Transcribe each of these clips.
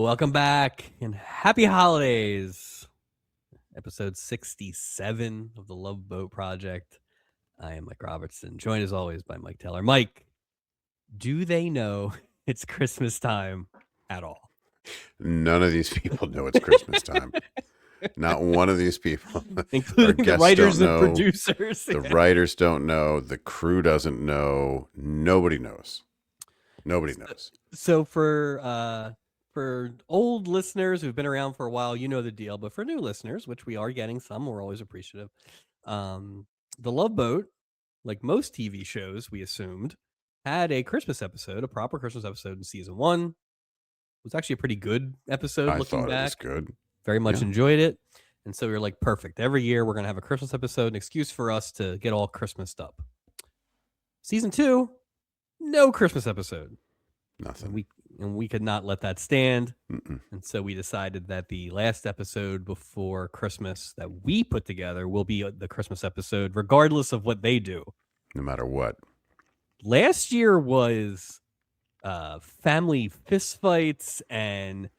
Welcome back and happy holidays. Episode 67 of the Love Boat Project. I am Mike Robertson, joined as always by Mike Taylor. Mike, do they know it's Christmas time at all? None of these people know it's Christmas time. Not one of these people. Including the writers and producers. The writers don't know. The crew doesn't know. Nobody knows. Nobody knows. So for old listeners who've been around for a while, you know the deal. But for new listeners, which we are getting some, we're always appreciative. The Love Boat, like most TV shows, we assumed, had a Christmas episode, a proper Christmas episode in season 1. It was actually a pretty good episode. Looking back, it was good. Very much enjoyed it. And so we were like, perfect. Every year we're going to have a Christmas episode, an excuse for us to get all Christmased up. Season 2, no Christmas episode. Nothing. And we could not let that stand. Mm-mm. And so we decided that the last episode before Christmas that we put together will be the Christmas episode, regardless of what they do. No matter what. Last year was family fistfights and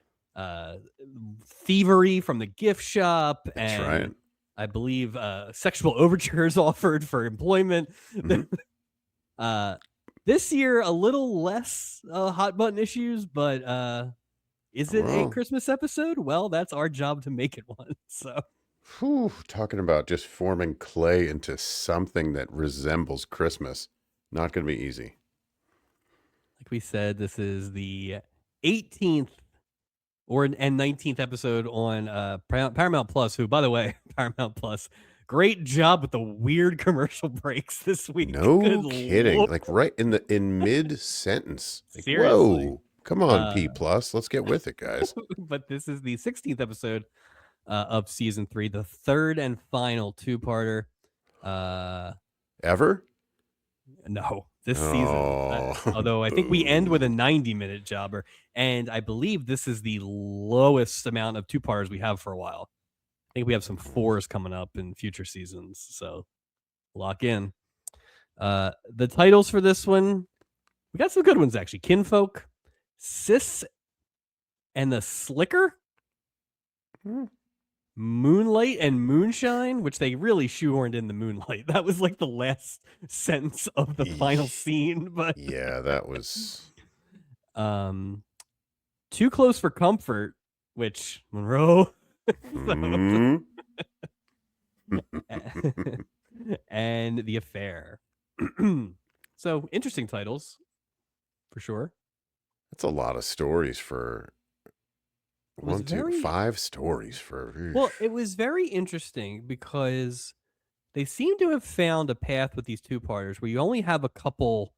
thievery from the gift shop. That's and right. I believe sexual overtures offered for employment. Mm-hmm. This year, a little less hot button issues, but is it a Christmas episode? Well, that's our job to make it one. So, talking about just forming clay into something that resembles Christmas. Not going to be easy. Like we said, this is the 18th and 19th episode on Paramount Plus, who, by the way, Paramount Plus, great job with the weird commercial breaks this week. No kidding. Lord. Like right in mid-sentence. Like, seriously. Whoa. Come on, P+. Let's get with it, guys. But this is the 16th episode of season 3, the third and final two-parter. Ever? No, this season. Although I think we end with a 90-minute jobber. And I believe this is the lowest amount of two-parters we have for a while. I think we have some 4s coming up in future seasons. So lock in. The titles for this one, we got some good ones, actually. Kinfolk, Sis and the Slicker, Moonlight and Moonshine, which they really shoehorned in the moonlight. That was like the last sentence of the final scene. But yeah, that was Too Close for Comfort, which Monroe and The Affair. So interesting titles for sure. That's a lot of stories for 5 stories for. Well, it was very interesting because they seem to have found a path with these two-parters where you only have a couple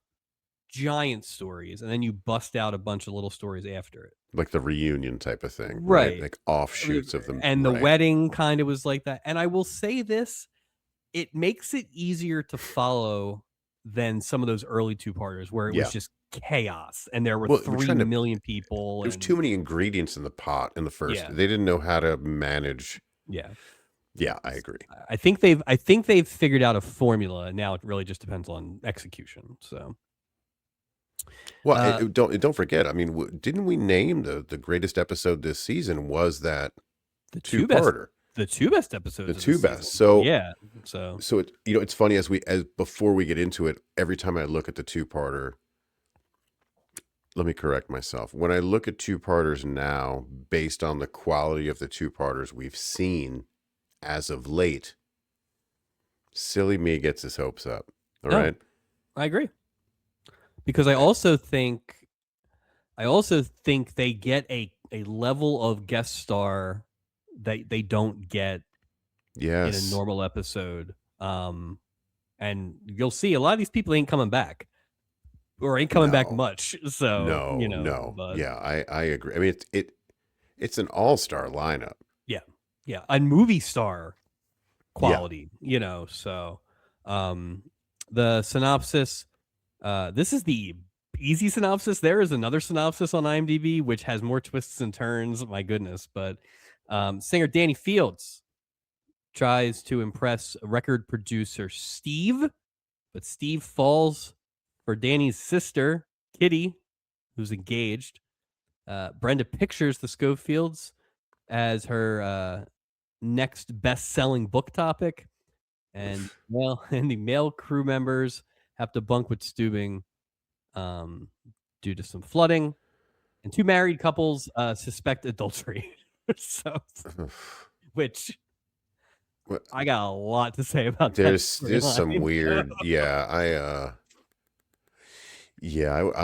giant stories and then you bust out a bunch of little stories after it, like the reunion type of thing, right? Like offshoots of them. And the wedding kind of was like that. And I will say this, it makes it easier to follow than some of those early two-parters where it was just chaos and there were 3 million people. There's too many ingredients in the pot in the first. They didn't know how to manage. Yeah, I agree. I think they've figured out a formula, and now it really just depends on execution. So, well, don't forget. I mean, didn't we name the greatest episode this season was that the two-parter? The two best episodes. The two best. So it, it's funny as before we get into it. Every time I look at the two-parter, let me correct myself. When I look at two-parters now, based on the quality of the two-parters we've seen as of late, silly me gets his hopes up. All right, I agree. Because I also think they get a level of guest star that they don't get in a normal episode. And you'll see a lot of these people ain't coming back. Or ain't coming back much. So no. I agree. I mean, it's an all-star lineup. Yeah, a movie star quality. So the synopsis. This is the easy synopsis. There is another synopsis on IMDb which has more twists and turns. My goodness, but singer Danny Fields tries to impress record producer Steve, but Steve falls for Danny's sister, Kitty, who's engaged. Brenda pictures the Schofields as her next best-selling book topic, and the male crew members have to bunk with Steubing due to some flooding, and two married couples suspect adultery. So, which I got a lot to say about that. There's some weird, I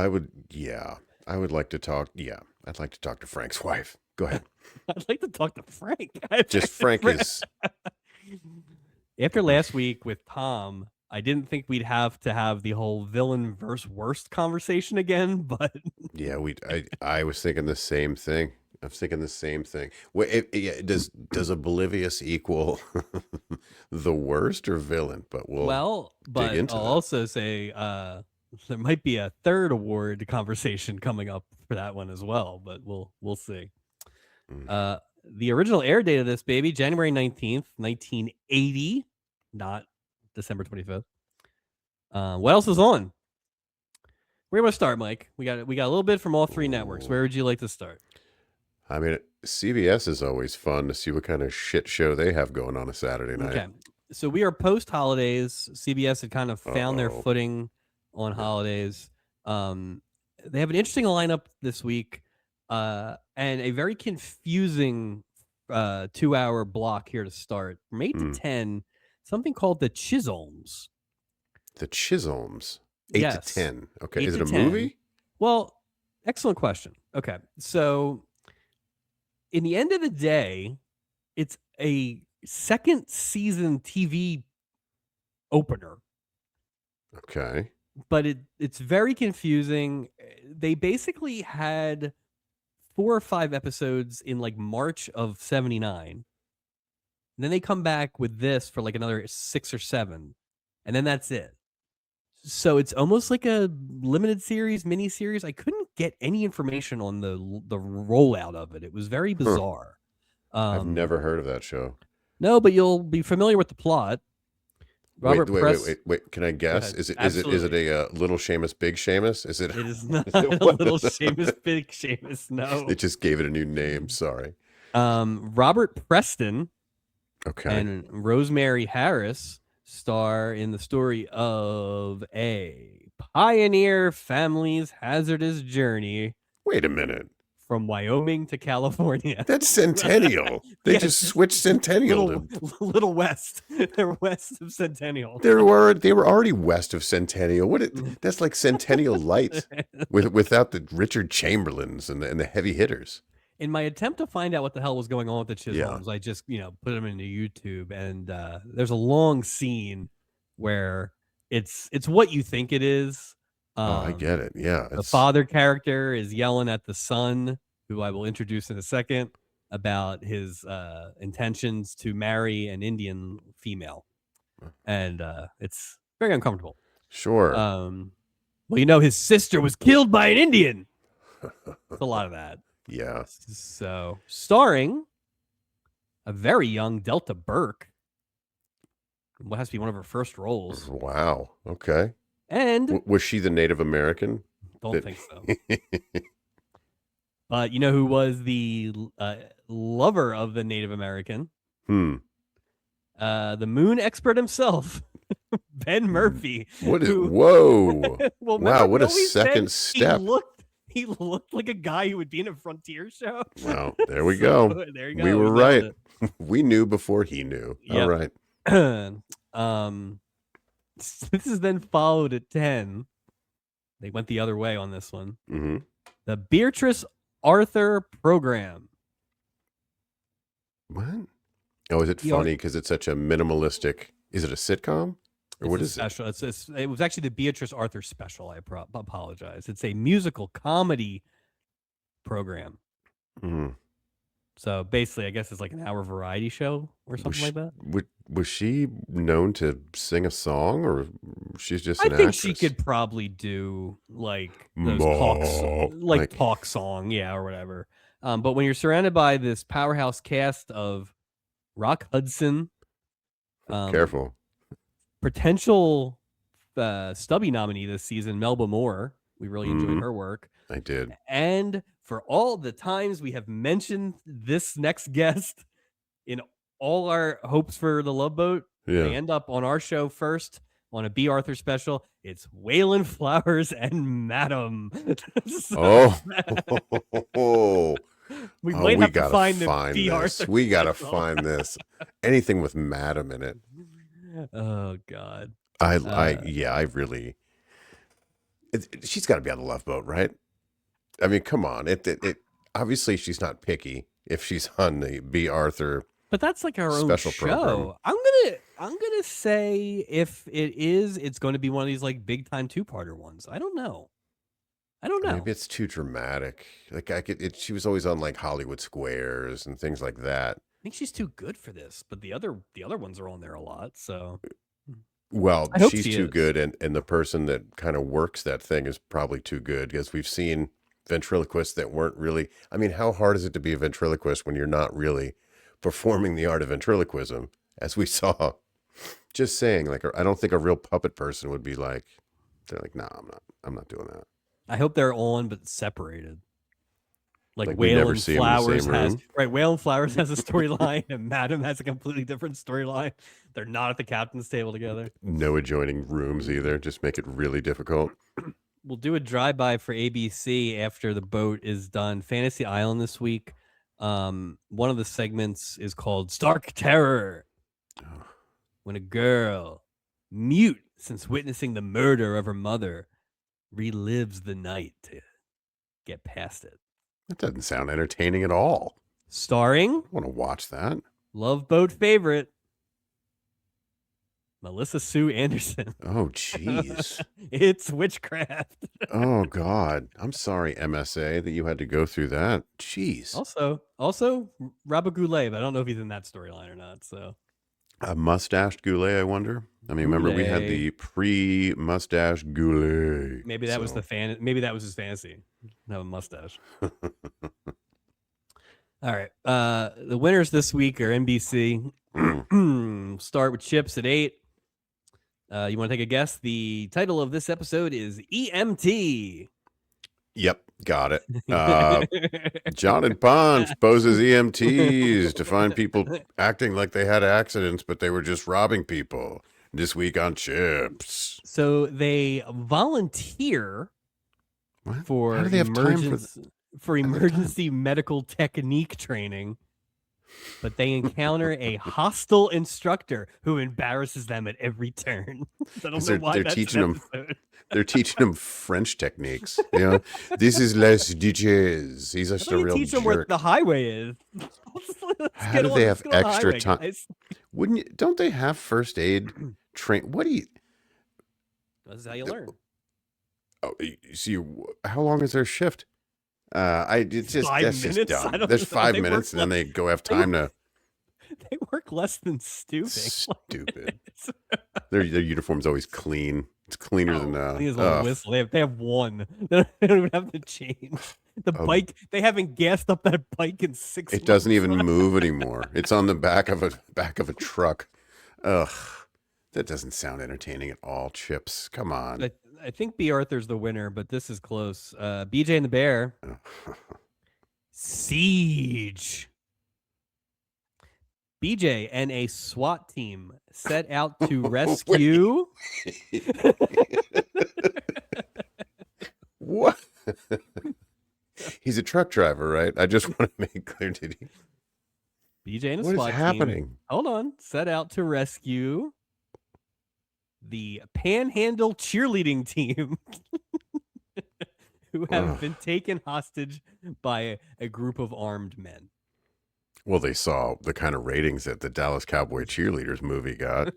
would like to talk. Yeah, I'd like to talk to Frank's wife. Go ahead. I'd like to talk to Frank. Just Frank is. After last week with Tom, I didn't think we'd have to have the whole villain versus worst conversation again, but yeah, I was thinking the same thing. I was thinking the same thing. Wait, does oblivious equal the worst or villain? But we'll dig into I'll that. also say there might be a third award conversation coming up for that one as well, but we'll see. The original air date of this baby, January 19th, 1980, not December 25th. What else is on? Where do you want to start, Mike? We got a little bit from all three networks. Where would you like to start? I mean, CBS is always fun to see what kind of shit show they have going on a Saturday night. Okay. So we are post holidays. CBS had kind of found their footing on holidays. They have an interesting lineup this week, and a very confusing 2-hour block here to start. From 8 to 10, something called the Chisholms. The Chisholms? 8 to 10. Okay. Is it a 10. movie? Well, excellent question. Okay. So in the end of the day, it's a second season TV opener. Okay. But it's very confusing. They basically had 4 or 5 episodes in like March of 79. And then they come back with this for like another 6 or 7. And then that's it. So it's almost like a limited series, mini series. I couldn't get any information on the rollout of it. It was very bizarre. I've never heard of that show. No, but you'll be familiar with the plot. Wait. Can I guess? Is it a Little Seamus, Big Seamus? It is not a Little Seamus, Big Seamus. No. They just gave it a new name. Sorry. Robert Preston. Okay. And Rosemary Harris star in the story of a pioneer family's hazardous journey. Wait a minute. From Wyoming to California. That's Centennial. They just switched Centennial. Little west. They're west of Centennial. They were already west of Centennial. That's like Centennial Light without the Richard Chamberlains and the heavy hitters. In my attempt to find out what the hell was going on with the Chisholms, I just, put them into YouTube, and there's a long scene where it's what you think it is. I get it. Yeah. The father character is yelling at the son, who I will introduce in a second, about his intentions to marry an Indian female. And it's very uncomfortable. Sure. Well, his sister was killed by an Indian. It's a lot of that. Yeah. So, starring a very young Delta Burke. What has to be one of her first roles. Wow. Okay. And was she the Native American? Don't think so. But you know who was the lover of the Native American? The moon expert himself, Ben Murphy. Whoa. Well, wow, what a second step. He looked like a guy who would be in a Frontier show. Wow, there we go. There you go. We were right. We knew before he knew. Yep. All right. This is then followed at 10. They went the other way on this one. Mm-hmm. The Beatrice Arthur Program. What? Oh, is it funny because it's such a minimalistic? Is it a sitcom? Or what is special? It? It was actually the Beatrice Arthur special. I apologize. It's a musical comedy program. Mm-hmm. So basically, I guess it's like an hour variety show or something like that. Was she known to sing a song, or she's just an actress? Actress? She could probably do like those talk song, or whatever. But when you're surrounded by this powerhouse cast of Rock Hudson, careful, potential Stubby nominee this season, Melba Moore. We really enjoyed her work. I did. And for all the times we have mentioned this next guest in all our hopes for the Love Boat, they end up on our show first on a B. Arthur special. It's Waylon Flowers and Madam. We might have to find the B. Arthur. We gotta find this. Anything with Madam in it. Oh God. I really. She's got to be on the Love Boat, right? I mean, come on. It obviously she's not picky if she's on the B. Arthur. But that's like our own show. Program. I'm gonna say if it is, it's going to be one of these like big time 2-parter ones. I don't know. Maybe it's too dramatic. Like she was always on like Hollywood Squares and things like that. I think she's too good for this, but the other ones are on there a lot. So, well, she's too good, and the person that kind of works that thing is probably too good, because we've seen ventriloquists that weren't really. I mean, how hard is it to be a ventriloquist when you're not really performing the art of ventriloquism, as we saw? Just saying, like, I don't think a real puppet person would be like. They're like, nah, I'm not doing that. I hope they're on but separated. Like Waylon Flowers has Waylon Flowers has a storyline and Madam has a completely different storyline. They're not at the captain's table together. No adjoining rooms either. Just make it really difficult. We'll do a drive-by for ABC after the boat is done. Fantasy Island this week. One of the segments is called Stark Terror. When a girl, mute since witnessing the murder of her mother, relives the night to get past it. That doesn't sound entertaining at all. Starring? I want to watch that. Love Boat favorite, Melissa Sue Anderson. Oh, jeez. It's witchcraft. Oh, God. I'm sorry, MSA, that you had to go through that. Jeez. Also, Robert Goulet, but I don't know if he's in that storyline or not. So, a mustached Goulet, I wonder. I mean, remember we had the pre-mustache Goulet. Maybe that was Maybe that was his fantasy. Have a mustache. All right. The winners this week are NBC. Start with Chips at 8. You want to take a guess? The title of this episode is EMT. Yep, got it. John and Ponch poses EMTs to find people acting like they had accidents, but they were just robbing people. This week on Chips. So they volunteer for How do they have time for emergency medical technique training, but they encounter a hostile instructor who embarrasses them at every turn. I don't know why they're teaching them. They're teaching them French techniques. You know, this is Les Duches. He's just a real teach jerk. Them where the highway is. How do they have extra time? Wouldn't you? Don't they have first aid train? What do you? This is how you learn. Oh, see, how long is their shift? It's just 5 that's minutes? just dumb. There's 5 minutes, and then they go have time to. They work less than stooping. Stupid. Their uniform's always clean. It's cleaner than whistle. They have one. They don't even have to change. The bike, they haven't gassed up that bike in 6 months. It doesn't even move anymore. It's on the back of a truck. Ugh. That doesn't sound entertaining at all, Chips. Come on. I think B. Arthur's the winner, but this is close. BJ and the Bear. Siege. BJ and a SWAT team set out to rescue. What? He's a truck driver, right? I just want to make clear. Did he? BJ and a SWAT team. What is happening? Hold on. Set out to rescue the Panhandle cheerleading team who have been taken hostage by a group of armed men. Well, they saw the kind of ratings that the Dallas Cowboy Cheerleaders movie got.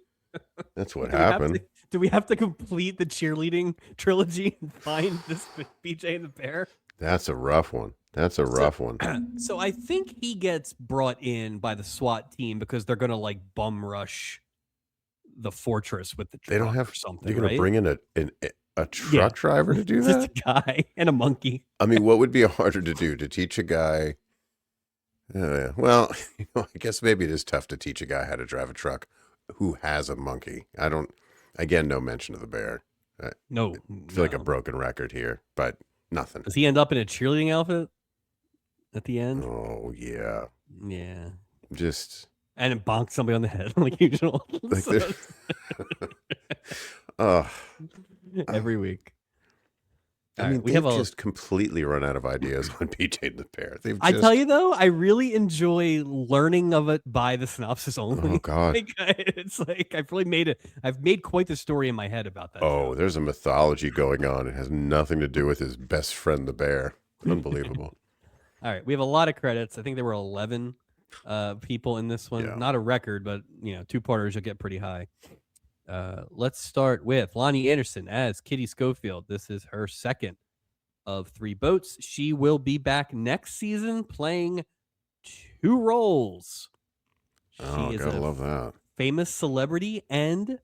That's what happened. Do we have to complete the cheerleading trilogy and find this BJ and the Bear? That's a rough one. That's a rough one. So I think he gets brought in by the SWAT team because they're going to like bum rush the fortress with the truck. They don't have something. They're going to bring in a truck driver to do that? Just a guy and a monkey. I mean, what would be harder to do? To teach a guy... well, I guess maybe it is tough to teach a guy how to drive a truck who has a monkey. Again, no mention of the bear. I No, feel like a no. broken record here, but nothing. Does he end up in a cheerleading outfit at the end? Oh yeah, Yeah. just And it bonked somebody on the head like usual. like So uh, every week. I All right, mean, we have they've a. just completely run out of ideas on BJ and the Bear. They've I tell just, you though, I really enjoy learning of it by the synopsis oh only. God. It's like I've really made it. I've made quite the story in my head about that Oh, show. there's a mythology going on. It has nothing to do with his best friend, the bear. Unbelievable. All right, we have a lot of credits. I think there were 11 people in this one. Yeah. Not a record, but two-parters will get pretty high. Let's start with Lonnie Anderson as Kitty Schofield. This is her second of 3 boats. She will be back next season playing 2 roles. Oh, She is gotta a love that. famous celebrity and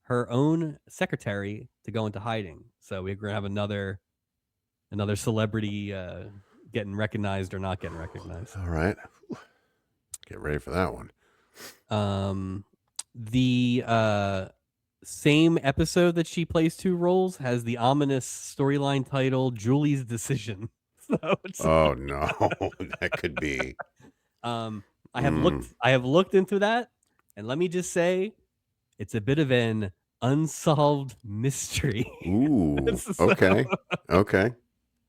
her own secretary to go into hiding. So we're gonna have another celebrity getting recognized or not getting recognized. All right. Get ready for that one. The same episode that she plays 2 roles has the ominous storyline title Julie's Decision. So oh no, that could be. I have looked into that, and let me just say, it's a bit of an unsolved mystery. Ooh, okay. Okay.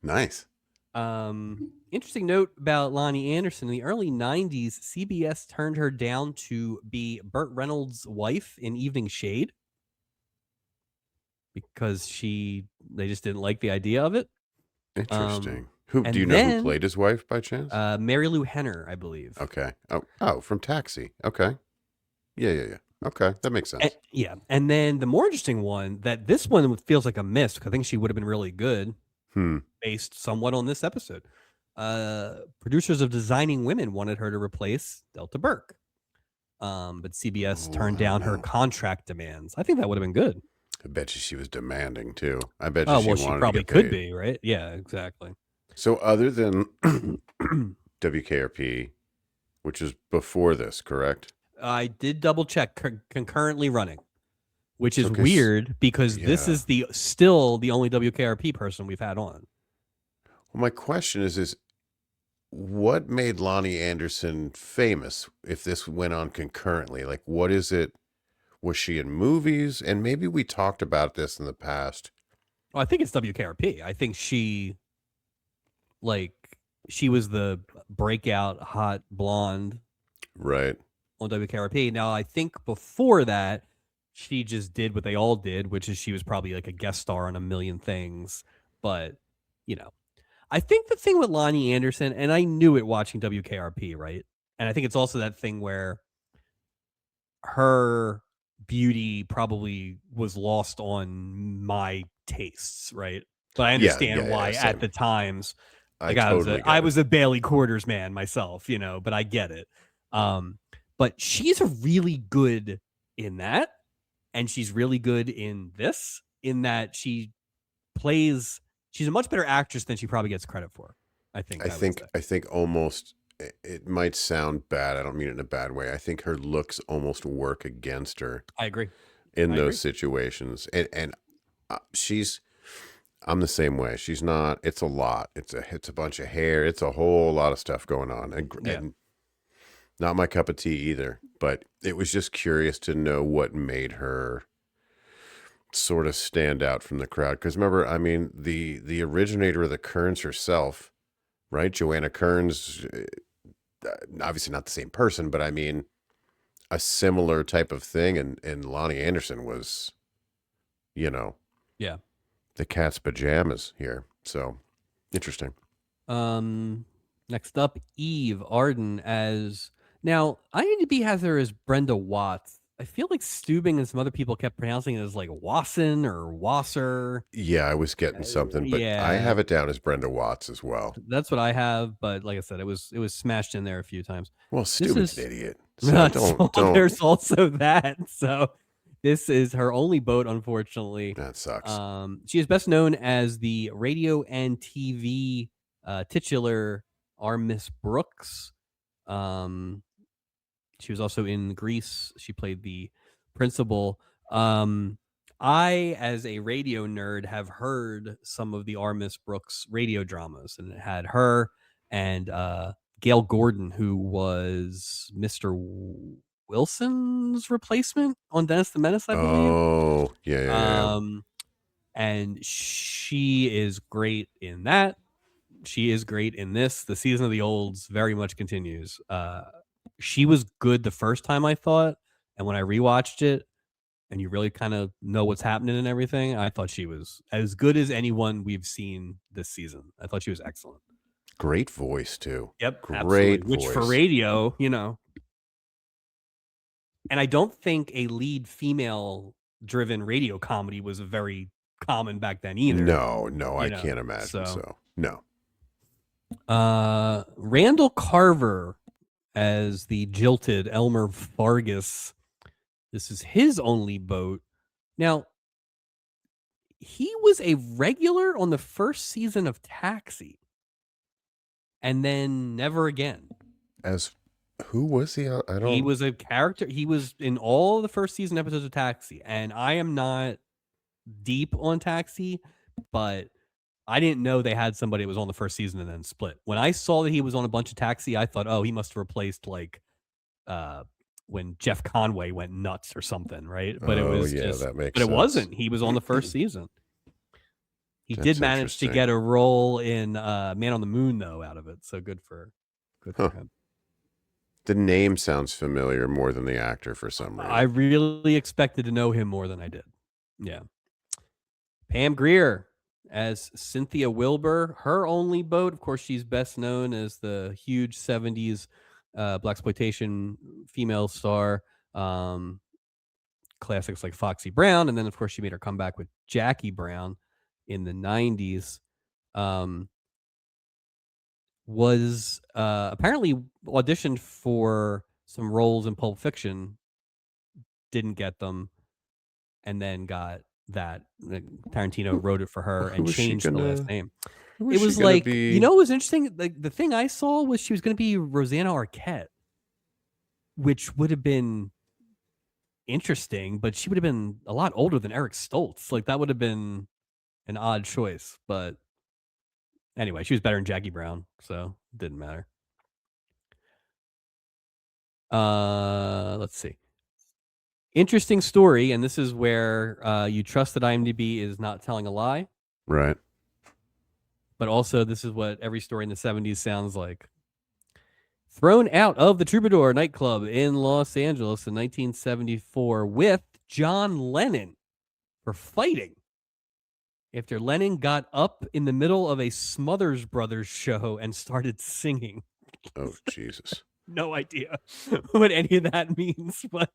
Nice. Interesting note about Lonnie Anderson. In the early 90s, CBS turned her down to be Burt Reynolds' wife in Evening Shade because they just didn't like the idea of it. Interesting. Who do And you know who played his wife by chance? Mary Lou Henner, I believe. Okay. Oh, from Taxi. Okay. Yeah. Okay, that makes sense. And then the more interesting one, that this one feels like a miss because I think she would have been really good, based somewhat on this episode. Producers of Designing Women wanted her to replace Delta Burke, but CBS turned down her contract demands. I think that would have been good. I bet you she was demanding too. I bet you she wanted probably to get could paid. be, right? Yeah, exactly. So other than WKRP, which is before this, correct? I did double check concurrently running, which is weird because this is still the only WKRP person we've had on. Well, my question is what made Lonnie Anderson famous if this went on concurrently? Like, what is it? Was she in movies? And maybe we talked about this in the past. Well, I think it's WKRP. I think she was the breakout hot blonde, right, on WKRP. Now, I think before that, she just did what they all did, which is she was probably like a guest star on a million things. But, I think the thing with Lonnie Anderson, and I knew it watching WKRP, right? And I think it's also that thing where her beauty probably was lost on my tastes, right? But I understand why at the times, like I was a Bailey Quarters man myself, but I get it. But she's really good in that, and she's really good in this, in that she's a much better actress than she probably gets credit for. I think almost, it might sound bad. I don't mean it in a bad way. I think her looks almost work against her. I agree. In those situations. And I'm the same way. She's not, it's a lot. It's a bunch of hair. It's a whole lot of stuff going on. And not my cup of tea either, but it was just curious to know what made her sort of stand out from the crowd. Because remember, I mean, the originator of the Kearns herself, right? Joanna Kearns, obviously not the same person, but I mean, a similar type of thing. And Lonnie Anderson was, the cat's pajamas here. So interesting. Next up, Eve Arden as, now IMDb has her as Brenda Watts. I feel like Steubing and some other people kept pronouncing it as like Wasson or Wasser. Yeah, I was getting something, but I have it down as Brenda Watts as well. That's what I have, but like I said, it was smashed in there a few times. Well, Steubing's an idiot. So don't. There's also that. So this is her only boat, unfortunately. That sucks. She is best known as the radio and TV titular Miss Brooks. She was also in Grease. She played the principal. I, as a radio nerd, have heard some of the R. Miss Brooks radio dramas, and it had her and Gail Gordon, who was Mr. Wilson's replacement on Dennis the Menace, I believe. Oh, yeah. And she is great in that. She is great in this. The Season of the Olds very much continues. She was good the first time, I thought, and when I rewatched it, and you really kind of know what's happening and everything, I thought she was as good as anyone we've seen this season. I thought she was excellent. Great voice, too. Yep, Great absolutely. voice. Which for radio, and I don't think a lead female-driven radio comedy was very common back then either. No, I can't imagine so. No. Randall Carver as the jilted Elmer Vargas. This is his only boat. Now, he was a regular on the first season of Taxi, and then never again. As who was he? He was a character. He was in all the first season episodes of Taxi, and I am not deep on Taxi, but I didn't know they had somebody that was on the first season and then split. When I saw that he was on a bunch of Taxi, I thought, oh, he must have replaced when Jeff Conway went nuts or something, right? But it was that makes but sense. It wasn't. He was on the first season. He did manage to get a role in Man on the Moon, though, out of it. So good for him. The name sounds familiar more than the actor for some reason. I really expected to know him more than I did. Yeah. Pam Grier as Cynthia Wilbur. Her only boat, of course, she's best known as the huge 70s blaxploitation female star. Classics like Foxy Brown. And then, of course, she made her comeback with Jackie Brown in the 90s. Was apparently auditioned for some roles in Pulp Fiction, didn't get them, and then got that. Tarantino wrote it for her and changed the last name. It was like, it was interesting. Like, the thing I saw was she was going to be Rosanna Arquette, which would have been interesting, but she would have been a lot older than Eric Stoltz. Like, that would have been an odd choice, but anyway, she was better than Jackie Brown, so it didn't matter. Let's see. Interesting story, and this is where you trust that IMDb is not telling a lie. Right. But also, this is what every story in the 70s sounds like. Thrown out of the Troubadour nightclub in Los Angeles in 1974 with John Lennon for fighting after Lennon got up in the middle of a Smothers Brothers show and started singing. Oh, Jesus. No idea what any of that means, but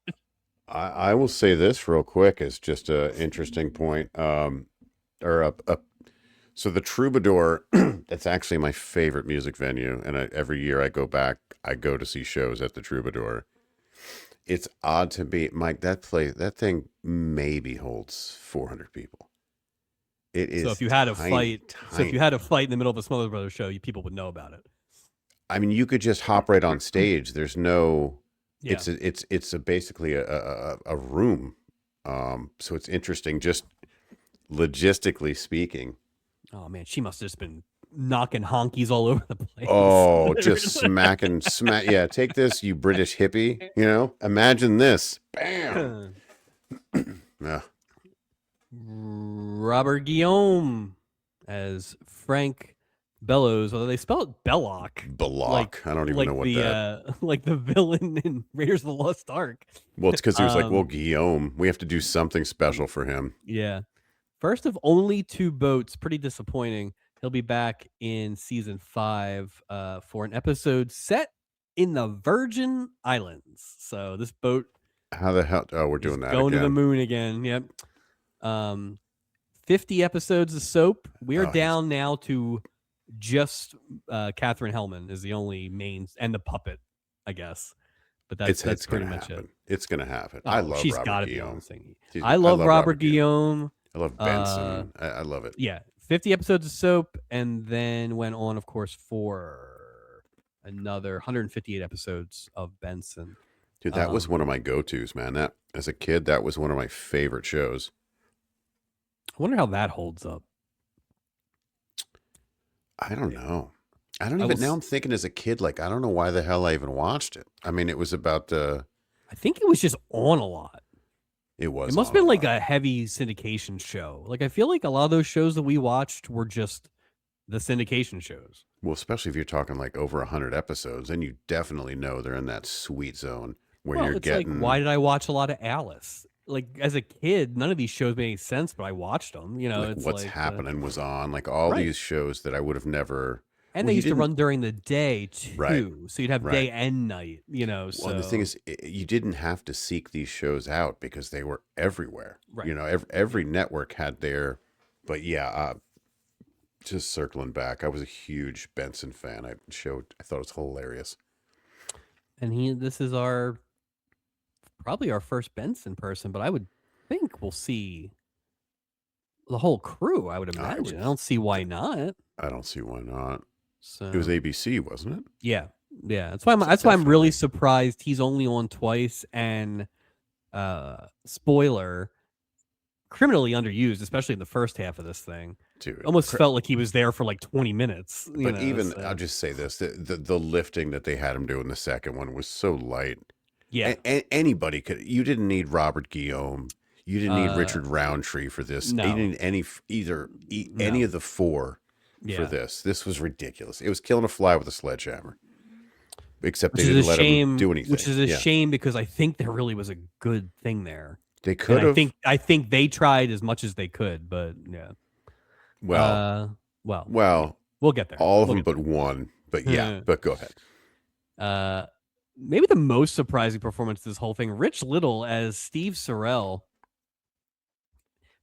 I will say this real quick as just an interesting point. So the Troubadour, that's actually my favorite music venue, and every year I go back, I go to see shows at the Troubadour. It's odd to be, Mike, that thing maybe holds 400 people. It is. So if you had a fight, in the middle of a Smothers Brothers show, people would know about it. I mean, you could just hop right on stage. There's no. Yeah. It's basically a room. So it's interesting, just logistically speaking. Oh man, she must have just been knocking honkies all over the place. Oh, just smacking. Yeah, take this, you British hippie. Imagine this. Bam. Yeah. Robert Guillaume as Frank Bellows, although they spell it Belloc. I don't even know what that. Like the villain in Raiders of the Lost Ark. Well, it's because he was like, well, Guillaume, we have to do something special for him. Yeah. First of only 2 boats, pretty disappointing. He'll be back in season 5 for an episode set in the Virgin Islands. So this boat. How the hell? Oh, we're doing that going again. To the moon again. Yep. 50 episodes of soap. We are down now to just Katherine Hellman is the only main, and the puppet, I guess. But that's pretty much it. It's gonna happen. Oh, I love she's Robert Guillaume. Be I love Robert Guillaume. I love Benson. I love it. Yeah, 50 episodes of soap, and then went on, of course, for another 158 episodes of Benson. Dude, that was one of my go-tos, man. That as a kid, that was one of my favorite shows. I wonder how that holds up. I don't know. I don't I will. even now. I'm thinking as a kid, like I don't know why the hell I even watched it. I mean, it was about I think it was just on a lot. it It was must have on a been like lot. a heavy syndication show. Like I feel like a lot of those shows that we watched were just the syndication shows. Well, especially if you're talking like over 100 episodes, then you definitely know they're in that sweet zone where Well, you're it's like, why getting did I watch a lot of Alice? Like as a kid, none of these shows made any sense, but I watched them. You know, like it's what's like happening was on like all right. these shows that I would have never. And Well, they you used to didn't. run during the day Right. too, so you'd have Right. day and night. You know, Well, and the thing so is, you didn't have to seek these shows out because they were everywhere. right. You know, every network had their. But yeah, just circling back, I was a huge Benson fan. I thought it was hilarious. And this is probably our first Benson person, but I would think we'll see the whole crew. I would I imagine. would. I don't see why not. I don't see why not. It was So ABC, wasn't it? yeah, yeah. That's why I'm. So That's why I'm really definitely, surprised he's only on twice. And spoiler, criminally underused, especially in the first half of this thing. dude. Almost felt like he was there for like 20 minutes. You But know. even I'll So just say this: the lifting that they had him do in the second one was so light. yeah. Anybody could. You didn't need Robert Guillaume. You didn't need Uh, Richard Roundtree for this. You no, didn't need any no. of the four for Yeah. this. This was ridiculous. It was killing a fly with a sledgehammer. Except Which they is a didn't let him shame. do Which anything. is a Yeah, shame because I think there really was a good thing there. they And could have. I think they tried as much as they could, but yeah. Well, Well, well, we'll get there. all of We'll them get but one. But yeah, there. but go ahead. Maybe the most surprising performance of this whole thing, Rich Little as Steve Sorrell.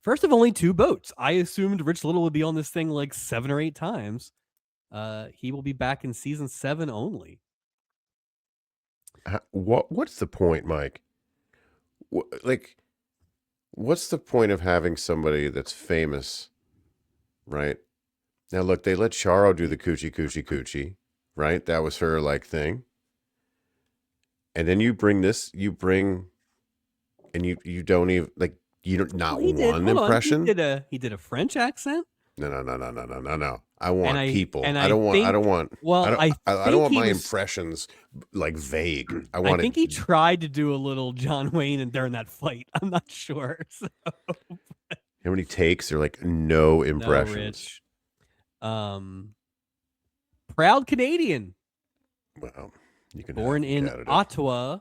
First of only 2 boats. I assumed Rich Little would be on this thing like 7 or 8 times. He will be back in season 7 only. What's the point, Mike? Like, what's the point of having somebody that's famous, right? Now, look, they let Charo do the coochie coochie coochie, right? That was her like thing. And then you bring, and you don't even like you don't Well, not he did. one Hold on. impression. He did a French accent. No. I And want I people. and I I don't want. I think don't want. well, I don't think want he my was impressions like vague. I I want it. think he tried to do a little John Wayne and during that fight. I'm not sure. So, How many takes? They're like no no, impressions. Rich. Proud Canadian, Well, you can born have in Canada. Ottawa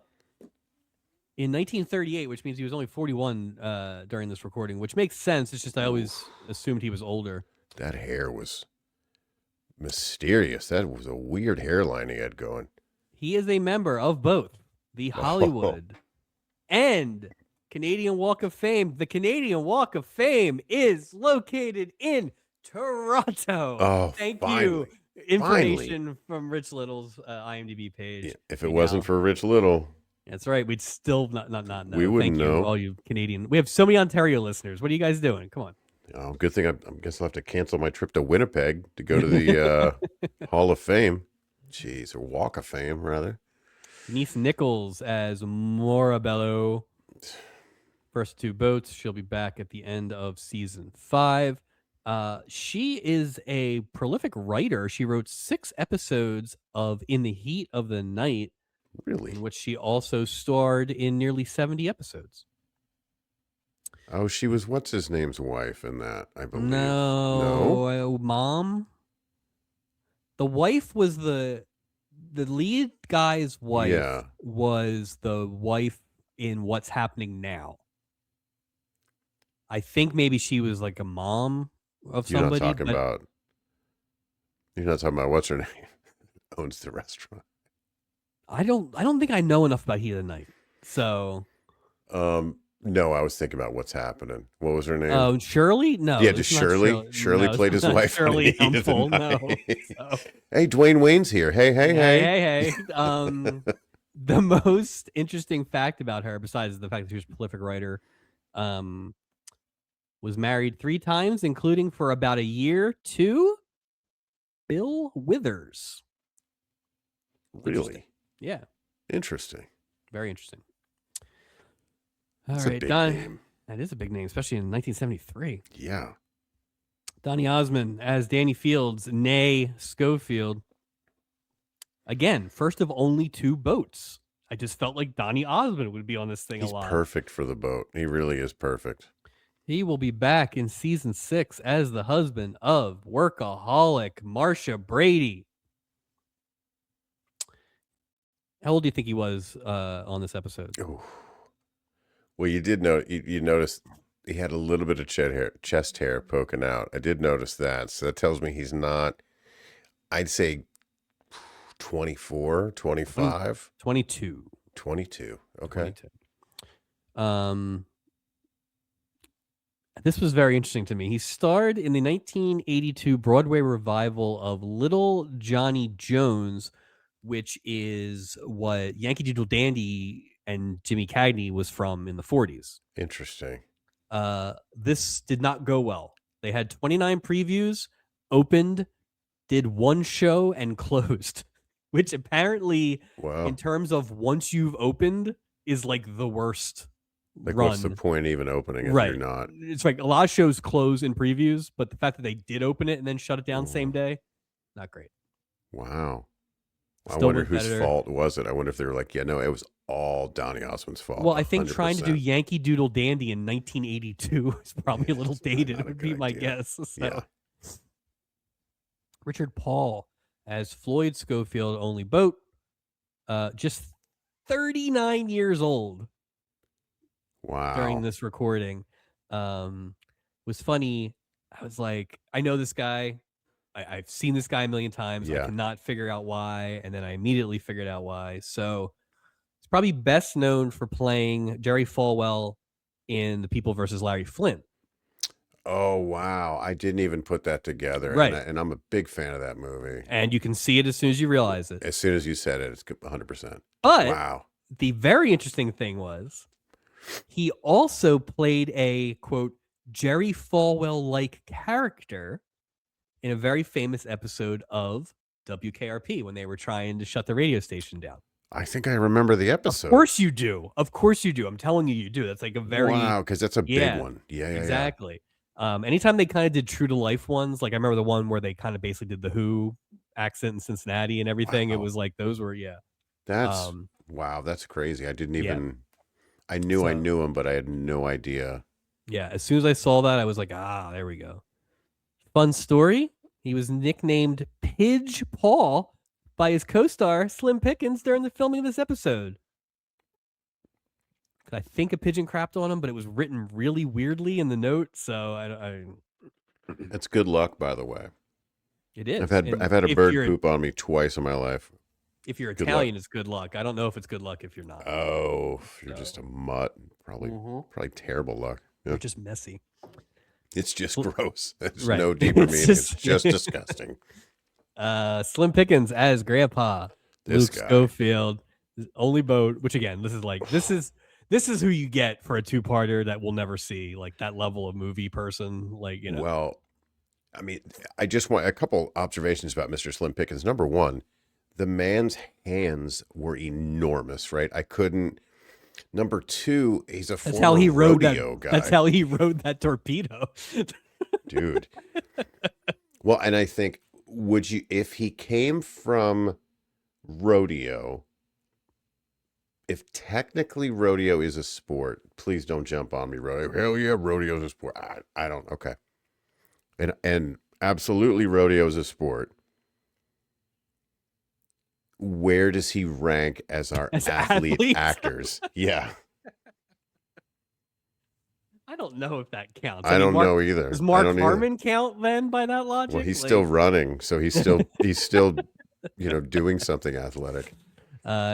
in 1938, which means he was only 41 during this recording, which makes sense. It's just I always assumed he was older. That hair was mysterious. That was a weird hairline he had going. He is a member of both the Hollywood and Canadian Walk of Fame. The Canadian Walk of Fame is located in Toronto. Oh, Thank finally. you. Information from Rich Little's IMDb page. Yeah, if it wasn't for Rich Little, that's right. We'd still not know. We wouldn't Thank you, know. all you Canadian. We have so many Ontario listeners. What are you guys doing? Come on. Oh, good thing I guess I'll have to cancel my trip to Winnipeg to go to the Hall of Fame. Jeez, or Walk of Fame, rather. Denise Nichols as Morabello. First 2 boats. She'll be back at the end of season 5. She is a prolific writer. She wrote 6 episodes of In the Heat of the Night, Really? in which she also starred in nearly 70 episodes. Oh, she was what's his name's wife in that, I believe. No, Mom. The wife was the lead guy's wife was the wife in What's Happening Now. I think maybe she was like a mom of somebody. You're not talking about what's her name owns the restaurant. I don't think I know enough about Heat of the Night. So no, I was thinking about What's Happening. What was her name? Oh, Shirley? No. Yeah, just Shirley. Shirley played his wife. Shirley Hemphill. No. So. Hey, Dwayne Wayne's here. Hey. The most interesting fact about her, besides the fact that she was a prolific writer, was married 3 times, including for about a year to Bill Withers. Really? Yeah. Interesting. Very interesting. That's All right, a big name. That is a big name, especially in 1973. Yeah. Donny Osmond as Danny Fields, nay Schofield. Again, first of only 2 boats. I just felt like Donny Osmond would be on this thing He's a lot. perfect for the boat. He really is perfect. He will be back in season 6 as the husband of workaholic Marsha Brady. How old do you think he was on this episode? Ooh. Well, you did know you noticed he had a little bit of chest hair poking out. I did notice that. So that tells me he's not, I'd say 24, 25. 22. 22. Okay. 22. This was very interesting to me. He starred in the 1982 Broadway revival of Little Johnny Jones, which is what Yankee Doodle Dandy and Jimmy Cagney was from in the 40s. Interesting. This did not go well. They had 29 previews, opened, did 1 show, and closed, which apparently, in terms of once you've opened, is like the worst. Like, what's the point even opening if you're not? It's like a lot of shows close in previews, but the fact that they did open it and then shut it down same day, not great. Wow. I wonder whose fault was it. I wonder if they were like, yeah, no, it was all Donny Osmond's fault. Well, I think 100%. Trying to do Yankee Doodle Dandy in 1982 is probably a little dated, would be my guess. So. Yeah. Richard Paul as Floyd Schofield, only boat, just 39 years old. Wow. During this recording. Was funny. I was like, I know this guy. I've seen this guy a million times. I cannot figure out why. And then I immediately figured out why. So he's probably best known for playing Jerry Falwell in The People versus Larry Flint. Oh, wow. I didn't even put that together. Right. And I'm a big fan of that movie. And you can see it as soon as you realize it. As soon as you said it, it's 100%. But wow. The very interesting thing was he also played a, quote, Jerry Falwell-like character in a very famous episode of WKRP when they were trying to shut the radio station down. I think I remember the episode. Of course you do. Of course you do. I'm telling you, you do. That's like a very... Wow, because that's a big one. Yeah, exactly. Anytime they kind of did true to life ones, like I remember the one where they kind of basically did the Who accent in Cincinnati and everything. Wow. It was like, those were, That's, wow, that's crazy. I didn't even... I knew him, but I had no idea. Yeah, as soon as I saw that, I was like, there we go. Fun story. He was nicknamed Pidge Paul by his co-star Slim Pickens during the filming of this episode. I think a pigeon crapped on him, but it was written really weirdly in the note, so That's good luck, by the way. It is. I've had a bird poop on me twice in my life. If you're Italian, it's good luck. I don't know if it's good luck if you're not. Oh, if you're just a mutt, probably terrible luck. Yeah. You're just messy. It's just gross. There's no deeper meaning. It's just disgusting. Slim Pickens as Grandpa. Luke Schofield, only boat. Which again, this is who you get for a 2-parter that we'll never see. Like that level of movie person. Like Well, I mean, I just want a couple observations about Mr. Slim Pickens. Number one, the man's hands were enormous. Right, I couldn't. Number two, he's a former rodeo guy. That's how he rode that torpedo. Dude. Well, and I think, if he came from rodeo, if technically rodeo is a sport, please don't jump on me, rodeo. Hell yeah, rodeo is a sport. I don't, okay. And absolutely rodeo is a sport. Where does he rank as our athlete actors? Yeah. I don't know if that counts. I don't know either. Does Mark Harmon count then by that logic? Well, he's still running, so he's still doing something athletic.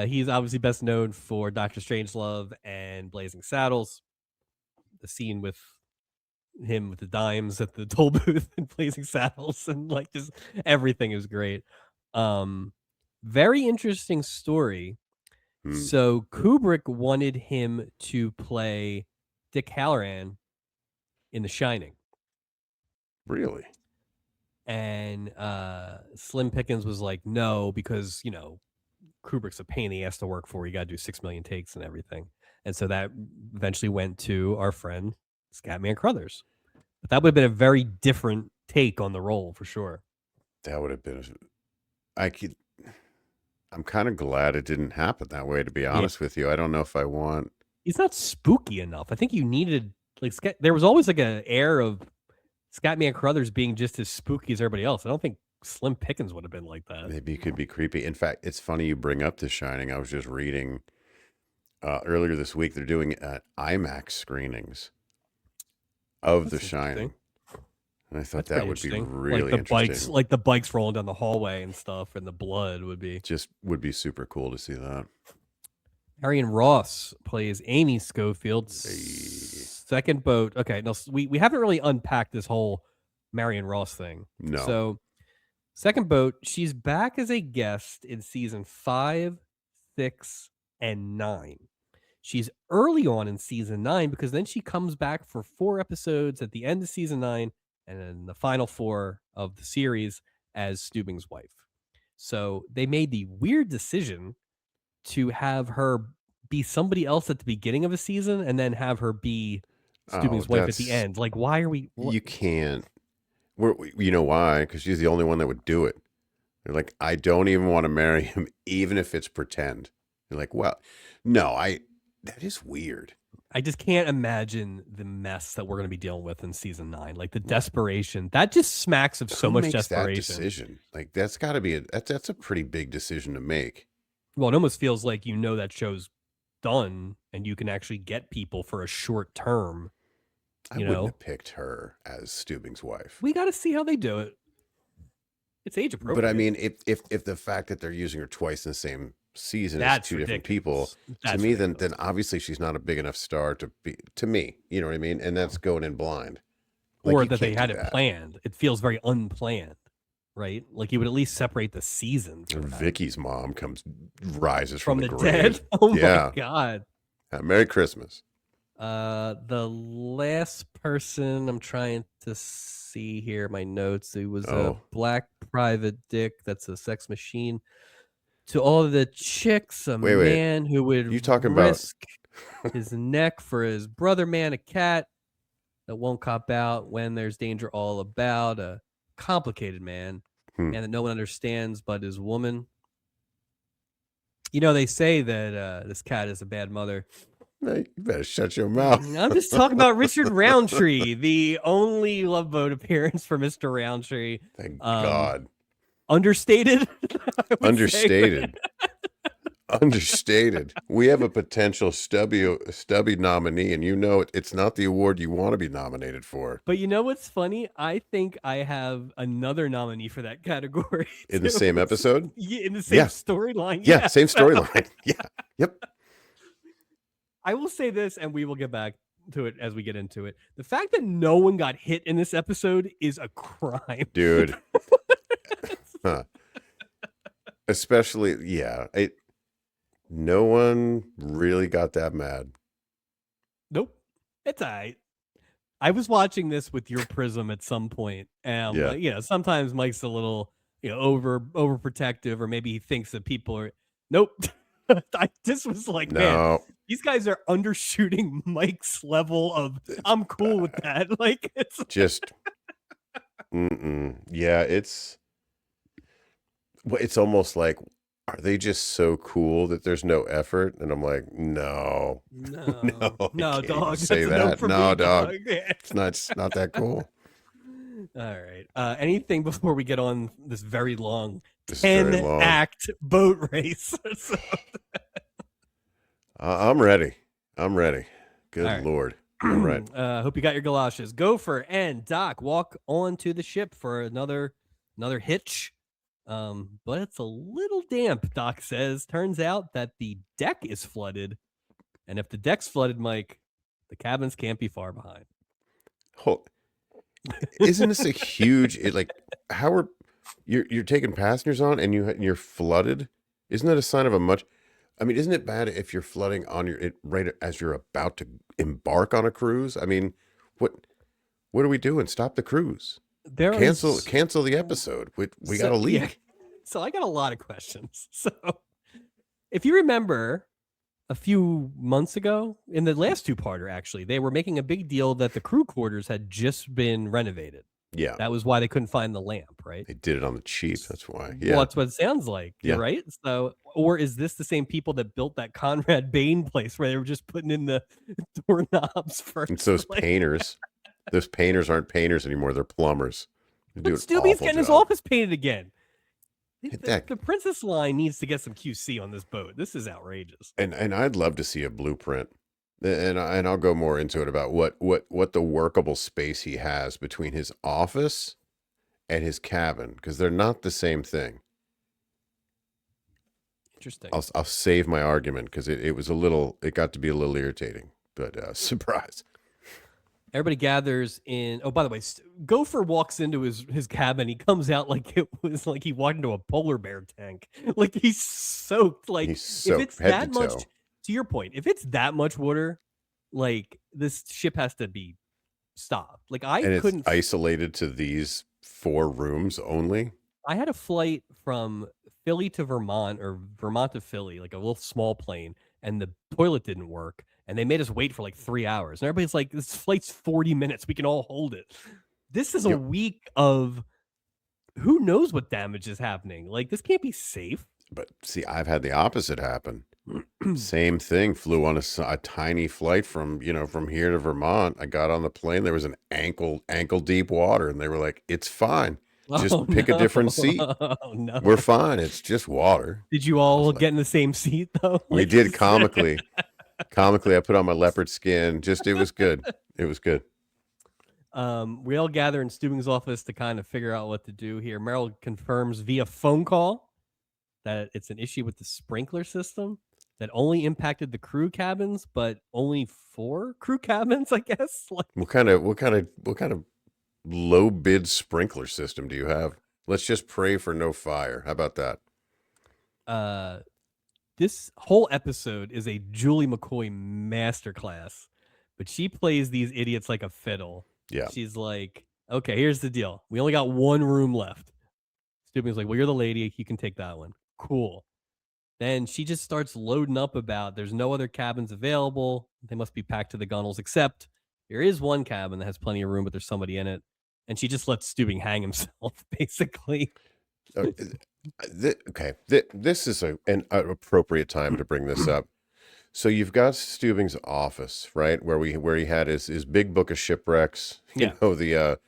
He's obviously best known for Dr. Strangelove and Blazing Saddles. The scene with him with the dimes at the toll booth and Blazing Saddles, and like just everything is great. Very interesting story. So Kubrick wanted him to play Dick Halloran in The Shining. Really? And Slim Pickens was like, no, because Kubrick's a pain in the ass to work for. You got to do 6 million takes and everything. And so that eventually went to our friend Scatman Crothers. But that would have been a very different take on the role for sure. That would have been. I'm kind of glad it didn't happen that way. To be honest with you, I don't know if I want. He's not spooky enough. I think you needed like there was always like an air of Scatman Crothers being just as spooky as everybody else. I don't think Slim Pickens would have been like that. Maybe he could be creepy. In fact, it's funny you bring up The Shining. I was just reading earlier this week. They're doing IMAX screenings of The Shining. And I thought that would be really interesting. Like the bikes rolling down the hallway and stuff, and the blood would be super cool to see that. Marion Ross plays Amy Schofield. Second boat. Okay, no, we haven't really unpacked this whole Marion Ross thing. No. So, second boat, she's back as a guest in season 5, 6, and 9. She's early on in season 9 because then she comes back for 4 episodes at the end of season 9 and then the final 4 of the series as Steubing's wife. So they made the weird decision to have her be somebody else at the beginning of a season and then have her be Steubing's wife at the end. Like, why are we? You can't. You know why? Because she's the only one that would do it. They're like, I don't even want to marry him, even if it's pretend. You're like, well, no, that is weird. I just can't imagine the mess that we're going to be dealing with in season 9. Like the desperation that just smacks of so much desperation. That decision? Like that's got to be that's a pretty big decision to make. Well, it almost feels like that show's done and you can actually get people for a short term. I wouldn't have picked her as Steubing's wife. We got to see how they do it. It's age appropriate. But I mean, if the fact that they're using her twice in the same season as two different people, to me, then obviously she's not a big enough star to be, to me, you know what I mean? And that's going in blind. Like, or that they had it planned. It feels very unplanned, right? Like you would at least separate the seasons. Vicky's mom rises from the grave. Dead. Oh my God. Merry Christmas. The last person I'm trying to see here, my notes, it was a black private dick that's a sex machine. To all the chicks, man who would risk his neck for his brother man, a cat that won't cop out when there's danger all about, a complicated man that no one understands but his woman. You know, they say that this cat is a bad mother. You better shut your mouth. I'm just talking about Richard Roundtree, the only Love Boat appearance for Mr. Roundtree. Thank God. Understated? Understated. Understated. We have a potential stubby nominee, and you know it's not the award you want to be nominated for. But you know what's funny? I think I have another nominee for that category. In the same episode? Yeah, in the same storyline. Yeah, same storyline. Yeah. Yep. I will say this, and we will get back to it as we get into it. The fact that no one got hit in this episode is a crime. Dude. Especially, no one really got that mad. Nope. It's all right. I was watching this with your prism at some point, and sometimes Mike's a little, overprotective, or maybe he thinks that people are. Nope. I just was like, man, these guys are undershooting Mike's level of. I'm cool with that. Like it's just. Yeah, it's almost like, are they just so cool that there's no effort? And I'm like, no, dog. Say that, no, dog. It's not that cool. All right. Anything before we get on this very long 10-act boat race? I'm ready. Good Lord. All right. Hope you got your galoshes. Gopher and Doc walk onto the ship for another hitch. But it's a little damp, Doc says. Turns out that the deck is flooded. And if the deck's flooded, Mike, the cabins can't be far behind. Isn't this a huge, how are you're taking passengers on and you're flooded? Isn't that a sign of isn't it bad if you're flooding on right as you're about to embark on a cruise? I mean, what are we doing? Stop the cruise. Cancel the episode. We got a leak. Yeah. So I got a lot of questions. So if you remember, a few months ago, in the last two-parter, actually, they were making a big deal that the crew quarters had just been renovated. Yeah. That was why they couldn't find the lamp, right? They did it on the cheap. That's why. Well, Yeah. that's what it sounds like. You're Yeah. right. So, or is this the same people that built that Conrad Bain place where they were just putting in the doorknobs first? It's those painters. Those painters aren't painters anymore. They're plumbers. They do an Stubby's awful getting his job. office painted again. That The Princess line needs to get some QC on this boat. This is outrageous. and I'd love to see a blueprint. And I'll go more into it about what the workable space he has between his office and his cabin, because they're not the same thing. Interesting. I'll save my argument because it got to be a little irritating, but surprise. Everybody gathers in. Oh, by the way, Gopher walks into his cabin. He comes out like it was like he walked into a polar bear tank. Like he's soaked. Like He's soaked if it's head that to much, toe. to your point, if it's that much water, like this ship has to be stopped. Like And couldn't. it's isolated to these 4 rooms only. I had a flight from Philly to Vermont or Vermont to Philly, like a little small plane, and the toilet didn't work. And they made us wait for like 3 hours. And everybody's like, this flight's 40 minutes. We can all hold it. This is a week of who knows what damage is happening. Like, this can't be safe. But see, I've had the opposite happen. Same thing. Flew on a tiny flight from here to Vermont. I got on the plane. There was an ankle deep water. And they were like, it's fine. Just pick a different seat. Oh, no. We're fine. It's just water. Did you all get in the same seat, though? We did comically. Comically, I put on my leopard skin. It was good. It was good. We all gather in Stubing's office to kind of figure out what to do here. Merrill confirms via phone call that it's an issue with the sprinkler system that only impacted the crew cabins, but only 4 crew cabins, I guess. Like, What kind of low bid sprinkler system do you have? Let's just pray for no fire. How about that? This whole episode is a Julie McCoy masterclass, but she plays these idiots like a fiddle. Yeah. She's like, okay, here's the deal. We only got 1 room left. Stupid's like, well, you're the lady. You can take that one. Cool. Then she just starts loading up about there's no other cabins available. They must be packed to the gunnels, except there is one cabin that has plenty of room, but there's somebody in it. And she just lets Stubing hang himself, basically. Okay, this is an appropriate time to bring this up. So you've got Stubing's office, right, where he had his big book of shipwrecks. You know, the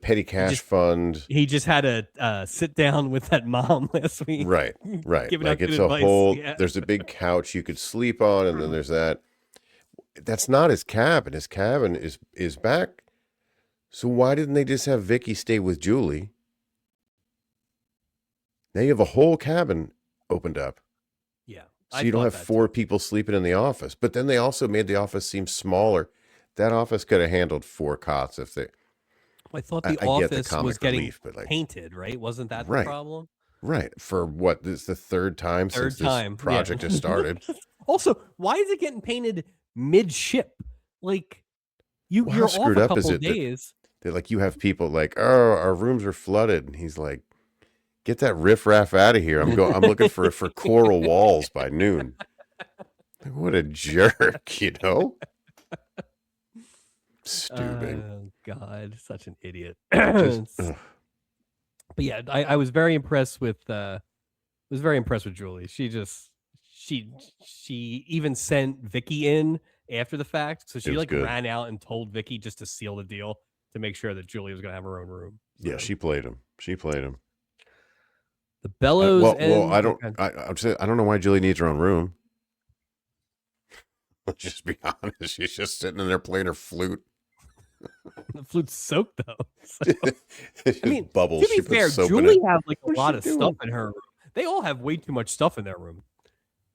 petty cash fund. He just had a sit down with that mom last week. Right. Like it's a whole. There's a big couch you could sleep on, and then there's that. That's not his cabin. His cabin is back. So why didn't they just have Vicky stay with Julie? Now you have a whole cabin opened up. Yeah. So you don't have 4 people sleeping in the office. But then they also made the office seem smaller. That office could have handled 4 cots if they. I thought the office was getting painted, right? Wasn't that the problem? Right. For what? This is the third time since this project has started. Also, why is it getting painted mid-ship? Like, you're how off screwed a up couple is it days. that like you have people like, oh, our rooms are flooded, and he's like, get that riffraff out of here. I'm looking for coral walls by noon. Like, what a jerk, you know? Stupid. Oh God, such an idiot. But yeah, I was very impressed with Julie. She even sent Vicky in after the fact. So she ran out and told Vicky just to seal the deal to make sure that Julie was gonna have her own room. So. Yeah, she played him. The bellows. I don't know why Julie needs her own room. Let's just be honest. She's just sitting in there playing her flute. The flute's soaked though. So. I mean, bubbles. To be fair, Julie has like a lot of stuff in her room. They all have way too much stuff in their room.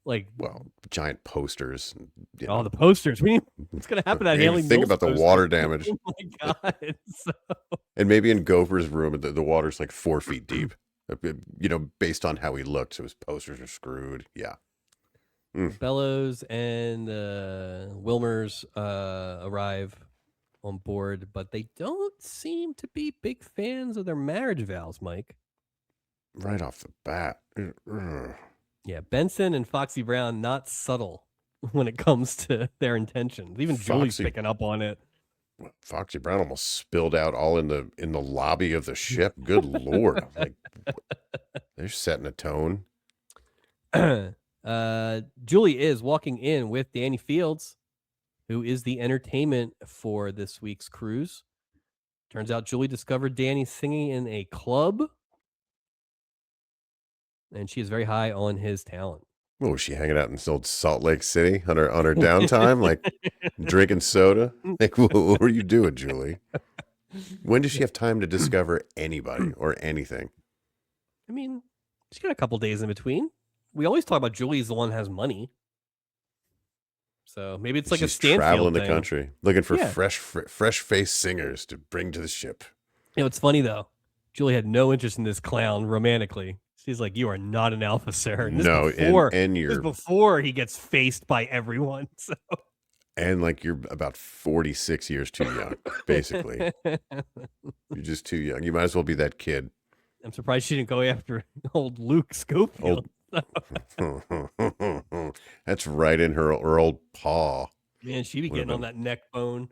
Like, well, giant posters. The posters. What's going to happen at Haley? Think about the water damage. Oh my God. And maybe in Gopher's room, the water's like 4 feet deep. Based on how he looked, so his posters are screwed. Yeah. Bellows and Wilmers arrive on board, but they don't seem to be big fans of their marriage vows, Mike. Right off the bat. Yeah, Benson and Foxy Brown, not subtle when it comes to their intentions. Even Julie's picking up on it. Foxy Brown almost spilled out all in the lobby of the ship. Good Lord. I'm like, they're setting a tone. Julie is walking in with Danny Fields, who is the entertainment for this week's cruise. Turns out Julie discovered Danny singing in a club, and she is very high on his talent. What was she hanging out in old Salt Lake City on her downtime, like drinking soda? Like, what were you doing, Julie? When does she have time to discover anybody or anything? I mean, she's got a couple days in between. We always talk about Julie's the one that has money. So maybe it's like she's a Stanfield traveling thing. The country, looking for fresh-faced singers to bring to the ship. You know, it's funny, though. Julie had no interest in this clown romantically. She's like, you are not an alpha, sir. And this is before he gets faced by everyone. So. And like you're about 46 years too young, basically. You're just too young. You might as well be that kid. I'm surprised she didn't go after old Luke Schofield. That's right in her old paw. Man, she'd be getting on that neck bone.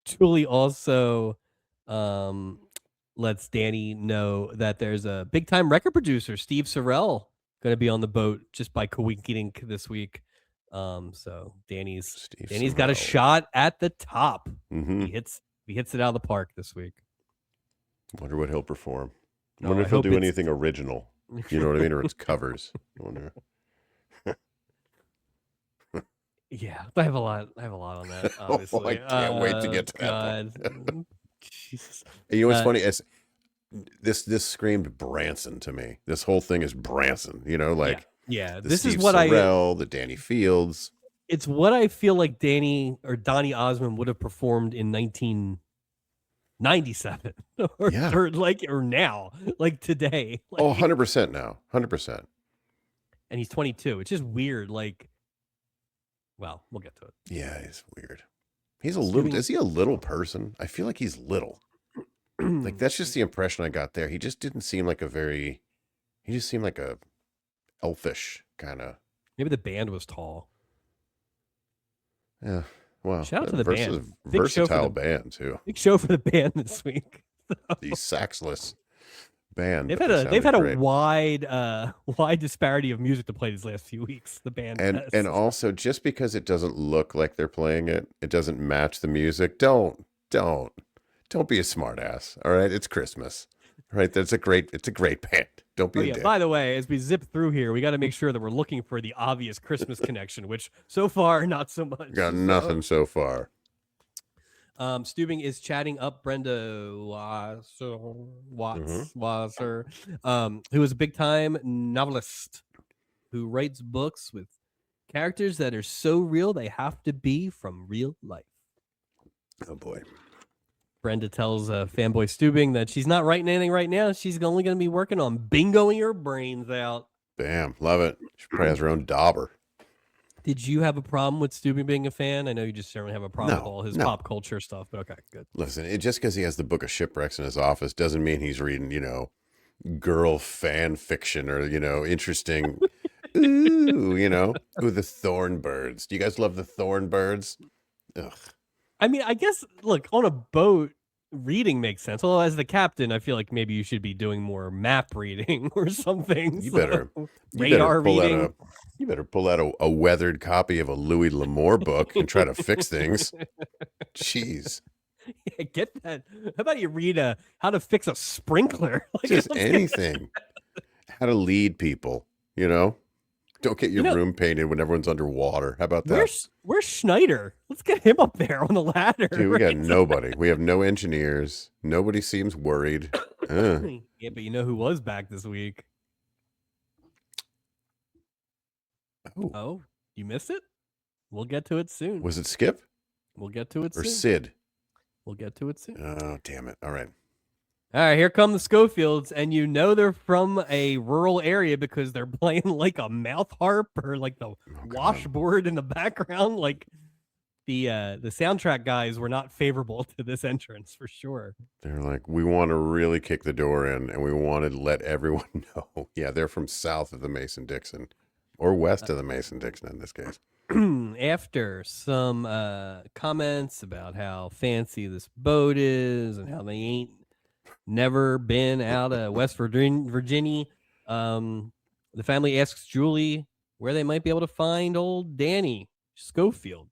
Julie also lets Danny know that there's a big time record producer, Steve Sorrell, going to be on the boat just by coincidence this week. So Danny's got a shot at the top. Mm-hmm. He hits it out of the park this week. Wonder what he'll perform. I wonder if he'll do anything original. You know what I mean? Or it's covers. I wonder. Yeah, I have a lot on that. Obviously, I can't wait to get to that point. Jesus. You know what's funny? This screamed Branson to me. This whole thing is Branson. You know, like this Steve is what Sorrell, the Danny Fields. It's what I feel like Danny or Donny Osmond would have performed in 1997 or now, like today. Like, 100% now, 100%. And he's 22. It's just weird. Like, well, we'll get to it. Yeah, he's weird. He's a little. Is he a little person? I feel like he's little. Like that's just the impression I got there. He just didn't seem like he just seemed like a elfish kind of. Maybe the band was tall. Yeah. Wow. Shout out to the band. Versatile band too. Big show for the band this week. The saxless band. They've had a wide disparity of music to play these last few weeks. The band and also just because it doesn't look like they're playing it doesn't match the music. Don't be a smartass. All right, it's Christmas. Right, it's a great band. Don't be a dick. By the way, as we zip through here, we got to make sure that we're looking for the obvious Christmas connection, which so far not so much. Got nothing so far. Steubing is chatting up Brenda Wasser, who is a big time novelist who writes books with characters that are so real they have to be from real life. Oh boy. Brenda tells fanboy Steubing that she's not writing anything right now. She's only going to be working on bingoing her brains out. Bam. Love it. She probably has her own dauber. Did you have a problem with Steubing being a fan? I know you just certainly have a problem with all his pop culture stuff, but okay, good. Listen, just because he has the Book of Shipwrecks in his office doesn't mean he's reading, girl fan fiction or, interesting, the Thornbirds. Do you guys love the Thornbirds? Ugh. I mean, I guess, look, on a boat, reading makes sense. Although as the captain, I feel like maybe you should be doing more map reading or something. You better reading. You better pull out a weathered copy of a Louis L'Amour book and try to fix things. Jeez. Yeah, get that. How about you read how to fix a sprinkler? Just anything. How to lead people, Don't get your room painted when everyone's underwater. How about that? Where's Schneider? Let's get him up there on the ladder. Dude, we got nobody. We have no engineers. Nobody seems worried. Yeah, but you know who was back this week? Oh, you missed it? We'll get to it soon. Was it Skip? We'll get to it soon. Or Sid? We'll get to it soon. Oh, damn it. All right. All right, here come the Schofields, and they're from a rural area because they're playing like a mouth harp or like the washboard in the background. Like the soundtrack guys were not favorable to this entrance for sure. They're like, we want to really kick the door in, and we want to let everyone know. Yeah, they're from south of the Mason-Dixon, or west of the Mason-Dixon in this case. After some comments about how fancy this boat is and how they ain't never been out of West Virginia, the family asks Julie where they might be able to find old Danny Schofield.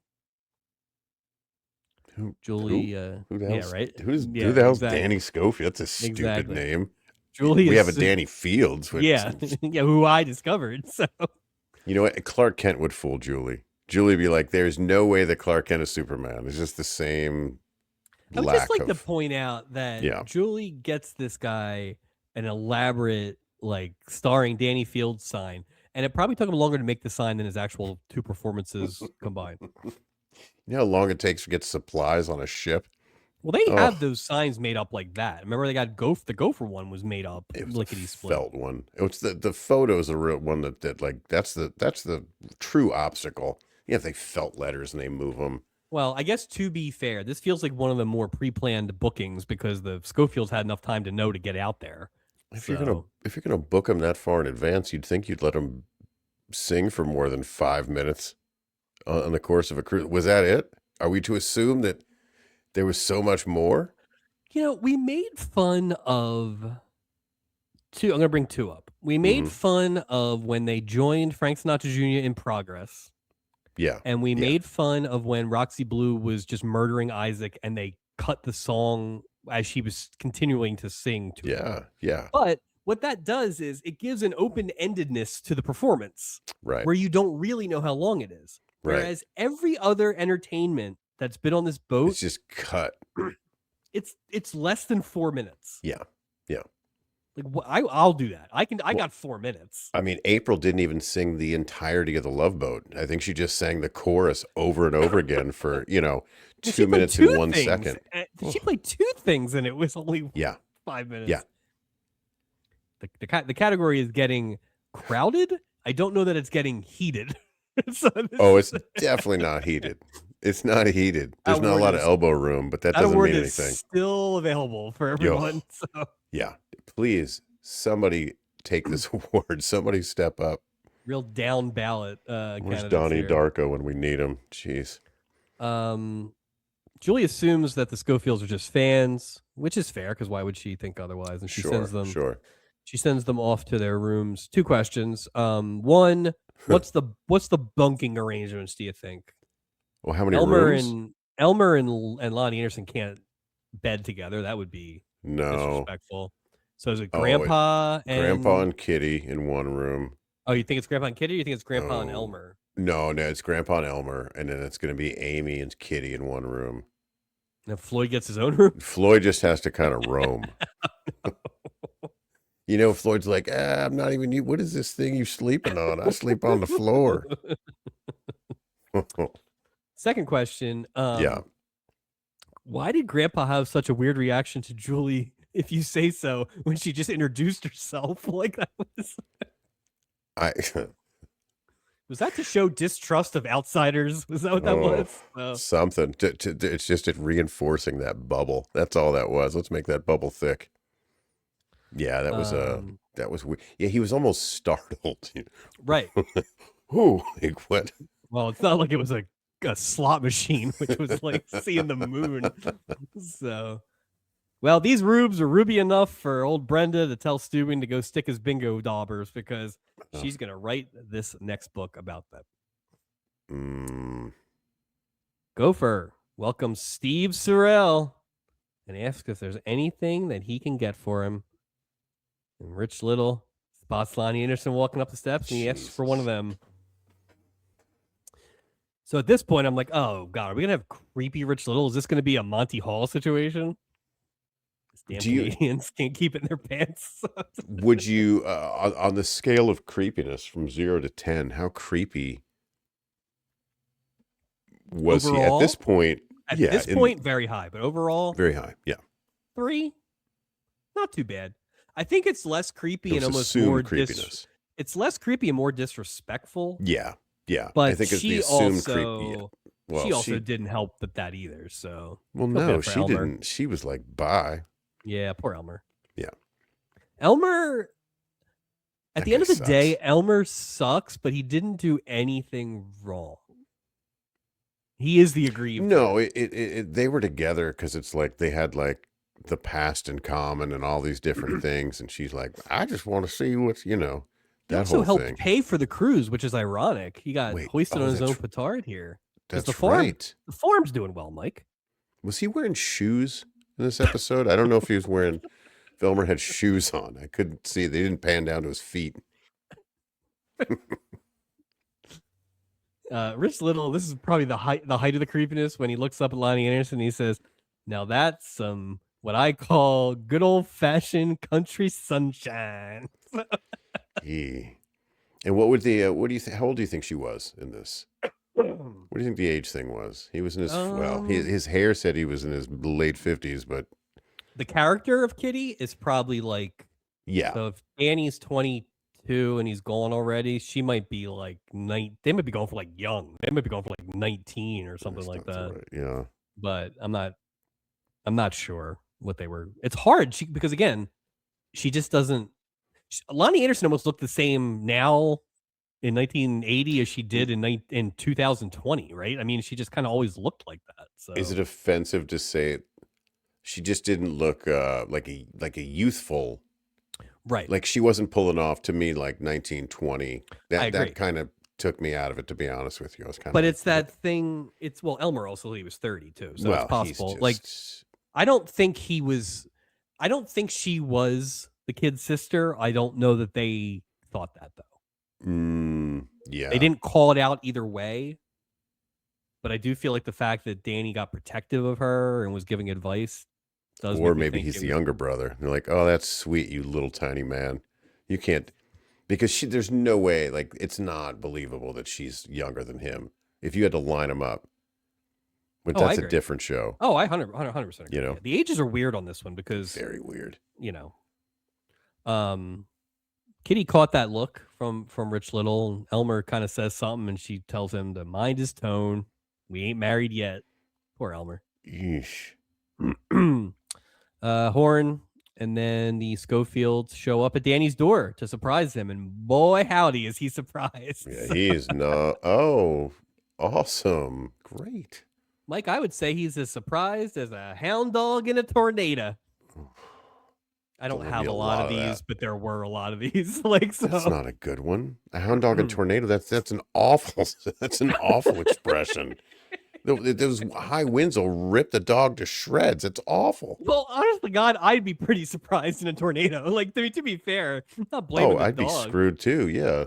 Julie, who the hell's, yeah, right. Who the hell's Danny Schofield? That's a stupid name. Julie, we have a Danny Fields. Yeah, yeah, who I discovered. So you know what? Clark Kent would fool Julie. Julie would be like, "There's no way that Clark Kent is Superman. It's just the same." I would just like to point out that Julie gets this guy an elaborate, like, starring Danny Fields sign, and it probably took him longer to make the sign than his actual 2 performances combined. You know how long it takes to get supplies on a ship? Well, they have those signs made up like that. Remember, they got the gopher one was made up. It was lickety split. Felt one. It was the photos, the real one that like that's the true obstacle. Yeah, they felt letters and they move them. Well, I guess to be fair, this feels like one of the more pre-planned bookings because the Schofields had enough time to know to get out there. If you're gonna book them that far in advance, you'd think you'd let them sing for more than 5 minutes on the course of a cruise. Was that it? Are we to assume that there was so much more? You know, we made fun of 2. I'm going to bring 2 up. We made fun of when they joined Frank Sinatra Jr. in Progress. Yeah. And we made fun of when Roxy Blue was just murdering Isaac and they cut the song as she was continuing to sing to him. Yeah. But what that does is it gives an open-endedness to the performance. Right. Where you don't really know how long it is. Whereas every other entertainment that's been on this boat, it's just cut. It's less than 4 minutes. Yeah. Like I'll do that. I got 4 minutes. I mean, April didn't even sing the entirety of the Love Boat. I think she just sang the chorus over and over again for 2 minutes and 1 second. She played 2 things and it was only 5 minutes. Yeah. The category is getting crowded. I don't know that it's getting heated. It's definitely not heated. It's not heated. There's not a lot of elbow room, but that doesn't mean anything. Is still available for everyone. So. Yeah, please, somebody take this award. Somebody step up. Real down ballot. Where's Donnie Darko when we need him? Jeez. Julie assumes that the Schofields are just fans, which is fair because why would she think otherwise? And she sends them. Sure. She sends them off to their rooms. 2 questions. One. What's the bunking arrangements? Do you think? Well, how many rooms? Elmer and Lonnie Anderson can't bed together. That would be disrespectful. So is it Grandpa and Kitty in one room? Oh, you think it's Grandpa and Kitty? Or you think it's Grandpa and Elmer? No, it's Grandpa and Elmer, and then it's going to be Amy and Kitty in one room. And Floyd gets his own room. Floyd just has to kind of roam. Floyd's like, I'm not even you. What is this thing you sleeping on? I sleep on the floor. Second question. Why did Grandpa have such a weird reaction to Julie, if you say so, when she just introduced herself? Like that was. Was that to show distrust of outsiders? Was that what that was? Something. It's just reinforcing that bubble. That's all that was. Let's make that bubble thick. Yeah, that was weird. Yeah, he was almost startled. Right. Ooh, like what? Well, it's not like it was a slot machine, which was like seeing the moon. So, well, these rubes are ruby enough for old Brenda to tell Steubing to go stick his bingo daubers because she's going to write this next book about them. Gopher welcomes Steve Sorrell and asks if there's anything that he can get for him. And Rich Little spots Lonnie Anderson walking up the steps, and he asks for one of them. So at this point, I'm like, oh, God, are we going to have creepy Rich Little? Is this going to be a Monty Hall situation? These damn Canadians can't keep it in their pants. Would you, on the scale of creepiness from 0 to 10, how creepy was overall, he at this point? At this point, very high, but overall? Very high, yeah. 3? Not too bad. I think it's less creepy and almost more creepiness. It's less creepy and more disrespectful. Yeah. But I think it's the assumed creepy. Well, she also didn't help with that either. So well, feel no, bad for she Elmer. didn't. She was like, bye. Yeah, poor Elmer. Yeah. Elmer, at That the guy end of the sucks. day, Elmer sucks, but he didn't do anything wrong. He is the aggrieved. No, they were together because it's like they had like the past in common and all these different things. And she's like, I just want to see what's, He that also whole helped thing. pay for the cruise, which is ironic. He got hoisted on his own petard here. Because That's right. The farm's doing well, Mike. Was he wearing shoes in this episode? I don't know if he was wearing, if Elmer had shoes on. I couldn't see. They didn't pan down to his feet. Rich Little, this is probably the height of the creepiness when he looks up at Lonnie Anderson and he says, now that's some what I call good old-fashioned country sunshine. And what do you think? How old do you think she was in this? What do you think the age thing was? He was in his his hair said he was in his late 50s, but the character of Kitty is probably like, yeah. So if Danny's 22 and he's gone already, she might be like they might be going for like young. They might be going for like 19 or something like that. Right. Yeah. But I'm not sure what they were. It's hard because again, she just doesn't. Lonnie Anderson almost looked the same now in 1980 as she did in 2020, right? I mean, she just kind of always looked like that. So is it offensive to say it? She just didn't look like a youthful, right? Like she wasn't pulling off to me like 1920. That kind of took me out of it, to be honest with you. I was kind of. But it's that thing. It's Elmer also he was 30 too, so it's possible. Like I don't think he was. I don't think she was the kid's sister. I don't know that they thought that though. Yeah, they didn't call it out either way. But I do feel like the fact that Danny got protective of her and was giving advice does. Or maybe he's the younger brother. They're like, oh, that's sweet, you little tiny man. You can't, because there's no way, like, it's not believable that she's younger than him. If you had to line them up. But that's a different show. Oh, I 100% agree. Yeah. The ages are weird on this one because. Very weird. Kitty caught that look from Rich Little. And Elmer kind of says something and she tells him to mind his tone. We ain't married yet. Poor Elmer. Yeesh. Horn and then the Schofields show up at Danny's door to surprise him. And boy, howdy, is he surprised. Yeah, he is not. Oh, awesome. Great. Mike, I would say he's as surprised as a hound dog in a tornado. I don't have a lot of these, but there were a lot of these. That's not a good one. A hound dog and tornado. That's an awful. That's an awful expression. Those high winds will rip the dog to shreds. It's awful. Well, honestly, God, I'd be pretty surprised in a tornado. Like, to be fair, I'm not blaming the I'd dog. Be screwed too. Yeah.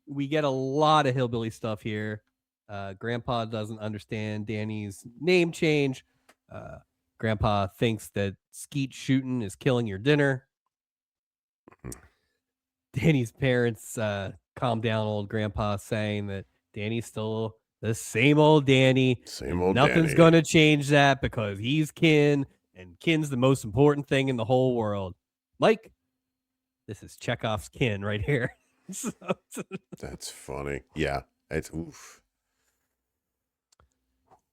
We get a lot of hillbilly stuff here. Grandpa doesn't understand Danny's name change. Grandpa thinks that skeet shooting is killing your dinner. Danny's parents calm down old Grandpa, saying that Danny's still the same old Danny. Nothing's going to change that because he's kin, and kin's the most important thing in the whole world. Mike, this is Chekhov's kin right here. That's funny. Yeah. It's oof.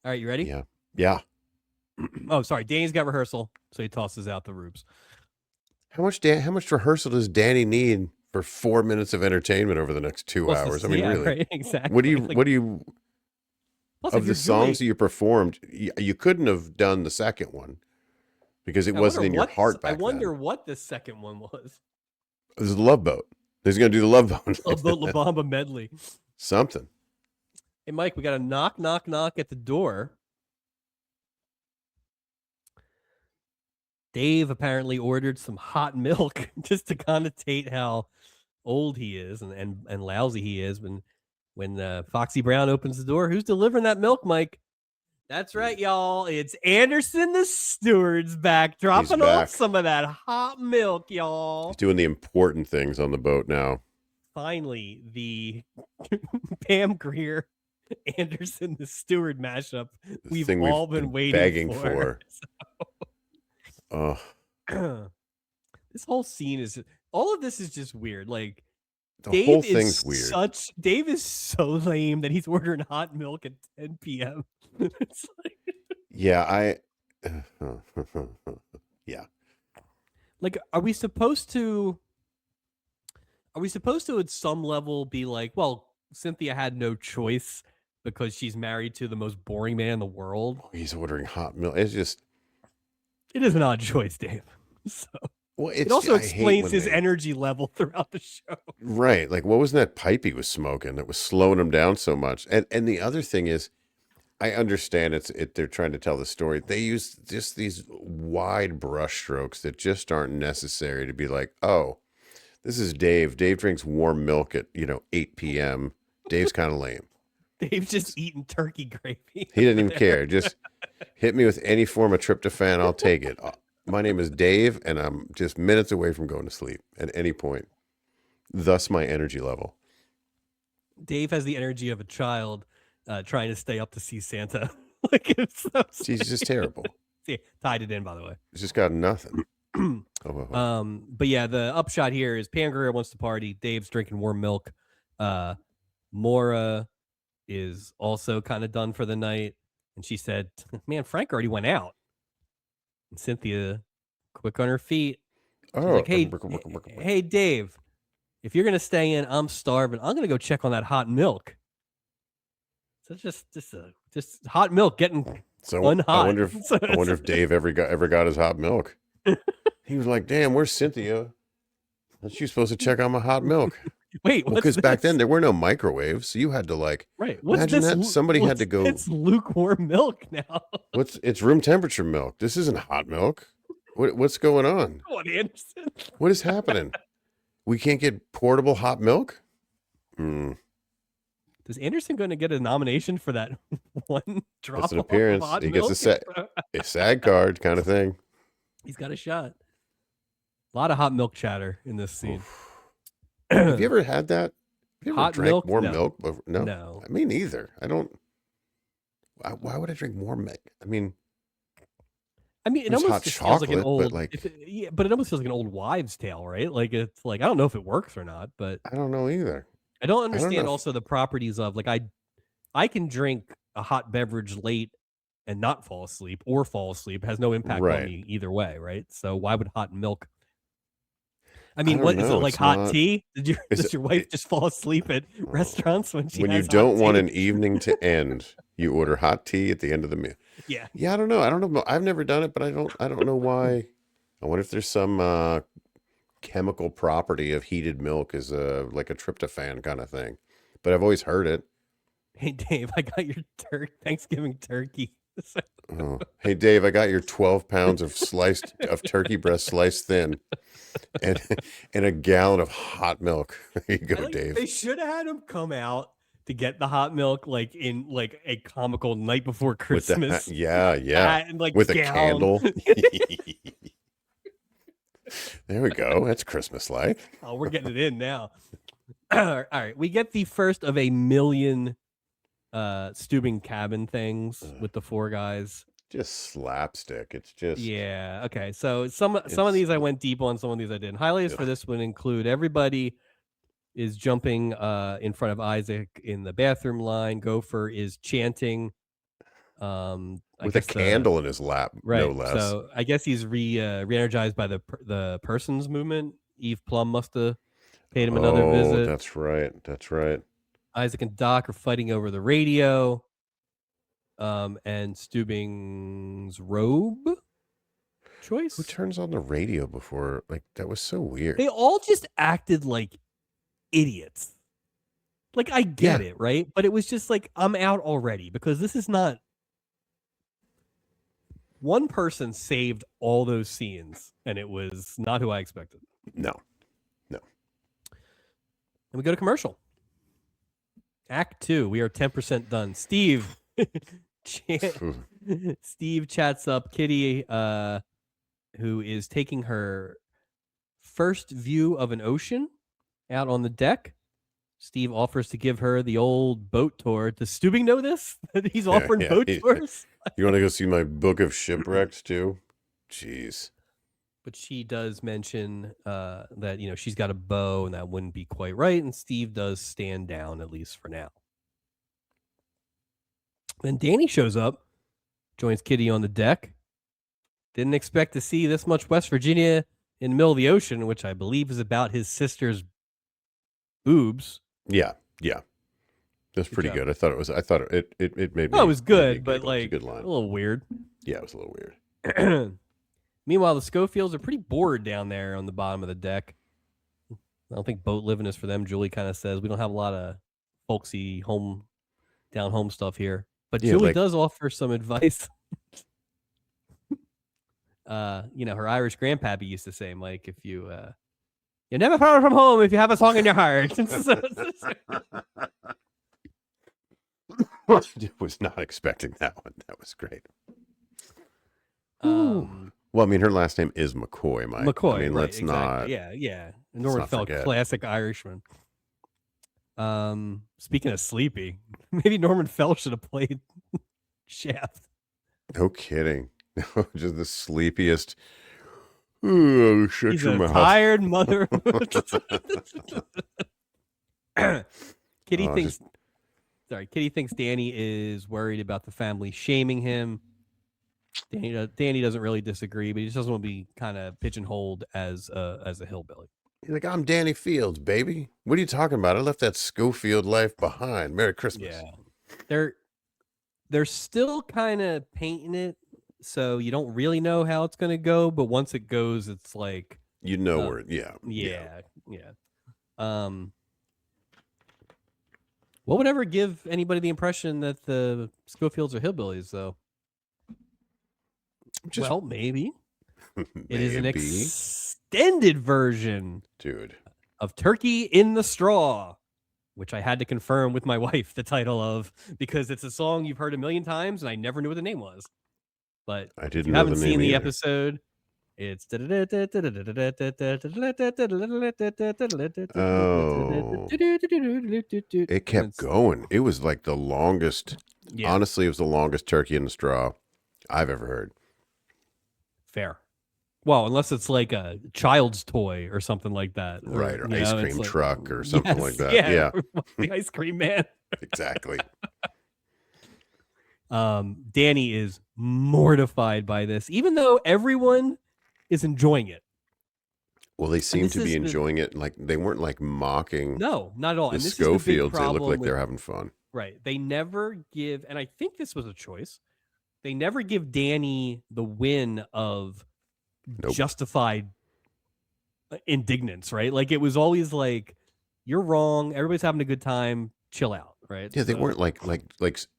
All right, you ready? Yeah. Yeah. Oh, sorry. Danny's got rehearsal, so he tosses out the rubes. How much rehearsal does Danny need for 4 minutes of entertainment over the next 2 hours? I mean, really? Right, exactly. What do you of the songs that you performed, you couldn't have done the second one because it wasn't in your heart back then. I wonder what the second one was. It was the Love Boat. He's going to do the Love Boat. Love Boat La Bamba medley. Something. Hey, Mike, we got a knock at the door. Dave apparently ordered some hot milk just to connotate how old he is and lousy he is. When Foxy Brown opens the door, who's delivering that milk, Mike? That's right, y'all. It's Anderson the steward's back, dropping off some of that hot milk, y'all. He's doing the important things on the boat now. Finally, the Pam Grier Anderson the steward mashup we've all been waiting begging for. This whole scene is all of this is just weird. Like The whole thing's weird. Dave is so lame that he's ordering hot milk at 10 p.m. It's like, yeah, yeah. Like, are we supposed to at some level be like, well, Cynthia had no choice because she's married to the most boring man in the world? Oh, he's ordering hot milk. It's just, it is an odd choice, Dave. So well, it also explains his energy level throughout the show. Right. Like, what was that pipe he was smoking that was slowing him down so much? And the other thing is, I understand they're trying to tell the story. They use just these wide brushstrokes that just aren't necessary to be like, oh, this is Dave. Dave drinks warm milk at 8 p.m. Dave's kind of lame. Dave's just eating turkey gravy. He didn't even care. Just hit me with any form of tryptophan. I'll take it. My name is Dave, and I'm just minutes away from going to sleep at any point. Thus, my energy level. Dave has the energy of a child trying to stay up to see Santa. Like, it's so He's just terrible. See, tied it in, by the way. He's just got nothing. But yeah, the upshot here is Pam Grier wants to party. Dave's drinking warm milk. Maura is also kind of done for the night, and she said, "Man, Frank already went out." And Cynthia, quick on her feet, she's like, "Hey, Dave, if you're gonna stay in, I'm starving. I'm gonna go check on that hot milk." So just hot milk getting unhot. I wonder if Dave ever got his hot milk. He was like, "Damn, where's Cynthia? Aren't you supposed to check on my hot milk?" Wait, because back then there were no microwaves, so you had to imagine that somebody had to go. It's lukewarm milk now. It's room temperature milk. This isn't hot milk. What's going on? Come on, Anderson. What is happening? We can't get portable hot milk? Is Anderson going to get a nomination for that one drop? It's an appearance. He gets a SAG card kind of thing. He's got a shot. A lot of hot milk chatter in this scene. Have you ever had that? Have you ever hot drank milk? more No. milk? No. Me neither. I don't. Why would I drink more milk? I mean, it almost feels like an old, but it almost feels like an old wives' tale, right? Like, it's like, I don't know if it works or not, but I don't know either. I don't understand also the properties of, like, I can drink a hot beverage late and not fall asleep, or fall asleep. It has no impact on me either way, right? So why would hot milk? I mean, what is it, like hot tea? Does your wife just fall asleep at restaurants when you don't want an evening to end? You order hot tea at the end of the meal. Yeah. I don't know. I've never done it, but I don't know why. I wonder if there's some chemical property of heated milk is like a tryptophan kind of thing. But I've always heard it. Hey Dave, I got your Thanksgiving turkey. Hey Dave, I got your 12 pounds of turkey breast sliced thin, and a gallon of hot milk. There you go, Dave. They should have had him come out to get the hot milk, like in like a comical night before Christmas. Yeah, and like with a candle. There we go. That's Christmas-like. Oh, we're getting it in now. All right, we get the first of a million Stubing cabin things with the four guys. Just slapstick. It's just okay. So some of these I went deep on, some of these I didn't. Highlights for this one include everybody is jumping in front of Isaac in the bathroom line. Gopher is chanting with a candle in his lap, right? No less. So I guess he's re-energized by the Persons movement. Eve Plum must have paid him another visit. That's right. Isaac and Doc are fighting over the radio. And Stubing's robe choice. Who turns on the radio before? Like, that was so weird. They all just acted like idiots. Like, I get it, right? But it was just like, I'm out already, because this is not. One person saved all those scenes, and it was not who I expected. No. And we go to commercial. Act 2. We are 10% done. Steve chats up Kitty, who is taking her first view of an ocean out on the deck. Steve offers to give her the old boat tour. Does Stubing know this? That he's offering boat tours? You want to go see my book of shipwrecks too? Jeez. But she does mention that, she's got a bow and that wouldn't be quite right. And Steve does stand down, at least for now. Then Danny shows up, joins Kitty on the deck. Didn't expect to see this much West Virginia in the middle of the ocean, which I believe is about his sister's boobs. Yeah. That's pretty good. I thought it made me. Oh, it was good, but it was a good line. A little weird. Yeah, it was a little weird. Meanwhile, the Schofields are pretty bored down there on the bottom of the deck. I don't think boat living is for them. Julie kind of says we don't have a lot of folksy down home stuff here. But Julie does offer some advice. Her Irish grandpappy used to say, Mike, if you're never far from home if you have a song in your heart. I was not expecting that one. That was great. Well, I mean, her last name is McCoy, Mike. McCoy. I mean, right, let's exactly. not. Yeah. Norman Fell, classic Irishman. Speaking of sleepy, maybe Norman Fell should have played Shaft. No kidding. Just the sleepiest. Oh, shut He's your mouth. Tired mother. Kitty thinks Danny is worried about the family shaming him. Danny doesn't really disagree, but he just doesn't want to be kind of pigeonholed as a hillbilly. He's like, I'm Danny Fields, baby. What are you talking about? I left that Schofield life behind. Merry Christmas. Yeah. They're still kind of painting it, so you don't really know how it's going to go, but once it goes, it's like... where... Yeah. What would ever give anybody the impression that the Schofields are hillbillies, though? Well, maybe. It is an extended version, dude, of Turkey in the Straw, which I had to confirm with my wife the title of, because it's a song you've heard a million times, and I never knew what the name was. But I didn't. If you haven't seen the episode, it's it kept going. It was like the longest. Yeah. Honestly, it was the longest Turkey in the Straw I've ever heard. Fair. Well, unless it's like a child's toy or something like that. Right, or ice cream truck or something like that. Yeah. The ice cream man. Exactly. Danny is mortified by this, even though everyone is enjoying it. Well, they seem to be enjoying it. Like they weren't like mocking. No, not at all. The Schofields, they look like they're having fun. Right. They never give, and I think this was a choice. They never give Danny the win of justified indignance, right? Like it was always like, you're wrong. Everybody's having a good time. Chill out, right? Yeah, they weren't like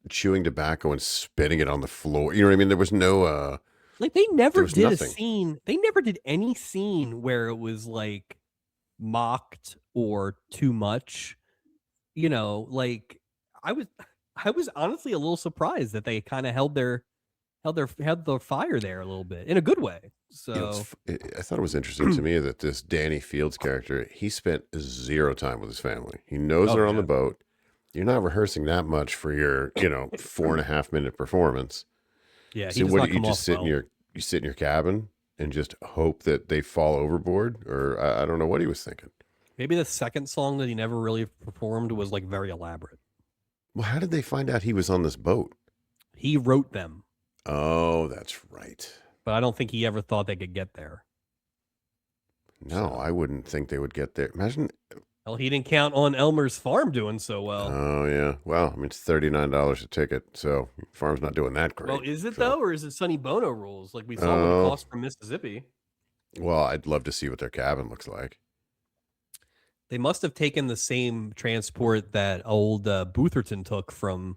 chewing tobacco and spitting it on the floor. You know what I mean? There was no like they never did a scene. They never did any scene where it was like mocked or too much. Like I was honestly a little surprised that they kind of held their fire there a little bit in a good way. So I thought it was interesting to me that this Danny Fields character, he spent 0 time with his family. He knows they're on the boat. You're not rehearsing that much for your, 4.5 minute performance. Yeah. So what do you just sit in your cabin and just hope that they fall overboard? Or I don't know what he was thinking. Maybe the second song that he never really performed was like very elaborate. Well, how did they find out he was on this boat? He wrote them. Oh, that's right. But I don't think he ever thought they could get there. No, I wouldn't think they would get there. Imagine. Well, he didn't count on Elmer's farm doing so well. Oh, yeah. Well, I mean, it's $39 a ticket, so farm's not doing that great. Well, is it though, or is it Sonny Bono rules like we saw what it cost from Mississippi? Well, I'd love to see what their cabin looks like. They must have taken the same transport that old Bootherton took from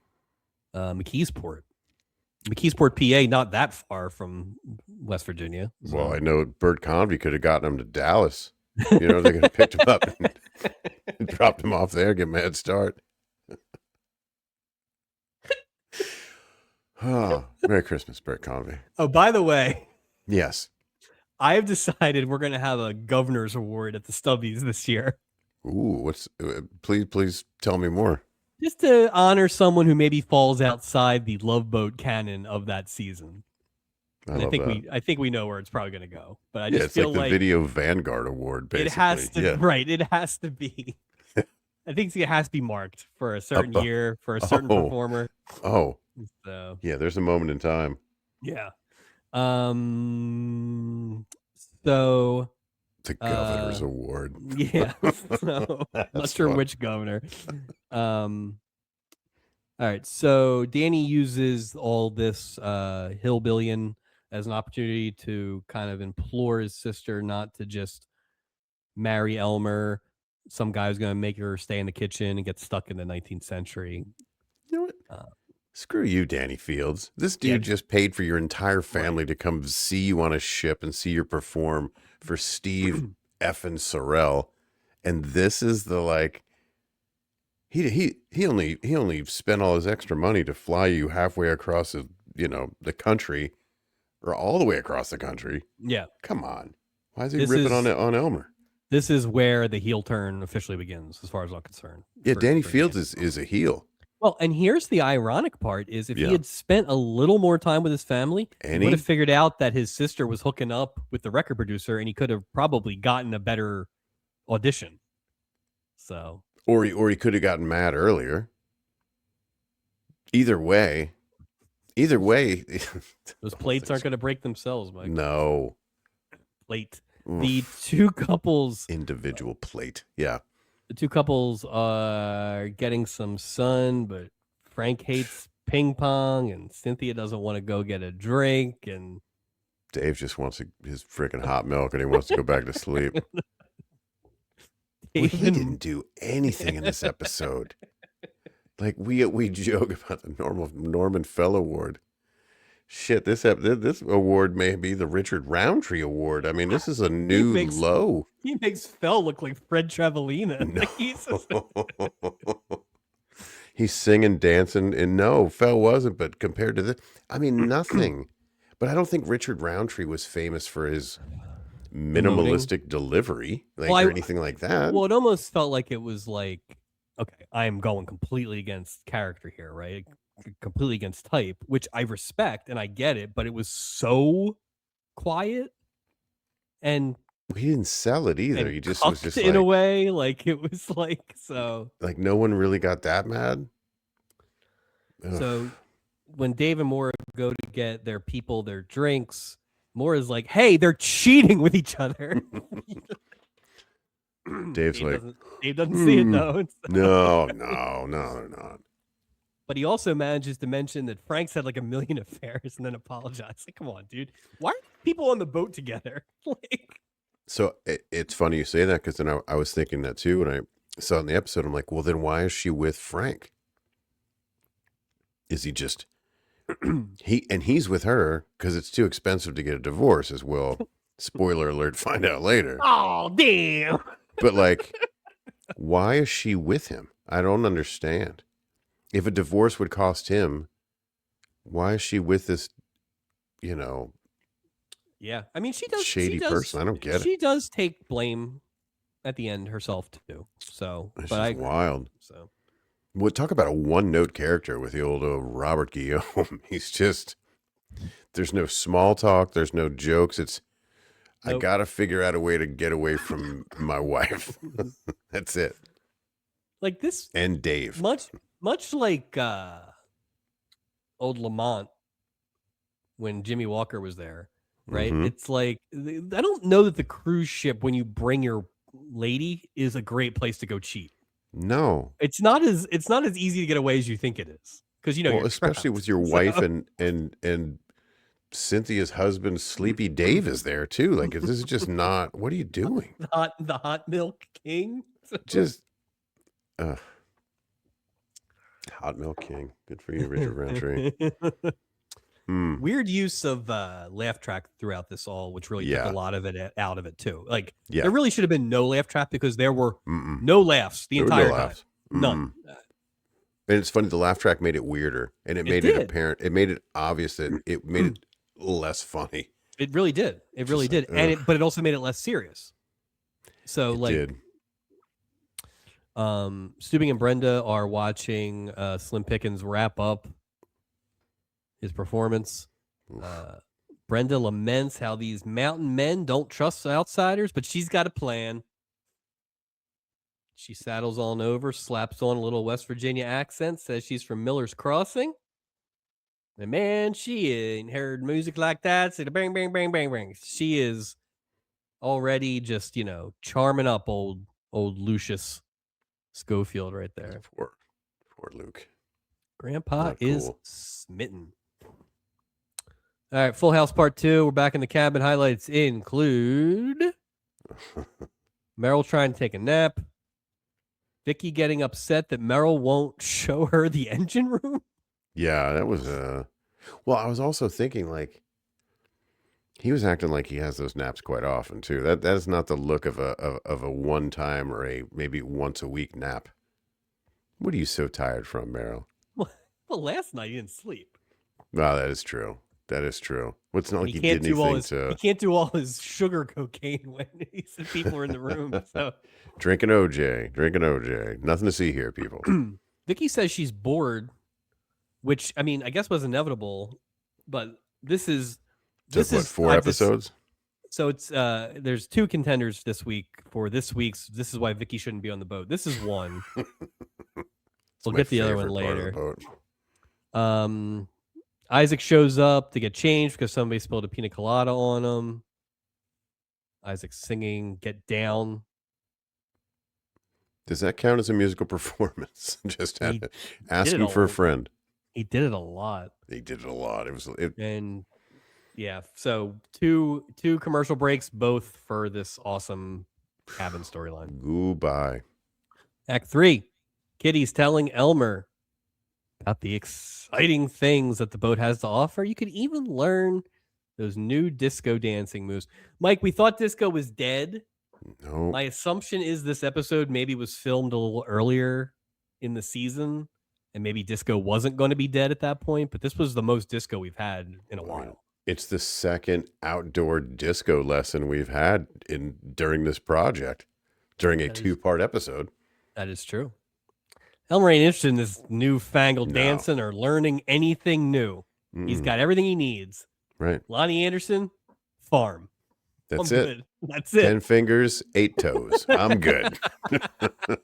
McKeesport. McKeesport, PA, not that far from West Virginia. So. Well, I know Bert Convey could have gotten him to Dallas. They could have picked him up and dropped him off there, give him a head start. Oh, Merry Christmas, Bert Convey. Oh, by the way. Yes. I have decided we're going to have a governor's award at the Stubbies this year. Ooh, please tell me more. Just to honor someone who maybe falls outside the Love Boat canon of that season. I And love that. I think we know where it's probably going to go. But I Yeah, just it's feel like the Video Vanguard Award, it has basically. to Yeah. right. It has to be. I think it has to be marked for a certain Up, year for a certain performer. Oh. So Yeah, there's a moment in time. yeah. So The Governor's Award. Yeah. So not sure fun. which governor. All right. So Danny uses all this hillbillion as an opportunity to kind of implore his sister not to just marry Elmer. Some guy who's going to make her stay in the kitchen and get stuck in the 19th century. You know what? Screw you, Danny Fields. This dude just paid for your entire family to come see you on a ship and see you perform for Steve effing Sorrell. And this is the like he only spent all his extra money to fly you halfway across the country or all the way across the country. Yeah. Come on. Why is he ripping on Elmer? This is where the heel turn officially begins, as far as I'm concerned. Yeah, Danny Fields is a heel. Well, and here's the ironic part is if he had spent a little more time with his family, he would have figured out that his sister was hooking up with the record producer and he could have probably gotten a better audition. So, or he could have gotten mad earlier. Either way, those plates aren't going to break themselves, Mike. No. Plate. The two couples individual plate. Yeah. The two couples are getting some sun, but Frank hates ping pong, and Cynthia doesn't want to go get a drink, and Dave just wants his freaking hot milk, and he wants to go back to sleep. He didn't do anything in this episode. Like we joke about the Norman Fell Award. Shit, this award may be the Richard Roundtree Award. I mean, this is a new low. He makes Fell look like Fred Travalina. No. He's singing, dancing, and no, Fell wasn't. But compared to this, I mean, nothing. But I don't think Richard Roundtree was famous for his minimalistic delivery, or anything like that. Well, it almost felt like it was like, okay, I am going completely against character here, right? Completely against type, which I respect and I get it, but it was so quiet, and he didn't sell it either. He just was just in a way, like it was like so. Like no one really got that mad. Ugh. So when Dave and Maura go to get their people their drinks, Maura's like, "Hey, they're cheating with each other." Dave's Dave doesn't see it though. No, they're not. But he also manages to mention that Frank's had like 1 million affairs and then apologize. Like, come on, dude. Why are people on the boat together? So it's funny you say that because then I was thinking that too when I saw it in the episode. I'm like, well, then why is she with Frank? Is he just he's with her because it's too expensive to get a divorce, as well. Spoiler alert, find out later. Oh, damn. But like, why is she with him? I don't understand. If a divorce would cost him, why is she with this, Yeah. I mean, she does. Shady person. I don't get it. She does take blame at the end herself, too. So, it's just wild. So, we'll talk about a one-note character with the old Robert Guillaume. He's just, there's no small talk. There's no jokes. It's, nope. I got to figure out a way to get away from my wife. That's it. Like this. And Dave. Much like old Lamont when Jimmy Walker was there, right? Mm-hmm. It's like, I don't know that the cruise ship, when you bring your lady, is a great place to go cheat. No. It's not as easy to get away as you think it is. Because, well, especially with your wife and Cynthia's husband, Sleepy Dave, is there too. Like, this is just not, what are you doing? The hot milk king. Just, Hot Milk King. Good for you, Richard Roundtree. Weird use of laugh track throughout this all, which really took a lot of it out of it too. Like there really should have been no laugh track because there were no laughs the entire time. None. And it's funny, the laugh track made it weirder, and it made it apparent. It made it obvious that it made it less funny. It really did. It really did. And but it also made it less serious. So it did. Stubing and Brenda are watching Slim Pickens wrap up his performance. Brenda laments how these mountain men don't trust outsiders, but she's got a plan. She saddles on over, slaps on a little West Virginia accent, says she's from Miller's Crossing. And man, she ain't heard music like that. Say the bang, bang, bang, bang, bang. She is already just, charming up old Lucius Schofield right there. Poor Luke. Grandpa Not is cool. smitten. All right, Full House Part 2. We're back in the cabin. Highlights include Meryl trying to take a nap. Vicky getting upset that Meryl won't show her the engine room. Yeah, that was well, I was also thinking, like, he was acting like he has those naps quite often too. That is not the look of a one time or a maybe once a week nap. What are you so tired from, Meryl? Well, last night he didn't sleep. No, that is true. That is true. It's not like he can't did anything He can't do all his sugar cocaine when people are in the room. So drinking OJ. Nothing to see here, people. Vicky says she's bored, which I mean, I guess was inevitable, but this is what, 4 episodes? So it's there's 2 contenders this week for this week's. This is why Vicky shouldn't be on the boat. This is one. We'll get the other one later. Isaac shows up to get changed because somebody spilled a pina colada on him. Isaac's singing "Get Down." Does that count as a musical performance? Just asking for a friend. He did it a lot. And yeah, so two commercial breaks, both for this awesome cabin storyline. Goodbye. Act 3. Kitty's telling Elmer about the exciting things that the boat has to offer. You could even learn those new disco dancing moves. Mike, we thought disco was dead. No. My assumption is this episode maybe was filmed a little earlier in the season, and maybe disco wasn't going to be dead at that point, but this was the most disco we've had in a while. It's the second outdoor disco lesson we've had during this project, during a 2-part episode. That is true. Elmer ain't interested in this newfangled dancing or learning anything new. He's got everything he needs. Right. Lonnie Anderson, farm. That's I'm it. Good. That's it. 10 fingers, 8 toes. I'm good.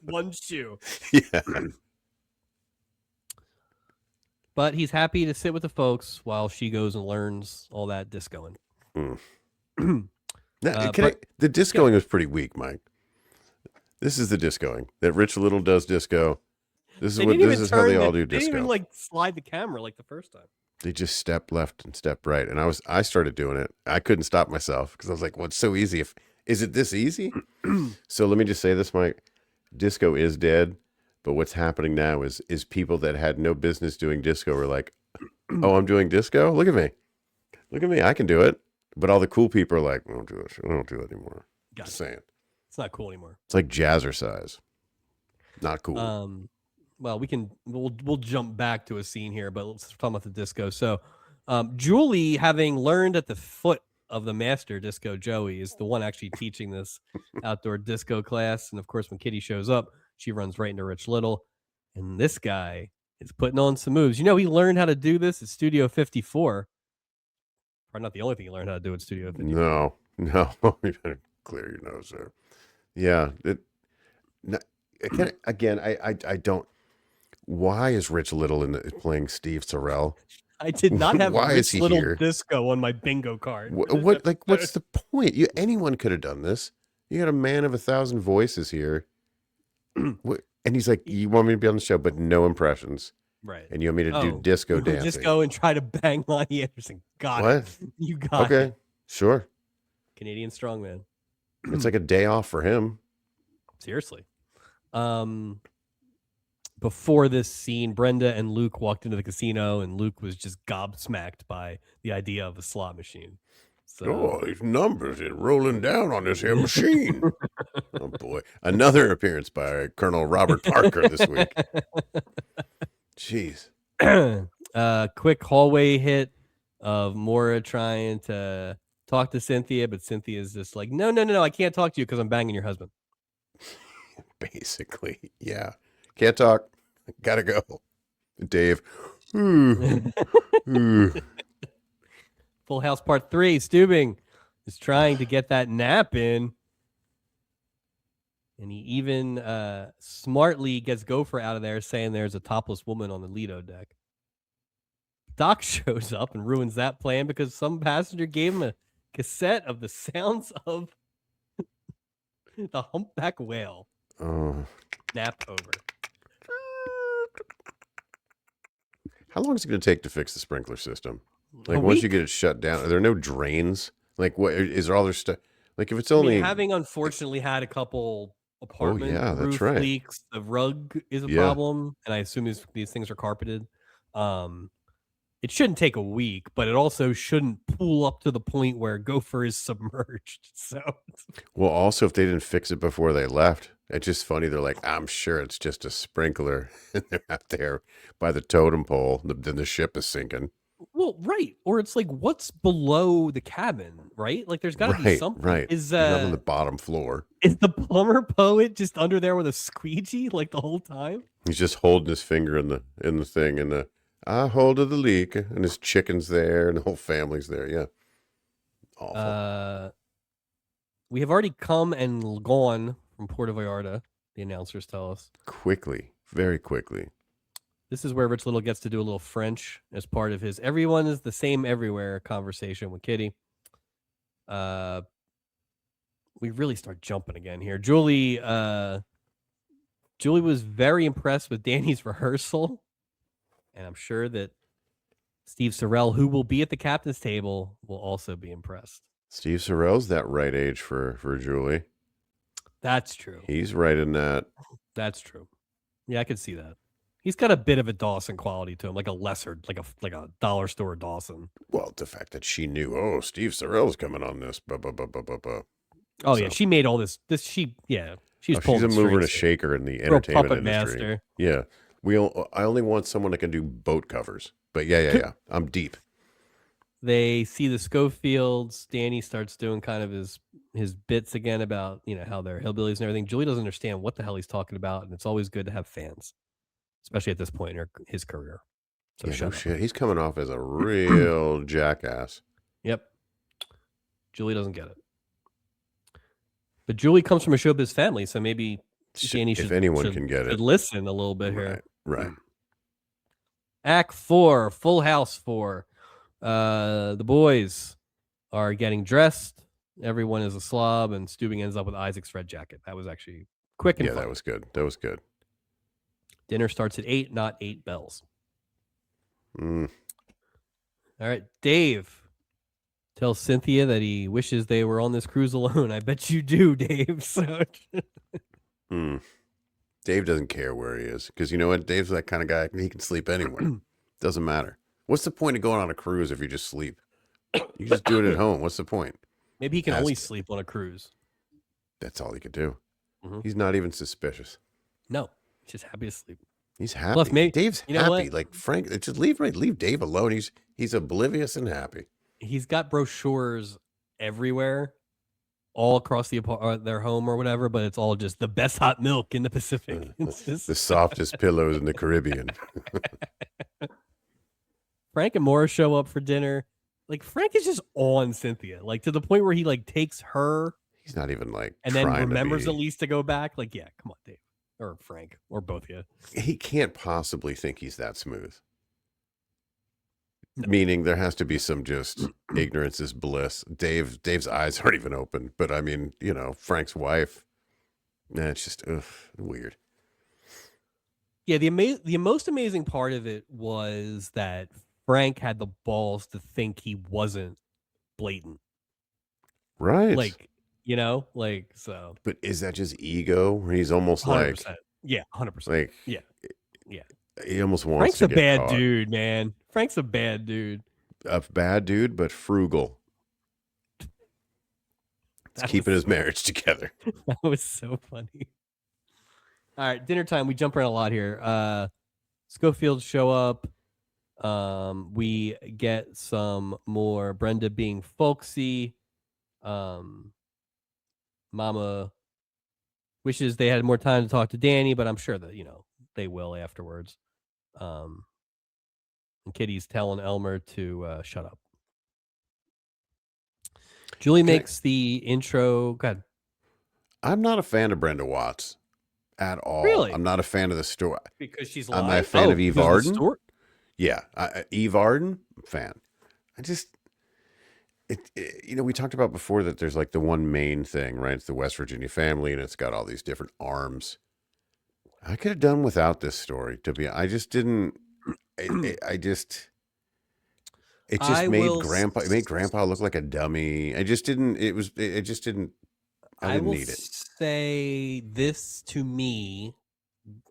1 shoe. Yeah. But he's happy to sit with the folks while she goes and learns all that discoing. The discoing was pretty weak, Mike. This is the discoing that Rich Little does disco. This is how they all do disco. They didn't even slide the camera like the first time. They just step left and step right, and I started doing it. I couldn't stop myself because I was like, "Well, it's so easy. Is it this easy?" So let me just say this, Mike. Disco is dead, but what's happening now is people that had no business doing disco are like, "Oh, I'm doing disco. Look at me. I can do it." But all the cool people are like, "I don't do it. I don't do it anymore." Just saying. It's not cool anymore. It's like jazzercise. Not cool. Well, we'll jump back to a scene here, but let's talk about the disco. So, Julie, having learned at the foot of the master disco Joey, is the one actually teaching this outdoor disco class. And of course, when Kitty shows up, she runs right into Rich Little, and this guy is putting on some moves. He learned how to do this at Studio 54. Probably not the only thing he learned how to do at Studio 54. No, you better clear your nose there. Yeah. I don't. Why is Rich Little playing Steve Sorrell? I did not have Rich Little disco on my bingo card. What's the point? Anyone could have done this. You got a man of 1,000 voices here. And he's like, you want me to be on the show, but no impressions. Right. And you want me to do disco dancing. Just go and try to bang Lonnie Anderson. Got it. You got it. Okay. Sure. Canadian strongman. It's like a day off for him. Seriously. Before this scene, Brenda and Luke walked into the casino, and Luke was just gobsmacked by the idea of a slot machine. So, these numbers are rolling down on this here machine. Oh, boy. Another appearance by Colonel Robert Parker this week. Jeez. Quick hallway hit of Maura trying to talk to Cynthia, but Cynthia's just like, no, I can't talk to you because I'm banging your husband. Basically, yeah. Can't talk. Gotta go. Dave. Full Full House Part 3, Steubing is trying to get that nap in. And he even smartly gets Gopher out of there, saying there's a topless woman on the Lido deck. Doc shows up and ruins that plan because some passenger gave him a cassette of the sounds of the humpback whale. Oh. Nap over. How long is it going to take to fix the sprinkler system? Like, once you get it shut down, are there no drains? Like, what is there all their stuff? Like, if it's only having unfortunately had a couple apartment roof leaks, the rug is a problem, and I assume these things are carpeted. It shouldn't take a week, but it also shouldn't pool up to the point where Gopher is submerged. So, well, also if they didn't fix it before they left, it's just funny. They're like, I'm sure it's just a sprinkler, and they're out there by the totem pole. Then the ship is sinking. Well, right, or it's like, what's below the cabin, right? Like, there's got to be something. Right, Is not on the bottom floor. Is the plumber poet just under there with a squeegee like the whole time? He's just holding his finger in the thing, and hold of the leak, and his chicken's there, and the whole family's there. Yeah, awful. We have already come and gone from Puerto Vallarta. The announcers tell us quickly, very quickly. This is where Rich Little gets to do a little French as part of his "everyone is the same everywhere" conversation with Kitty. We really start jumping again here. Julie was very impressed with Danny's rehearsal, and I'm sure that Steve Sorrell, who will be at the captain's table, will also be impressed. Steve Sorrell's that right age for Julie. That's true. He's right in that. That's true. Yeah, I could see that. He's got a bit of a Dawson quality to him, like a lesser, like a dollar store Dawson. Well, the fact that she knew, Steve Sorrell's coming on this. Oh, yeah, she made all this. She's a mover and a shaker in the entertainment puppet industry. Master. Yeah, I only want someone that can do boat covers. But yeah, I'm deep. They see the Schofields. Danny starts doing kind of his bits again about how they're hillbillies and everything. Julie doesn't understand what the hell he's talking about, and it's always good to have fans, especially at this point in his career. So no shit. He's coming off as a real jackass. Yep. Julie doesn't get it. But Julie comes from a showbiz family, so maybe Danny should listen a little bit here. Right. Act 4, Full House 4. The boys are getting dressed. Everyone is a slob, and Steubing ends up with Isaac's red jacket. That was actually quick and fun. That was good. That was good. Dinner starts at 8, not 8 bells. All right, Dave tells Cynthia that he wishes they were on this cruise alone. I bet you do, Dave. So Dave doesn't care where he is, because you know what? Dave's that kind of guy. He can sleep anywhere. Doesn't matter. What's the point of going on a cruise if you just sleep? You just do it at home. What's the point? Maybe he can only sleep on a cruise. That's all he could do. He's not even suspicious. No, he's just happy to sleep. He's happy. Plus, Dave's happy. Like Frank, just leave Dave alone. He's oblivious and happy. He's got brochures everywhere, all across their home or whatever, but it's all just the best hot milk in the Pacific. The softest pillows in the Caribbean. Frank and Maura show up for dinner. Like, Frank is just on Cynthia, like to the point where he takes her. He's not even and then remembers at least to go back. Like, yeah, come on, Dave or Frank or both of you. He can't possibly think he's that smooth. No. Meaning there has to be some just ignorance is bliss. Dave's eyes aren't even open. But I mean, Frank's wife, it's just weird. Yeah, the most amazing part of it was that Frank had the balls to think he wasn't blatant. Right. So. But is that just ego? Where he's almost 100%. Like, yeah, 100%. Like, yeah. He almost wants Frank's to get a bad caught. Dude, man. Frank's a bad dude. A bad dude, but frugal. It's keeping his marriage together. That was so funny. All right, dinner time. We jump around a lot here. Schofield show up. We get some more Brenda being folksy. Mama wishes they had more time to talk to Danny, but I'm sure that they will afterwards. And Kitty's telling Elmer to shut up. Julie makes the intro. Go ahead. I'm not a fan of Brenda Watts at all. Really? I'm not a fan of the story. Because she's Am I a lying? fan of Eve Because of the Arden? story? Yeah. Eve Arden, fan. I just, we talked about before that there's like the one main thing, right? It's the West Virginia family and it's got all these different arms. I could have done without this story I just didn't, it just made grandpa look like a dummy. I just didn't, it just didn't, I didn't need it. Say this to me,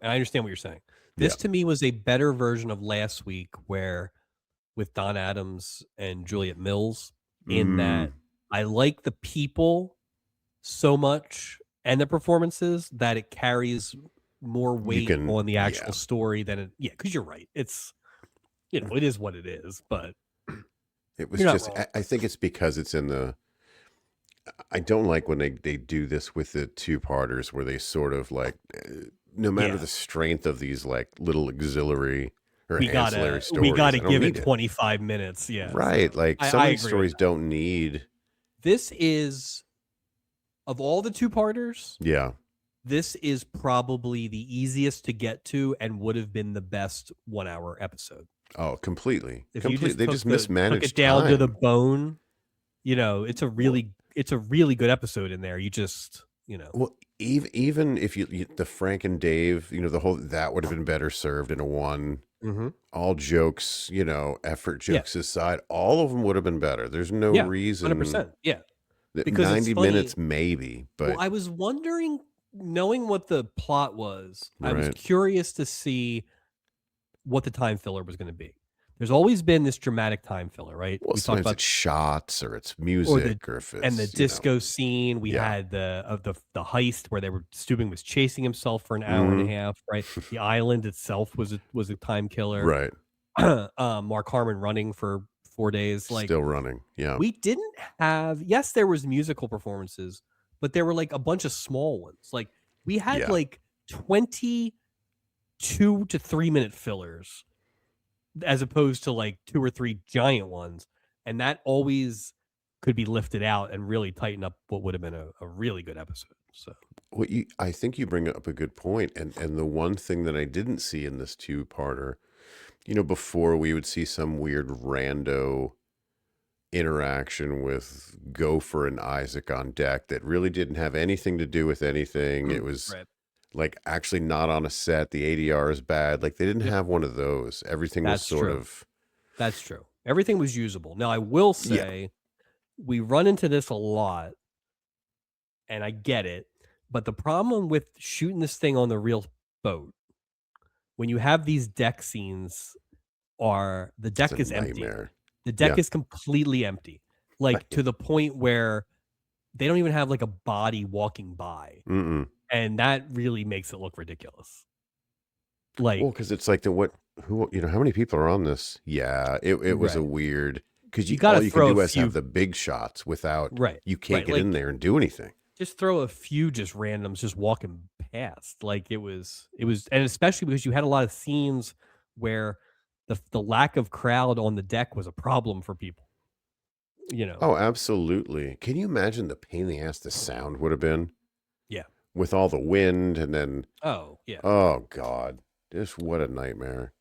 and I understand what you're saying. This to me was a better version of last week with Don Adams and Juliet Mills, in that I like the people so much and the performances that it carries more weight on the actual story than it. Yeah, because you're right. It's, it is what it is, but it was just, I think it's because it's in the, I don't like when they do this with the two-parters where they sort of like, no matter the strength of these like little auxiliary or ancillary stories, we gotta give it 25 minutes. Yeah. Right. So like some of these stories don't need. This is, of all the two-parters. Yeah. This is probably the easiest to get to and would have been the best 1 hour episode. Oh, completely. If they just mismanaged took it down to the bone, it's a really good episode in there. You just, Well, even if you the Frank and Dave, the whole, that would have been better served in a one. All jokes, effort jokes aside, all of them would have been better. There's no reason. 100%. Yeah. Because 90 minutes maybe, but I was wondering, knowing what the plot was, I was curious to see what the time filler was going to be. There's always been this dramatic time filler, right? Well, we talked about it's shots or it's music or if it's, and the disco scene. We had the heist where Stubing was chasing himself for an hour and a half, right? The island itself was a time killer, right? Mark Harmon running for 4 days, still running. Yeah, we didn't have. Yes, there was musical performances, but there were like a bunch of small ones. Like we had like 22 to 3 minute fillers, as opposed to like 2 or 3 giant ones, and that always could be lifted out and really tighten up what would have been a really good episode. So, I think you bring up a good point, and the one thing that I didn't see in this two-parter, before we would see some weird rando interaction with Gopher and Isaac on deck that really didn't have anything to do with anything. It was like actually not on a set. The ADR is bad. Like they didn't have one of those. Everything was sort of. That's true. Everything was usable. Now I will say we run into this a lot, and I get it. But the problem with shooting this thing on the real boat, when you have these deck scenes, the deck is empty. The deck is completely empty, like to the point where they don't even have like a body walking by. And that really makes it look ridiculous. Like, well, because it's like how many people are on this? Yeah, it was a weird, because all you can do is have the big shots without, you can't get in there and do anything. Just throw a few just randoms just walking past. Like it was, and especially because you had a lot of scenes where the lack of crowd on the deck was a problem for people. Oh, absolutely. Can you imagine the pain in the ass the sound would have been? Yeah. With all the wind and then. Oh, yeah. Oh, God. Just what a nightmare.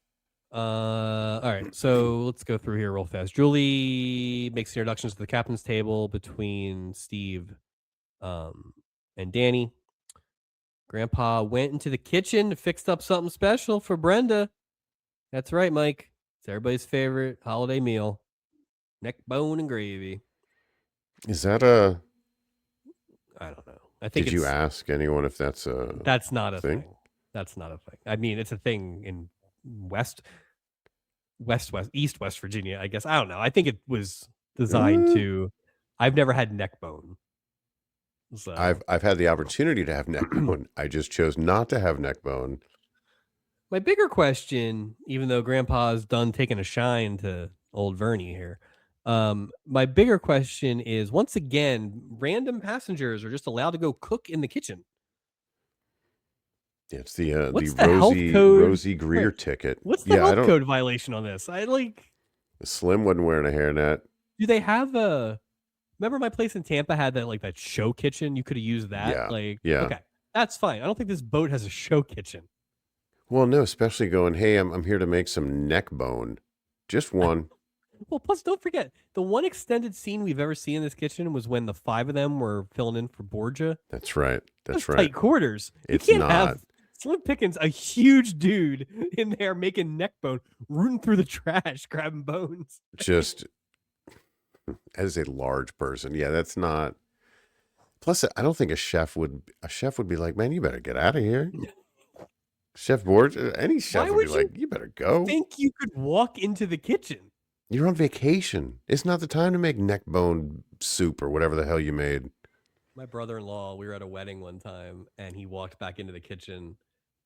All right. So let's go through here real fast. Julie makes the introductions to the captain's table between Steve and Danny. Grandpa went into the kitchen, fixed up something special for Brenda. That's right, Mike. It's everybody's favorite holiday meal. Neck bone and gravy. Is that I don't know. I think. Did you ask anyone if that's a? That's not a thing. That's not a thing. I mean, it's a thing in East West Virginia, I guess. I don't know. I think it was designed to. I've never had neck bone. So. I've had the opportunity to have neck bone. I just chose not to have neck bone. My bigger question, even though Grandpa's done taking a shine to old Vernie here, my bigger question is, once again, random passengers are just allowed to go cook in the kitchen. Yeah, it's the Rosie Greer ticket. What's the health code violation on this? Slim wasn't wearing a hairnet. Do they have a remember my place in Tampa had that like that show kitchen? You could have used that. Yeah. Like, Yeah. okay, that's fine. I don't think this boat has a show kitchen. Well, no, especially going, hey, I'm here to make some neck bone. Just one. Well, plus don't forget, the one extended scene we've ever seen in this kitchen was when the 5 of them were filling in for Borgia. That's right. That's right. Tight quarters. It's you can't not. have Slim Pickens, a huge dude in there making neck bone, rooting through the trash, grabbing bones. Just as a large person. Yeah, that's not. Plus, I don't think a chef would be like, man, you better get out of here. Chef Borgia, any chef would be like, you better go. I think you could walk into the kitchen. You're on vacation. It's not the time to make neck bone soup or whatever the hell you made. My brother-in-law, we were at a wedding one time, and he walked back into the kitchen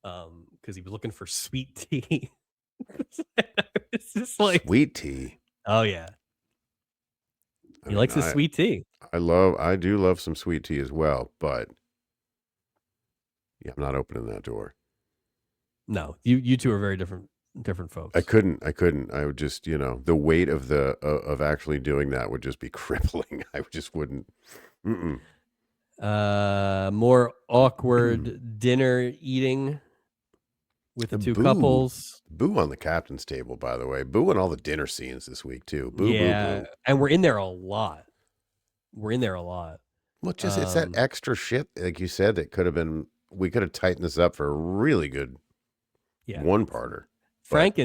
because he was looking for sweet tea. It's just like sweet tea. Oh yeah, he likes his sweet tea. I do love some sweet tea as well, but yeah, I'm not opening that door. No, you two are very different folks. I couldn't. I would just, the weight of of actually doing that would just be crippling. I just wouldn't. More awkward dinner eating with the two couples. Boo on the captain's table, by the way. Boo on all the dinner scenes this week too. Boo, boo, boo. And we're in there a lot. Well, just it's that extra shit, like you said, that could have been. We could have tightened this up for a really good one-parter. Frank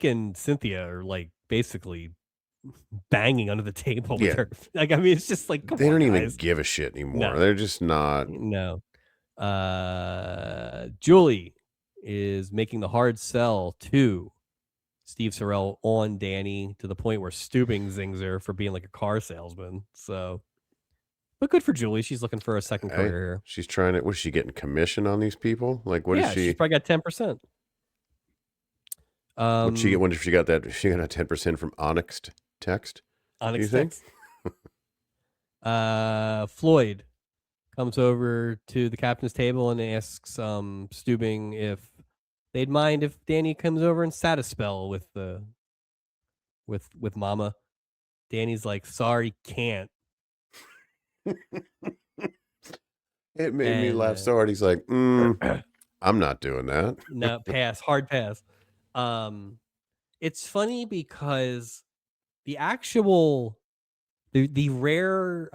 and Cynthia are like basically banging under the table with her. Like, I mean, it's just like they don't even give a shit anymore. No. They're just not. No. Julie is making the hard sell to Steve Sorrell on Danny to the point where Steubing zings her for being like a car salesman. So, but good for Julie. She's looking for a second career here. She's trying to. Was she getting commission on these people? Like, what is she? She's probably got 10%. What she get? Wonder if she got that. She got a 10% from Onyx Text. Onyx Text. Floyd comes over to the captain's table and asks Steubing if they'd mind if Danny comes over and sat a spell with Mama. Danny's like, sorry, can't. It made me laugh so hard. He's like, I'm not doing that. No, pass, hard pass. It's funny because the actual the rare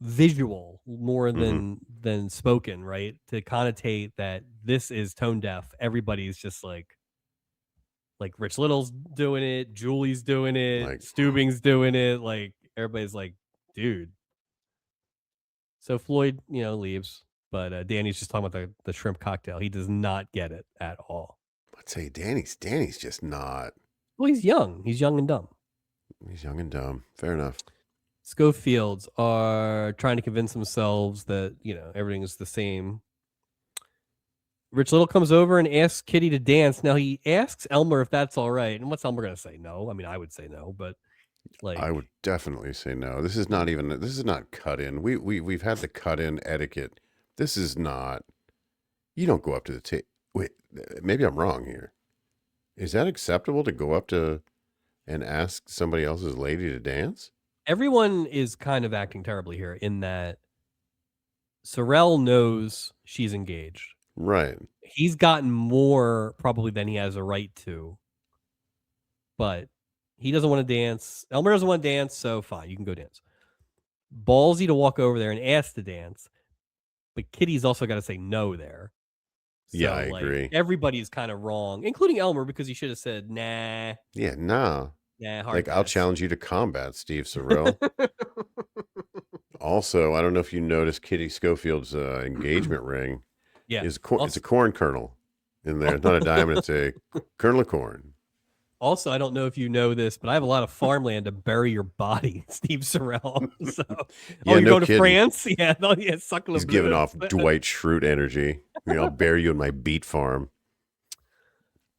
visual more than spoken, right? To connotate that this is tone deaf. Everybody's just like Rich Little's doing it, Julie's doing it, like, Steubing's doing it, like everybody's like, dude. So Floyd, leaves, but Danny's just talking about the shrimp cocktail. He does not get it at all. I'd say Danny's just not. Well, he's young. He's young and dumb. He's young and dumb. Fair enough. Schofields are trying to convince themselves that, everything is the same. Rich Little comes over and asks Kitty to dance. Now he asks Elmer if that's all right. And what's Elmer going to say? No. I mean, I would say no, but I would definitely say no. This is not cut in. We've had the cut in etiquette. This is not. You don't go up to the table. Wait, maybe I'm wrong here. Is that acceptable to go up to and ask somebody else's lady to dance? Everyone is kind of acting terribly here in that Sorrell knows she's engaged. Right. He's gotten more probably than he has a right to. But he doesn't want to dance. Elmer doesn't want to dance, so fine, you can go dance. Ballsy to walk over there and ask to dance. But Kitty's also got to say no there. So, yeah, I agree. Everybody's kind of wrong, including Elmer, because he should have said, nah. Yeah, nah. Nah, hard pass. I'll challenge you to combat, Steve Sorrell. Also, I don't know if you noticed Kitty Schofield's engagement ring. Yeah. It's a corn kernel in there. It's not a diamond, it's a kernel of corn. Also, I don't know if you know this, but I have a lot of farmland to bury your body, Steve Sorrell. So, you're going to France? Yeah, suckling. He's giving off Dwight Schrute energy. I'll bury you in my beet farm.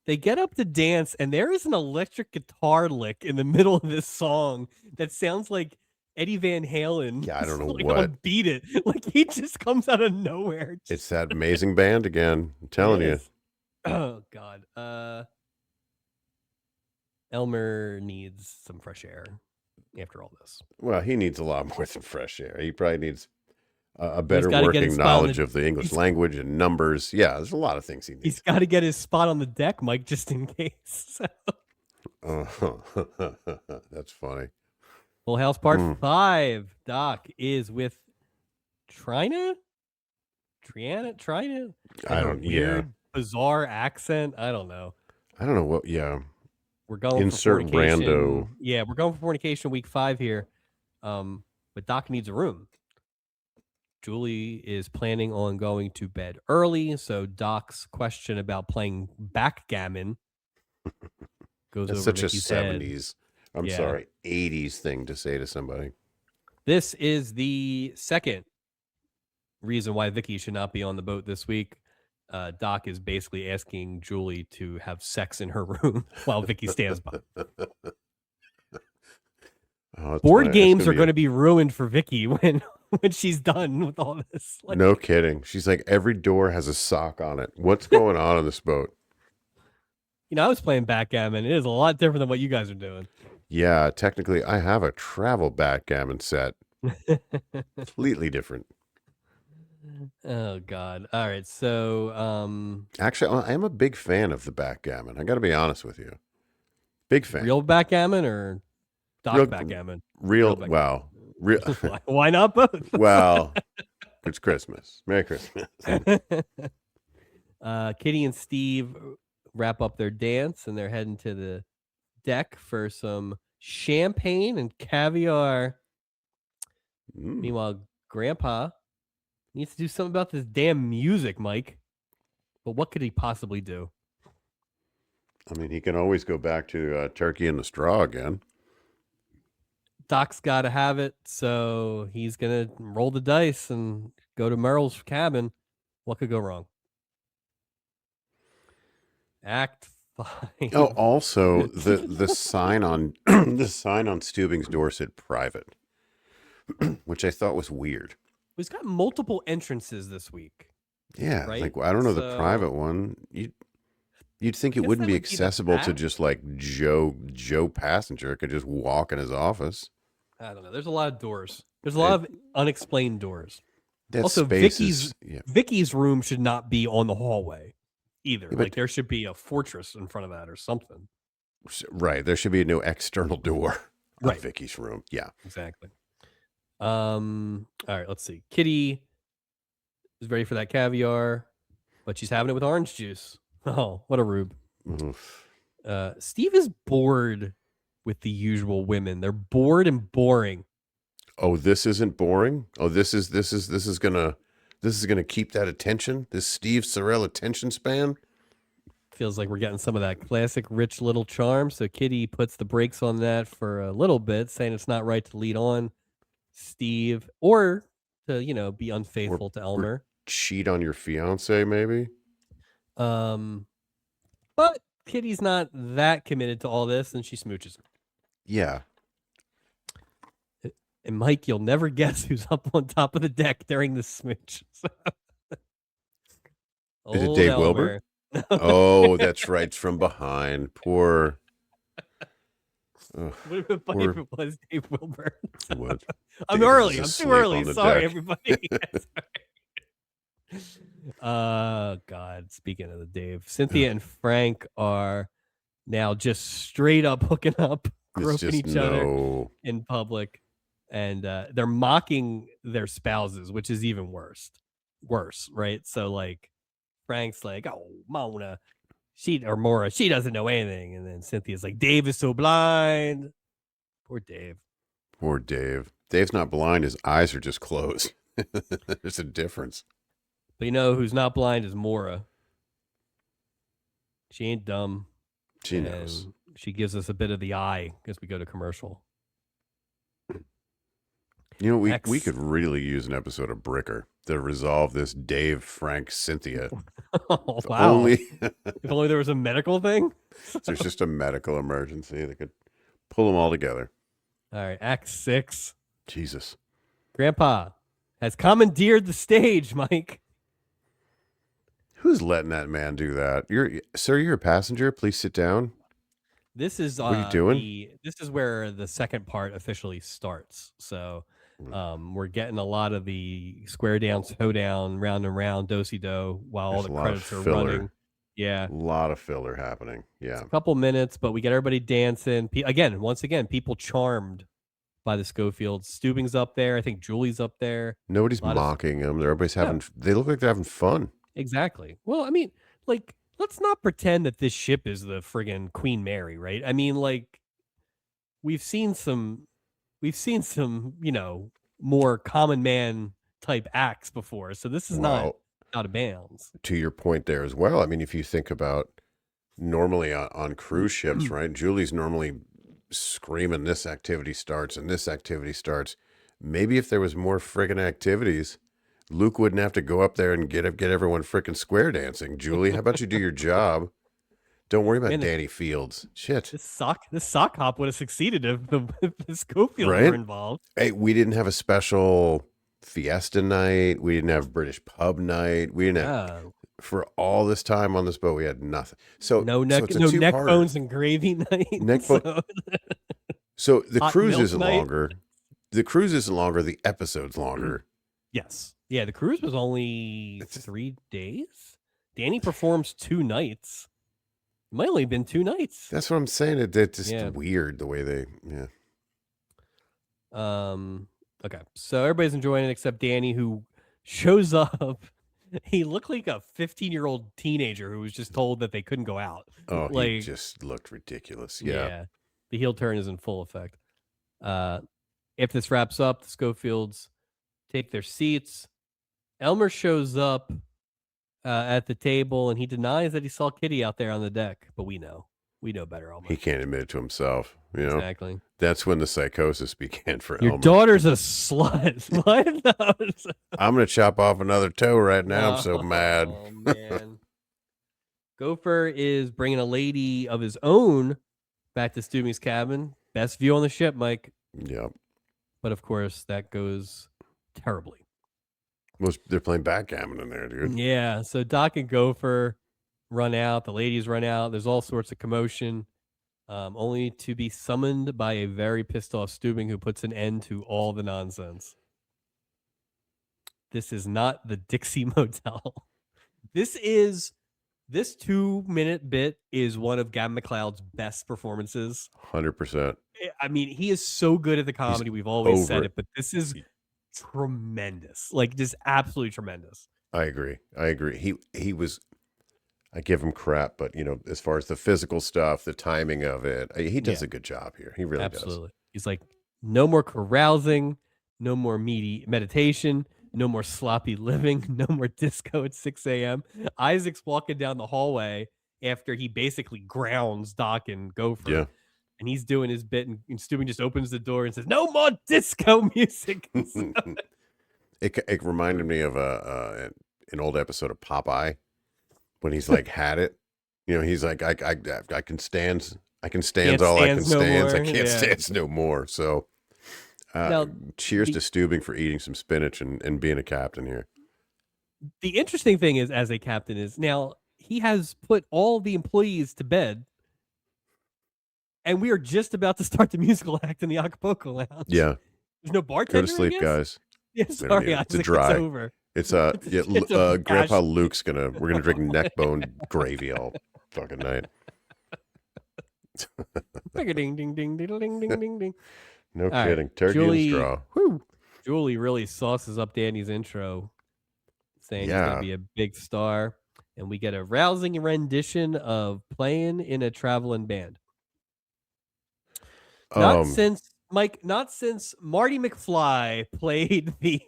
They get up to dance, and there is an electric guitar lick in the middle of this song that sounds like Eddie Van Halen. Yeah, I don't know what. Beat It. Like, he just comes out of nowhere. It's that amazing band again. I'm telling you. Oh, God. Elmer needs some fresh air. after all this. Well, he needs a lot more than fresh air. He probably needs a Well, he's better got to get his working spot on knowledge of the English language and numbers. Yeah, there's a lot of things he He's needs. got to get his spot on the deck, Mike, just in case. That's funny. Full House Part 5. Doc is with Trina? Trina? I don't. Weird, bizarre accent. I don't know. What. Yeah. We're going Insert for fornication. rando. Yeah, we're going for fornication week 5 here. But Doc needs a room. Julie is planning on going to bed early, so Doc's question about playing backgammon goes That's over such Vicky's a head. 70s, I'm sorry, 80s thing to say to somebody. This is the second reason why Vicky should not be on the boat this week. Doc is basically asking Julie to have sex in her room while Vicky stands by. Board games are going to be ruined for Vicky when she's done with all this. Like, no kidding. She's like, every door has a sock on it. What's going on this boat? I was playing backgammon. It is a lot different than what you guys are doing. Yeah, technically, I have a travel backgammon set. Completely different. Oh, God. All right. So, actually, I am a big fan of the backgammon. I got to be honest with you. Big fan. Real backgammon or Doc backgammon? Real backgammon. Wow. Why not both? Well, it's Christmas. Merry Christmas. Kitty and Steve wrap up their dance, and they're heading to the deck for some champagne and caviar. Meanwhile, Grandpa needs to do something about this damn music, Mike. But what could he possibly do? I mean, he can always go back to Turkey in the Straw again. Doc's got to have it, so he's going to roll the dice and go to Merle's cabin. What could go wrong? Act 5. Oh, also the sign on the sign on Stubing's door said private, which I thought was weird. He's got multiple entrances this week. Yeah, right? Like I don't know the private one. You'd think it wouldn't be accessible to just like Joe Passenger could just walk in his office. I don't know. There's a lot of doors. There's a lot of unexplained doors. Also, Vicky's room should not be on the hallway either. Yeah, like there should be a fortress in front of that or something. Right. There should be no external door on Vicky's room. Yeah. Exactly. All right, let's see. Kitty is ready for that caviar, but she's having it with orange juice. Oh, what a rube. Mm-hmm. Steve is bored with the usual women. They're bored and boring. Oh, this isn't boring? Oh, this is gonna keep that attention? This Steve Sorrell attention span? Feels like we're getting some of that classic rich little charm. So Kitty puts the brakes on that for a little bit, saying it's not right to lead on Steve or to, be unfaithful to Elmer. Or cheat on your fiance, maybe? But Kitty's not that committed to all this, and she smooches him. Yeah. And Mike, you'll never guess who's up on top of the deck during the smooch. Is it Dave Wilbur? Oh, that's right. It's from behind. Poor. Would have been funny if it was Dave Wilbur. What? I'm early. I'm too early. Sorry, everybody. God. Speaking of the Dave, Cynthia and Frank are now just straight up hooking up, groping each other in public. And they're mocking their spouses, which is even worse, right? So like Frank's like, oh, Mona, Maura, she doesn't know anything. And then Cynthia's like, Dave is so blind. Poor Dave. Poor Dave. Dave's not blind. His eyes are just closed. There's a difference. But who's not blind is Maura. She ain't dumb. She knows. She gives us a bit of the eye as we go to commercial. We could really use an episode of Bricker to resolve this Dave, Frank, Cynthia. Oh, wow. If only there was a medical thing. There's just a medical emergency. They could pull them all together. All right, Act 6. Jesus. Grandpa has commandeered the stage, Mike. Who's letting that man do that? Sir, you're a passenger. Please sit down. This is What are you doing? this is where the second part officially starts. So we're getting a lot of the square down, toe down, round and round, do-si do while all There's the a lot of credits are running. filler. Yeah. A lot of filler happening. It's Yeah. a couple minutes, but we get everybody dancing. Once again, people charmed by the Schofields. Stubing's up there. I think Julie's up there. Nobody's A lot of mocking them. Everybody's no, having. They look like they're having fun. exactly. Well, I mean, like, let's not pretend that this ship is the friggin' Queen Mary, right? I mean, like, we've seen some, more common man type acts before, so this is not Well, out of bounds. to your point there as well. I mean, if you think about normally on cruise ships, right? Julie's normally screaming, "This activity starts and this activity starts." Maybe if there was more friggin' activities, Luke wouldn't have to go up there and get everyone frickin' square dancing. Julie, how about you do your job? Don't worry about Man, Danny Fields. Shit. this sock hop would have succeeded if the Schofields were Right? involved. Hey, we didn't have a special fiesta night. We didn't have British pub night. We didn't have No, for all this time on this boat, we had nothing. So it's a no neck two-parter. bones and gravy night. Neck bone. So the Hot cruise milk isn't night. longer. The cruise isn't longer. The episode's longer. Yes. Yeah, the cruise was only 3 days. Danny performs 2 nights. It might only have been 2 nights. That's what I'm saying. It's just weird the way they, Okay. So everybody's enjoying it except Danny, who shows up. He looked like a 15-year-old teenager who was just told that they couldn't go out. Oh, like, he just looked ridiculous. Yeah. The heel turn is in full effect. If this wraps up, the Schofields take their seats. Elmer shows up at the table, and he denies that he saw Kitty out there on the deck. But we know better. Elmer. He can't admit it to himself. Exactly. That's when the psychosis began for Elmer. Your daughter's a slut. What? I'm gonna chop off another toe right now. I'm so mad. Oh man. Gopher is bringing a lady of his own back to Stubing's cabin. Best view on the ship, Mike. Yep. But of course, that goes terribly. Well, they're playing backgammon in there, dude. Yeah. So Doc and Gopher run out. The ladies run out. There's all sorts of commotion, only to be summoned by a very pissed off Stubing who puts an end to all the nonsense. This is not the Dixie Motel. This 2-minute bit is one of Gavin McLeod's best performances. 100%. I mean, he is so good at the comedy. We've always said it, but this is tremendous. Like, just absolutely tremendous. I agree. He was, I give him crap, but as far as the physical stuff, the timing of it, he does a good job here. He really does. He's like, no more carousing, no more meaty meditation, no more sloppy living, no more disco at 6 a.m. Isaac's walking down the hallway after he basically grounds Doc and Gopher. Yeah. And he's doing his bit, and Stubing just opens the door and says, "No more disco music." It reminded me of an old episode of Popeye when he's like had it. He's like, I can stand all I can stand. I can't stand no more. So now, cheers to Stubing for eating some spinach and being a captain here. The interesting thing is, as a captain, is now he has put all the employees to bed. And we are just about to start the musical act in the Acapulco Lounge. Yeah. There's no bartender. Go to sleep, guys. Yeah, sorry, it's dry. It's over. It's Grandpa Luke's we're gonna drink neck bone gravy all fucking night. Ding ding ding ding ding ding ding ding. No kidding. Right. Turkey and straw. Woo. Julie really sauces up Danny's intro, saying he's gonna be a big star, and we get a rousing rendition of "Playing in a Traveling Band." Not since Marty McFly played the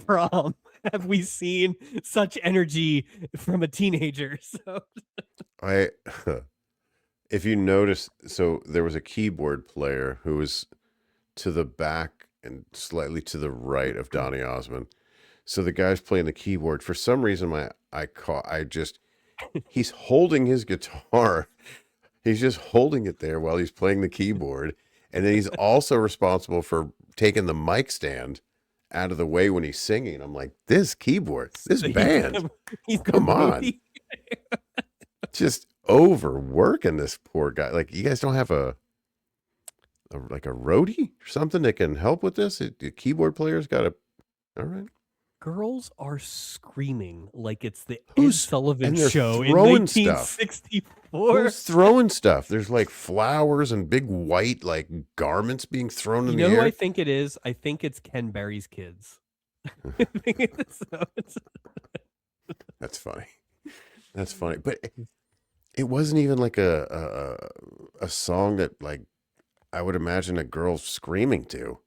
prom have we seen such energy from a teenager. So if you notice, so there was a keyboard player who was to the back and slightly to the right of Donny Osmond. So the guy's playing the keyboard. For some reason, he's holding his guitar. He's just holding it there while he's playing the keyboard. And then he's also responsible for taking the mic stand out of the way when he's singing. I'm like, this keyboard, this band, come on. Just overworking this poor guy. Like, you guys don't have like a roadie or something that can help with this? The keyboard player's got a, all right. Girls are screaming like it's the Ed Sullivan and they're Show in throwing stuff. 1964. Who's throwing stuff? There's like flowers and big white like garments being thrown in the You know who air. I think it is? I think it's Ken Berry's kids. That's funny. That's funny. But it wasn't even like a song that, like, I would imagine a girl screaming to.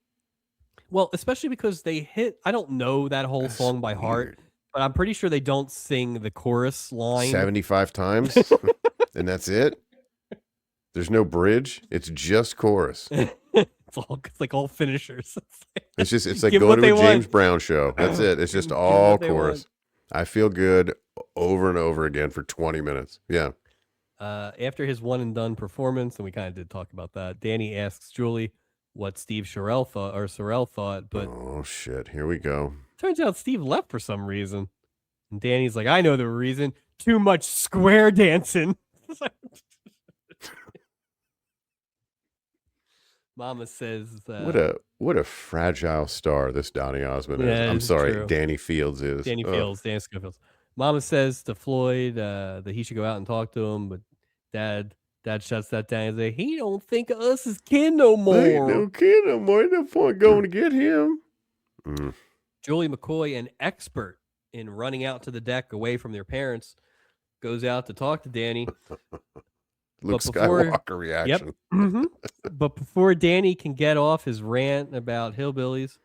Well, especially because they hit, I don't know that whole song by heart, but I'm pretty sure they don't sing the chorus line 75 times and that's it. There's no bridge. It's just chorus. It's like all finishers. It's like going to a James Brown show. That's it. It's just all chorus. I feel good over and over again for 20 minutes. Yeah. After his one and done performance, and we kind of did talk about that, Danny asks Julie what Steve Sorrell thought, but oh shit, here we go. Turns out Steve left for some reason. And Danny's like, I know the reason. Too much square dancing. Mama says what a fragile star this Donny Osmond is. I'm sorry, true. Danny Fields is. Danny Schofields. Mama says to Floyd that he should go out and talk to him, but Dad shuts that down and says, he don't think of us as kin no more. Ain't no kin no more. Ain't no point going to get him. Julie McCoy, an expert in running out to the deck away from their parents, goes out to talk to Danny. Luke Skywalker reaction. Yep. But before Danny can get off his rant about hillbillies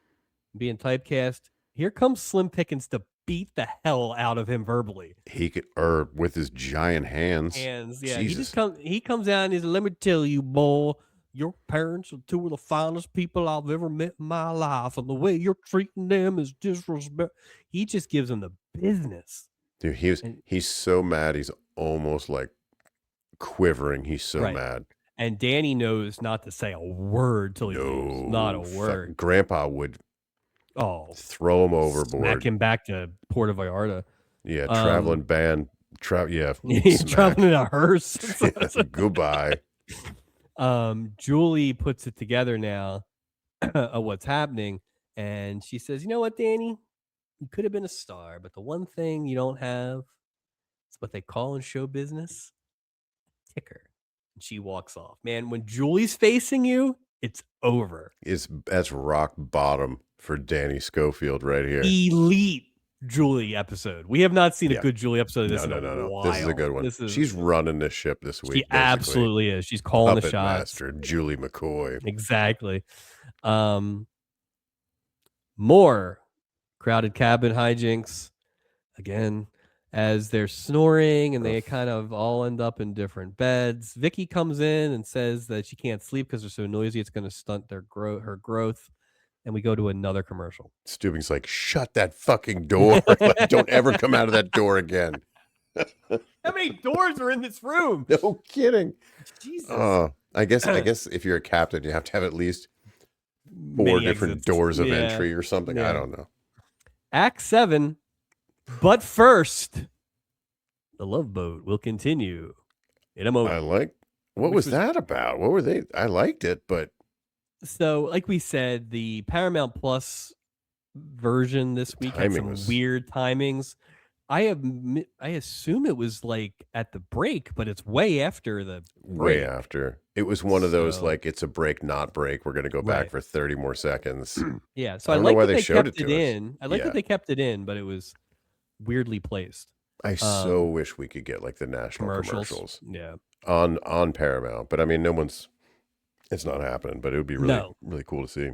being typecast, here comes Slim Pickens to beat the hell out of him verbally. He could, or with his giant hands. Yeah. He comes out and he's, let me tell you, boy, your parents are two of the finest people I've ever met in my life, and the way you're treating them is disrespect. He just gives them the business. Dude, he's so mad. He's almost like quivering. He's so mad. And Danny knows not to say a word till he leaves. Not a word. Grandpa would throw him overboard. Smack him back to Puerto Vallarta. Yeah, traveling band. He's traveling in a hearse. Goodbye. Julie puts it together now of what's happening. And she says, you know what, Danny? You could have been a star, but the one thing you don't have is what they call in show business ticker. And she walks off. Man, when Julie's facing you, it's over. That's rock bottom for Danny Schofield right here. Elite Julie episode. We have not seen a good Julie episode of this in a while. This is a good one. She's running this ship this week. She absolutely is. She's calling the shots. Master Julie McCoy. Exactly. More crowded cabin hijinks. Again, as they're snoring and they kind of all end up in different beds. Vicky comes in and says that she can't sleep because they're so noisy. It's going to stunt her growth. And we go to another commercial. Stubing's like, shut that fucking door. Like, don't ever come out of that door again. How many doors are in this room? No kidding. Jesus. I guess if you're a captain, you have to have at least 4 different doors of entry or something. I don't know. Act 7. But first, the Love Boat will continue in a moment. What was that about? What were they? I liked it, but. So, like we said, the Paramount Plus version this week had some weird timings. I assume it was like at the break, but it's way after the break. Way after. It was one of those, like, it's a break, not break. We're going to go back for 30 more seconds. Yeah. So I like that they kept it in. I like that they kept it in, but it was weirdly placed. I so wish we could get like the national commercials. Yeah. On Paramount. But I mean, it's not happening, but it would be really cool to see.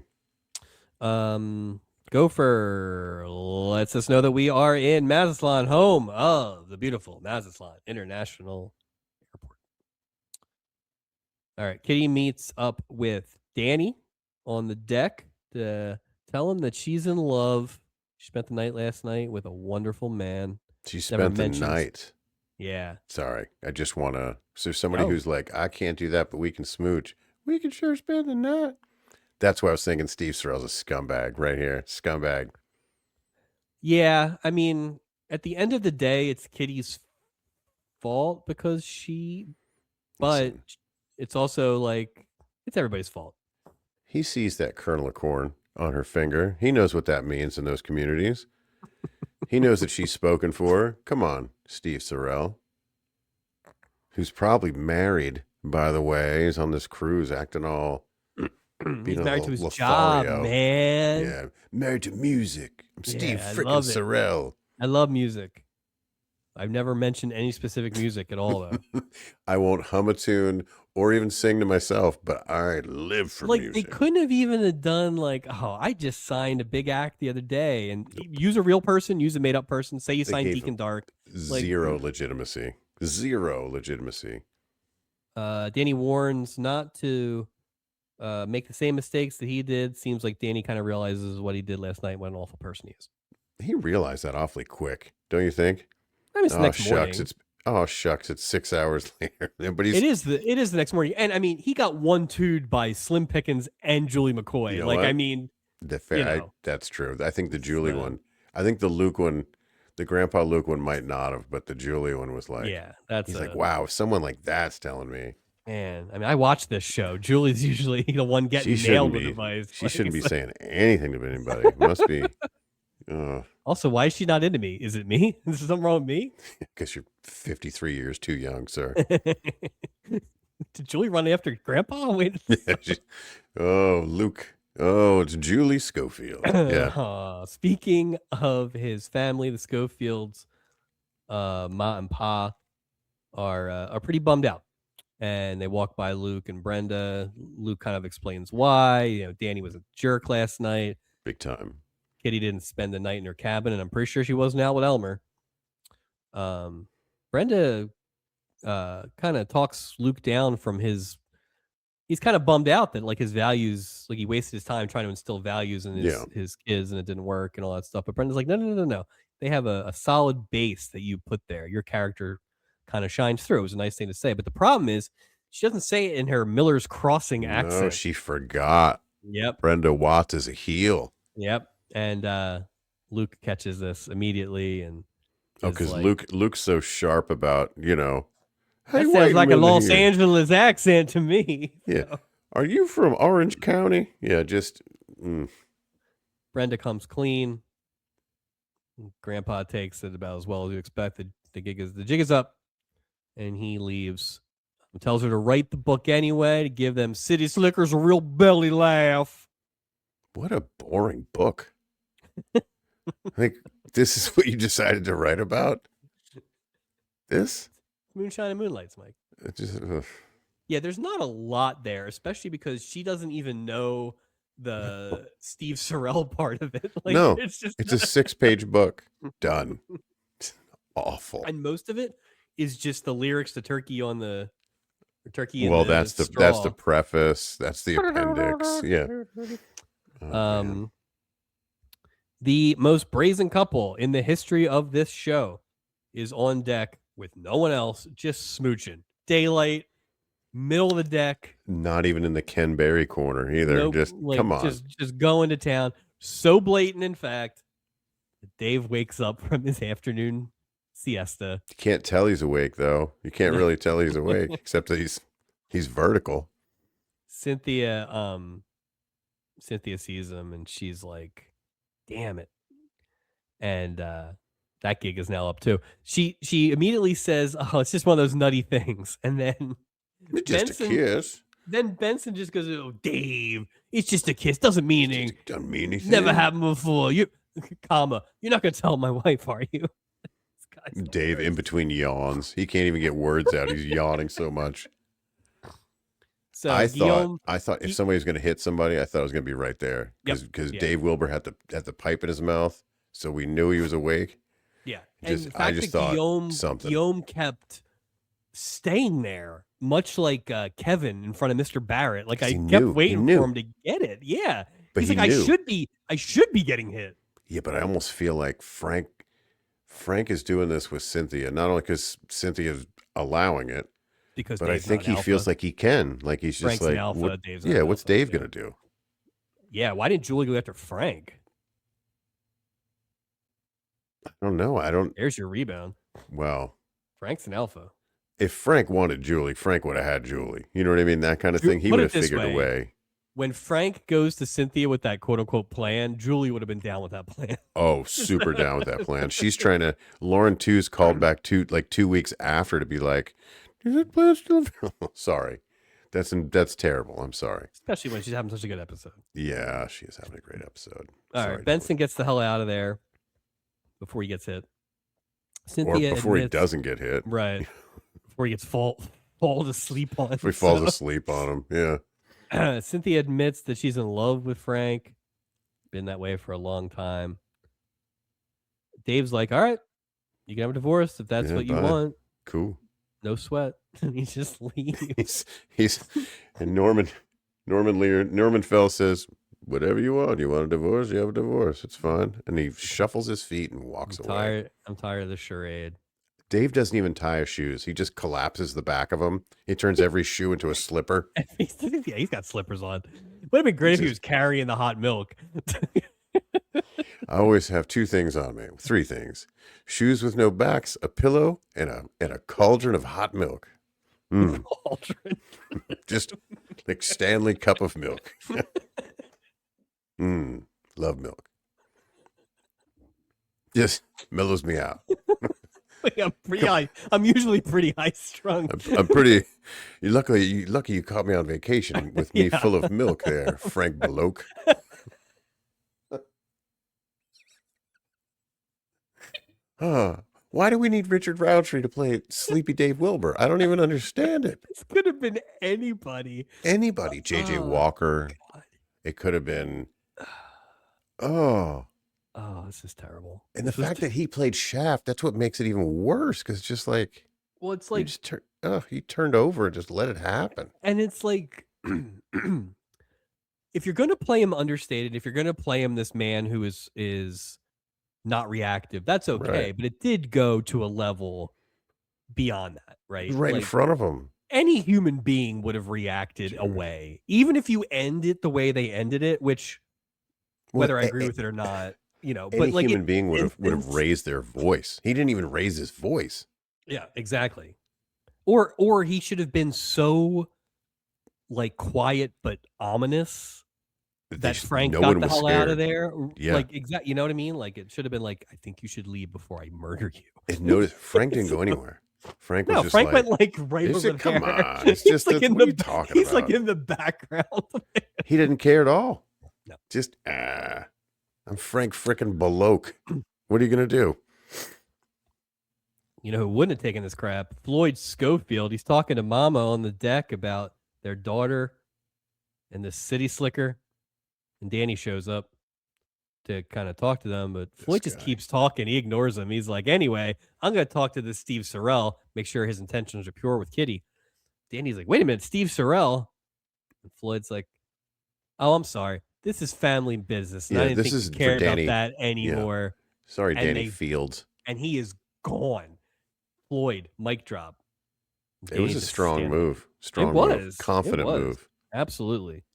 Gopher lets us know that we are in Mazatlan, home of the beautiful Mazatlan International Airport. All right. Kitty meets up with Danny on the deck to tell him that she's in love. She spent the night last night with a wonderful man. She spent the night. Yeah. Sorry. I just want to. So somebody who's like, I can't do that, but we can smooch. We can sure spend the night. That's why I was thinking Steve Sorrell's a scumbag right here. Scumbag. Yeah. I mean, at the end of the day, it's Kitty's fault because but Listen, it's also like it's everybody's fault. he sees that kernel of corn on her finger. He knows what that means in those communities. He knows that she's spoken for. Come on, Steve Sorrell, who's probably married, by the way. He's on this cruise acting all, being He's a married to little his job, Lothario. man. Yeah, married to music. I'm Steve Yeah, I frickin' love it. Sorrell. I love music. I've never mentioned any specific music at all, though. I won't hum a tune or even sing to myself, but I live for Like, they music. couldn't have even have done like, oh, I just signed a big act the other day, and use a real person, use a made up person. Say you They signed gave him Deacon Dark. Like, zero legitimacy. Zero legitimacy. Danny warns not to make the same mistakes that he did. Seems like Danny kind of realizes what he did last night, what an awful person he is. He realized that awfully quick, don't you think? I mean, it's the Oh next shucks, morning. it's 6 hours later. But It is the next morning, and I mean, he got 1-2'd by Slim Pickens and Julie you McCoy. know Like, I what? mean, That's true. I think the Julie so, one, I think the Luke one, the Grandpa Luke one might not have, but the Julie one was like, yeah, that's he's like, a wow, if someone like that's telling me, man. I mean, I watch this show. Julie's usually the one she getting nailed shouldn't with be, advice. she Like, shouldn't be so. saying anything to anybody. Must be, Also, why is she not into me? Is it me? Is there something wrong with me? because you're 53 years too young, sir. Did Julie run after Grandpa? Wait. Yeah, oh, Luke. Oh, it's Julie Schofield. Yeah. Speaking of his family, the Schofields, Ma and Pa are pretty bummed out, and they walk by Luke and Brenda. Luke kind of explains why. Danny was a jerk last night. Big time. Kitty didn't spend the night in her cabin, and I'm pretty sure she wasn't out with Elmer. Brenda kind of talks Luke down from his. He's kind of bummed out that like his values, like he wasted his time trying to instill values in Yeah. his kids, and it didn't work and all that stuff. But Brenda's like, no. They have a solid base that you put there. Your character kind of shines through. It was a nice thing to say, but the problem is she doesn't say it in her Miller's Crossing No, accent. she forgot. Yep. Brenda Watts is a heel. Yep. And Luke catches this immediately, and because like, Luke's so sharp about, hey, that sounds wait a like a minute Los here. Angeles accent to me. Yeah. So. Are you from Orange County? Yeah, just. Brenda comes clean. Grandpa takes it about as well as you expect. The jig is up, and he leaves. Tells her to write the book anyway to give them city slickers a real belly laugh. What a boring book. I think this is what you decided to write about? This? Moonshine and Moonlights, Mike. Yeah, there's not a lot there, especially because she doesn't even know the Steve Sorrell part of it. Like, no, it's a 6-page book. Done. Awful. And most of it is just the lyrics to Turkey on the Turkey. Well, that's the preface. That's the appendix. Yeah. The most brazen couple in the history of this show is on deck with no one else, just smooching. Daylight, middle of the deck. Not even in the Ken Berry corner either. Nope, just like, come on. Just going to town. So blatant, in fact, Dave wakes up from his afternoon siesta. You can't tell he's awake, though. You can't really tell he's awake, except that he's vertical. Cynthia sees him, and she's like, damn it. And that gig is now up too. She immediately says, oh, it's just one of those nutty things. And then it's just a kiss. Then Benson just goes, oh, Dave, it's just a kiss. Doesn't mean anything. Doesn't mean anything. Never happened before. You're not going to tell my wife, are you? Dave in between yawns. He can't even get words out. He's yawning so much. So I thought if somebody was going to hit somebody, I thought it was going to be right there because Dave Wilbur had the pipe in his mouth, so we knew he was awake. Yeah, I just thought something. Guillaume kept staying there, much like Kevin in front of Mr. Barrett. Like I kept waiting for him to get it. Yeah, but he's like, I should be getting hit. Yeah, but I almost feel like Frank is doing this with Cynthia, not only because Cynthia's allowing it. But Dave's I think he feels like he can. Like he's Frank's just like, alpha, what's Dave going to do? Yeah, why didn't Julie go after Frank? I don't know. There's your rebound. Well, Frank's an alpha. If Frank wanted Julie, Frank would have had Julie. You know what I mean? That kind of thing. He would have figured a way. When Frank goes to Cynthia with that quote unquote plan, Julie would have been down with that plan. Oh, super down with that plan. She's trying to. Lauren 2's called back 2 weeks after to be like, "Is that plan still?" Sorry, that's terrible. I'm sorry. Especially when she's having such a good episode. Yeah, she is having a great episode. All right, Benson gets the hell out of there before he gets hit. Cynthia or before admits, he doesn't get hit. Right. Before he gets fall asleep on. Before he falls asleep on him. Yeah. Cynthia admits that she's in love with Frank. Been that way for a long time. Dave's like, all right, you can have a divorce if that's what you want. Cool. No sweat. And he just leaves. And Norman Fell says, whatever you want. You want a divorce? You have a divorce. It's fine. And he shuffles his feet and walks away. I'm tired of the charade. Dave doesn't even tie his shoes. He just collapses the back of them. He turns every shoe into a slipper. Yeah, he's got slippers on. Would have been great if he was carrying the hot milk. I always have 2 things on me. 3 things. Shoes with no backs, a pillow, and a cauldron of hot milk. Cauldron. Just like Stanley cup of milk. Love milk. Just mellows me out. I'm pretty high. I'm usually pretty high strung. I'm pretty. You're lucky you caught me on vacation with me full of milk there, Frank Beloke. Why do we need Richard Roundtree to play Sleepy Dave Wilbur? I don't even understand it. This could have been anybody. Anybody. J.J. Walker. God. It could have been. Oh, this is terrible. And the fact that he played Shaft, that's what makes it even worse. Because it's just like. Well, it's like. He turned over and just let it happen. And it's like. If you're going to play him understated, if you're going to play him this man who is not reactive, that's okay. Right. But it did go to a level beyond that, right? Right in front of him. Any human being would have reacted away. Even if you end it the way they ended it, which, whether I agree with it or not, but like human being would have raised their voice. He didn't even raise his voice. Yeah, exactly. Or he should have been so like quiet but ominous that Frank got the hell out of there. Yeah. Like exactly, you know what I mean? Like it should have been like, I think you should leave before I murder you. And notice Frank didn't go anywhere. Frank went like right over there. Come on, it's just like in he's like in the background. He didn't care at all. No. Just I'm Frank frickin' Beloke. What are you gonna do? You know who wouldn't have taken this crap? Floyd Schofield. He's talking to Mama on the deck about their daughter and this city slicker. And Danny shows up to kind of talk to them, but Floyd just keeps talking. He ignores him. He's like, anyway, I'm going to talk to this Steve Sorrell, make sure his intentions are pure with Kitty. Danny's like, wait a minute, Steve Sorrell. And Floyd's like, oh, I'm sorry. This is family business. And I didn't think you cared about that anymore. Yeah. Sorry, Danny Fields. And he is gone. Floyd, mic drop. It was a strong move. Strong move. Confident move. Absolutely.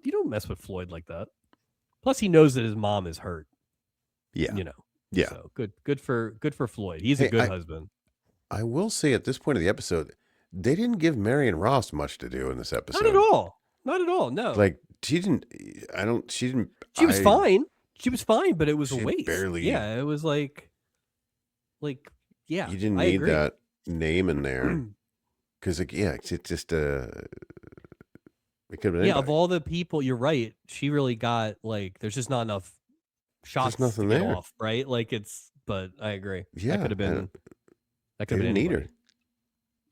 You don't mess with Floyd like that. Plus, he knows that his mom is hurt. Yeah. Yeah. So good for Floyd. He's a good husband. I will say at this point of the episode, they didn't give Marion Ross much to do in this episode. Not at all. Not at all. No. Like she didn't. She was fine. She was fine, but it was a waste. Barely. Yeah. It was like. Yeah. You didn't need that name in there. Because it's just it could have been anybody. Of all the people, you're right. She really got there's just not enough shots to get off, right? But I agree. Yeah, that could have been. That could have been anybody.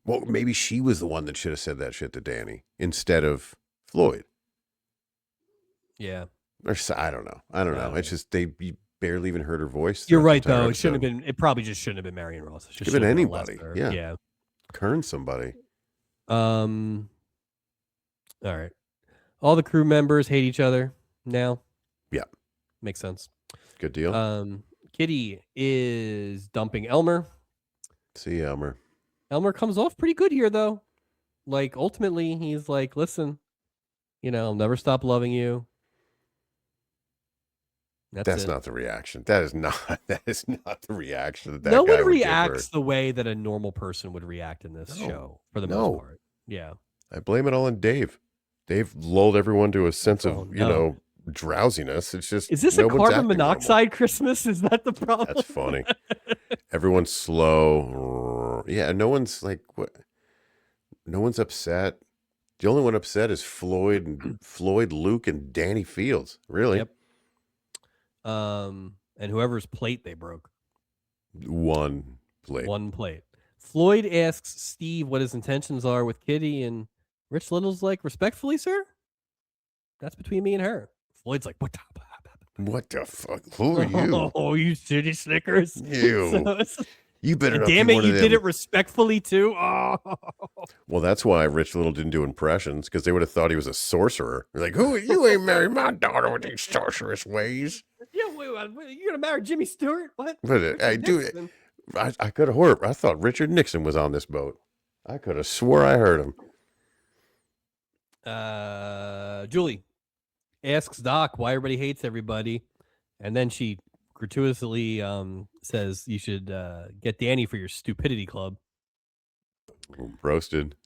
Well, maybe she was the one that should have said that shit to Danny instead of Floyd. Yeah. Or I don't know. It's just you barely even heard her voice. You're right, though. It shouldn't have been. It probably just shouldn't have been Marion Ross. It should have been anybody. Yeah. Kern somebody. All right. All the crew members hate each other now. Yeah. Makes sense. Good deal. Kitty is dumping Elmer. See Elmer. Elmer comes off pretty good here, though. Ultimately, he's like, listen, I'll never stop loving you. That's That's it. not the reaction. That is not the reaction that No that guy one would give her. reacts the way that a normal person would react in this No, show, for the most no. part. Yeah. I blame it all on Dave. Dave lulled everyone to a sense Oh, of, no. drowsiness. It's just Is this a no one's carbon acting normal. monoxide Christmas? Is that the That's problem? funny. Everyone's slow. Yeah, no one's like what? No one's upset. The only one upset is Floyd, Luke, and Danny Fields. Really, Yep. And whoever's plate they broke. one plate. One plate. Floyd asks Steve what his intentions are with Kitty, and Rich Little's like, respectfully, sir, that's between me and her. Floyd's like, what? What the fuck? Who are you? Oh, you shitty Snickers. You. You better and not damn be it, one you of them. did it respectfully too. Oh. Well, that's why Rich Little didn't do impressions, because they would have thought he was a sorcerer. They're like, who? You ain't marry my daughter with these sorceress ways. Yeah, wait, you're gonna marry Jimmy Stewart? What? But I do it. I could have heard. I thought Richard Nixon was on this boat. I could have swore I heard him. Julie asks Doc why everybody hates everybody, and then she gratuitously says you should get Danny for your stupidity club. Roasted.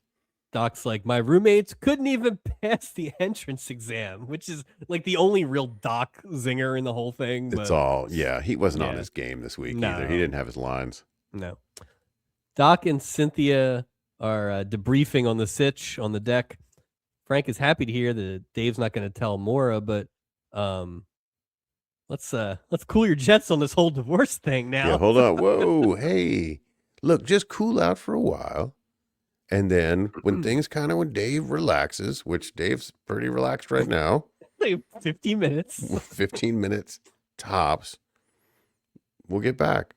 Doc's like, my roommates couldn't even pass the entrance exam, which is like the only real Doc zinger in the whole thing. It's all, yeah, he wasn't on his game this week No. either. He didn't have his lines. No. Doc and Cynthia are debriefing on the sitch on the deck. Frank is happy to hear that Dave's not going to tell Maura, but let's cool your jets on this whole divorce thing now. Yeah, hold on. Whoa, hey, look, just cool out for a while. And then when Dave relaxes, which Dave's pretty relaxed right now. Like 15 minutes. 15 minutes tops. We'll get back.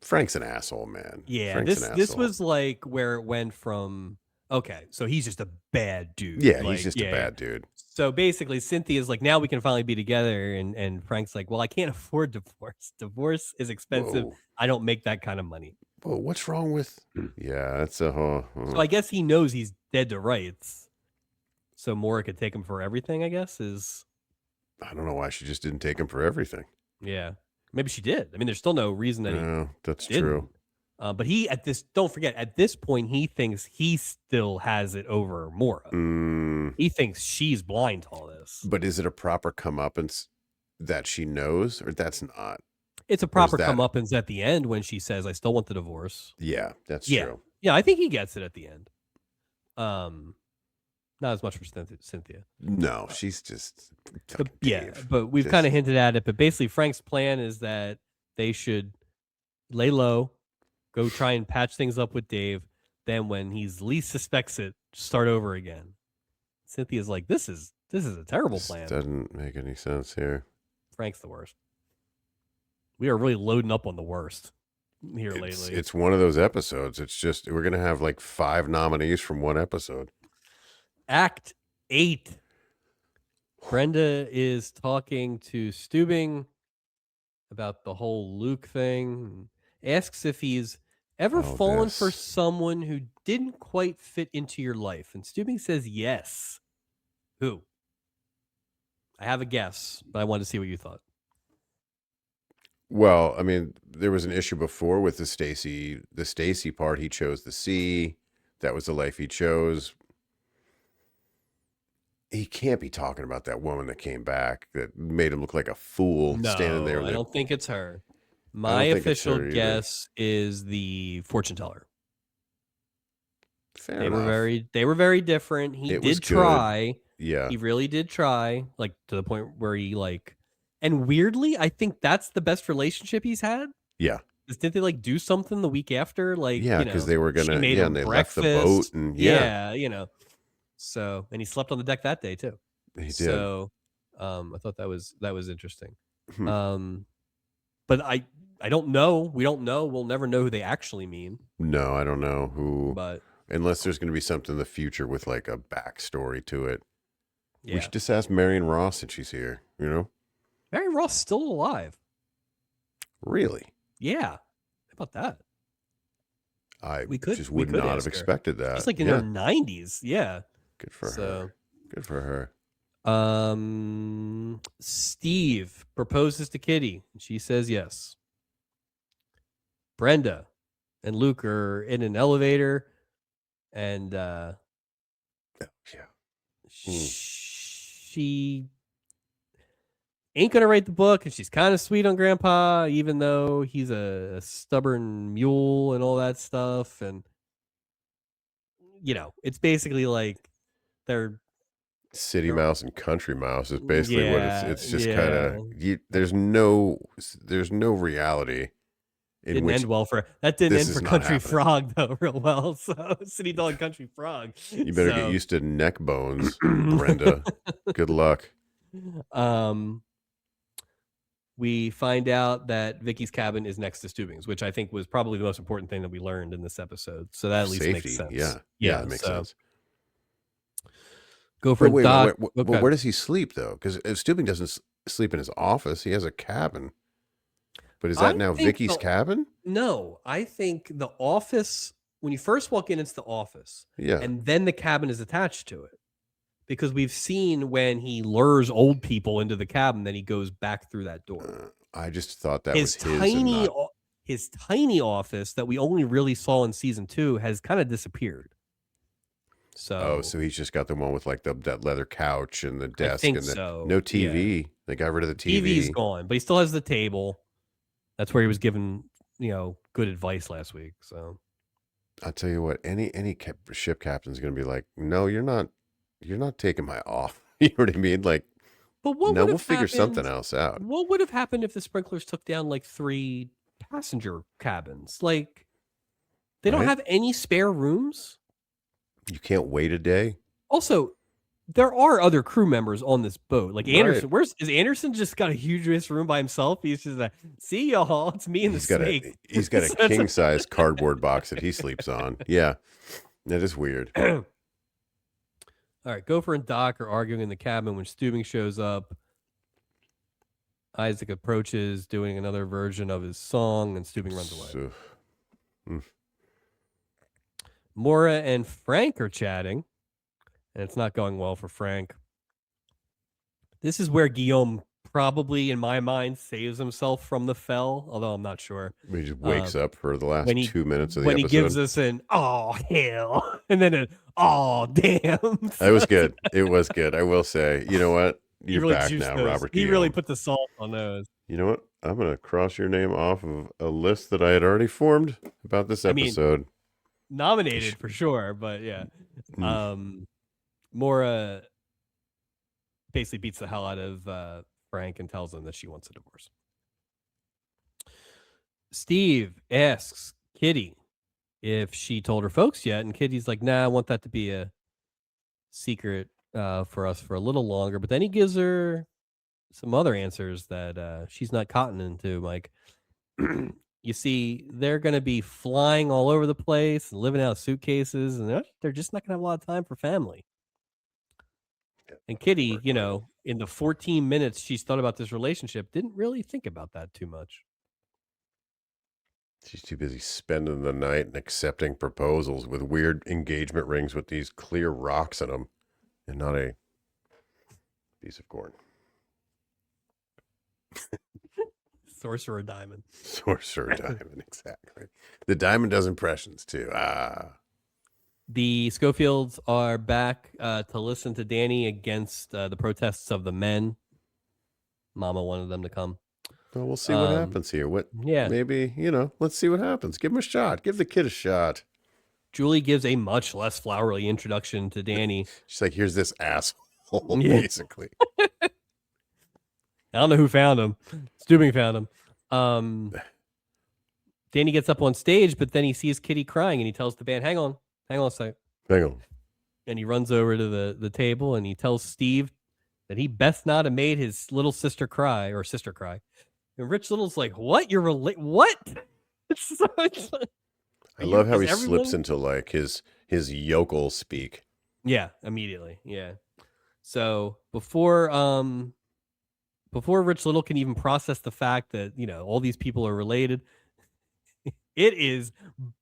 Frank's an asshole, man. Yeah, this was like where it went from, okay, so he's just a bad dude. Yeah, he's just a bad dude. So basically, Cynthia's like, now we can finally be together. And Frank's like, well, I can't afford divorce. Divorce is expensive. Whoa. I don't make that kind of money. Whoa, what's wrong with... Yeah, that's a... So I guess he knows he's dead to rights. So Maura could take him for everything, I guess, is... I don't know why she just didn't take him for everything. Yeah. Maybe she did. I mean, there's still no reason that he that's didn't. True. But he, don't forget, at this point, he thinks he still has it over Maura. He thinks she's blind to all this. But is it a proper comeuppance that she knows, or that's not? It's a proper comeuppance at the end when she says, I still want the divorce. Yeah, that's true. Yeah, I think he gets it at the end. Not as much for Cynthia. No, she's just... but we've kind of hinted at it. But basically, Frank's plan is that they should lay low, go try and patch things up with Dave. Then when he's least suspects it, start over again. Cynthia's like, this is a terrible plan. Doesn't make any sense here. Frank's the worst. We are really loading up on the worst here lately. It's one of those episodes. It's just, we're going to have like 5 nominees from one episode. Act 8. Brenda is talking to Steubing about the whole Luke thing. Asks if he's ever fallen for someone who didn't quite fit into your life. And Steubing says yes. Who? I have a guess, but I wanted to see what you thought. Well, I mean, there was an issue before with the Stacy part. He chose the C. That was the life he chose. He can't be talking about that woman that came back that made him look like a fool standing there. I don't think it's her. My official guess is the fortune teller. Fair enough. They were very different. He did try. Yeah. He really did try, like to the point where he and weirdly, I think that's the best relationship he's had. Yeah. Didn't they do something the week after? Because they were gonna and they left the boat and So, and he slept on the deck that day too. He did. So, I thought that was interesting. But I don't know. We don't know. We'll never know who they actually mean. No, I don't know who. But unless there's going to be something in the future with like a backstory to it. Yeah. We should just ask Marion Ross since she's here. Marion Ross is still alive. Really? Yeah. How about that? I would not have expected that. She's in her 90s. Yeah. Good for her. Good for her. Steve proposes to Kitty. She says yes. Brenda and Luke are in an elevator, and she ain't gonna write the book, and she's kind of sweet on Grandpa, even though he's a stubborn mule and all that stuff. And it's basically like they're city mouse and country mouse is basically what it's just kind of there's no reality. Didn't end well for Country Frog though, real well. So City Dog Country Frog. You better get used to neck bones, Brenda. Good luck. We find out that Vicky's cabin is next to Stubing's, which I think was probably the most important thing that we learned in this episode. So that at least makes sense. Yeah, that makes sense. Go for Doc. Well, where does he sleep though? Because Stubing doesn't sleep in his office; he has a cabin. But is that now Vicky's cabin? No, I think the office. When you first walk in, it's the office. Yeah, and then the cabin is attached to it. Because we've seen when he lures old people into the cabin, then he goes back through that door. I just thought that was his tiny office that we only really saw in season 2 has kind of disappeared. So so he's just got the one with like that leather couch and the desk and no TV. Yeah. They got rid of the TV. TV's gone, but he still has the table. That's where he was given, good advice last week. So I'll tell you what, any ship captain's going to be like, no, you're not taking my off. You know what I mean? Like, but we'll figure something else out. What would have happened if the sprinklers took down like 3 passenger cabins? Like, they don't have any spare rooms. You can't wait a day. Also, there are other crew members on this boat. Like Anderson, is Anderson just got a huge room by himself? He's just like, see y'all, it's me and the snake. He's got a king size cardboard box that he sleeps on. Yeah, that is weird. All right, Gopher and Doc are arguing in the cabin when Stubing shows up. Isaac approaches, doing another version of his song, and Stubing runs away. Maura and Frank are chatting, and it's not going well for Frank. This is where Guillaume probably, in my mind, saves himself from the fell, although I'm not sure. He just wakes up for the last 2 minutes of the episode. When he gives us an, oh, hell, and then an, oh, damn. That was good. It was good. I will say, you know what? You're really back now, Robert Guillaume. He really put the salt on those. You know what? I'm going to cross your name off of a list that I had already formed about this episode. Nominated for sure, but yeah. Maura basically beats the hell out of Frank and tells him that she wants a divorce. Steve asks Kitty if she told her folks yet, and Kitty's like, nah, I want that to be a secret for us for a little longer. But then he gives her some other answers that she's not cottoning to, Mike. You see, they're going to be flying all over the place and living out of suitcases, and they're just not going to have a lot of time for family. And Kitty, in the 14 minutes she's thought about this relationship, didn't really think about that too much. She's too busy spending the night and accepting proposals with weird engagement rings with these clear rocks in them and not a piece of corn. Sorcerer Diamond. Sorcerer Diamond, exactly. The Diamond does impressions, too. The Schofields are back to listen to Danny against the protests of the men. Mama wanted them to come. Well, we'll see what happens here. Maybe, let's see what happens. Give him a shot. Give the kid a shot. Julie gives a much less flowery introduction to Danny. She's like, here's this asshole, basically. I don't know who found him. Stubing found him. Danny gets up on stage, but then he sees Kitty crying, and he tells the band, hang on a second. Hang on. And he runs over to the table, and he tells Steve that he best not have made his little sister cry. And Rich Little's like, what? You're what? I love how he slips into like his yokel speak. Yeah, immediately. Yeah. So before Rich Little can even process the fact that, all these people are related, it is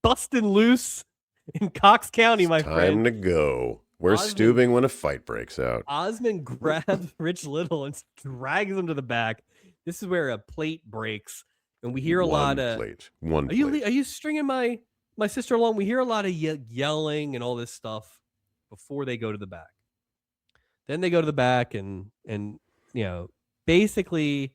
busting loose in Cox County, my friend. Time to go. We're stubing when a fight breaks out. Osmond grabs Rich Little and drags him to the back. This is where a plate breaks, and we hear a lot of One plate. Are you stringing my sister along? We hear a lot of yelling and all this stuff before they go to the back. Then they go to the back, and basically,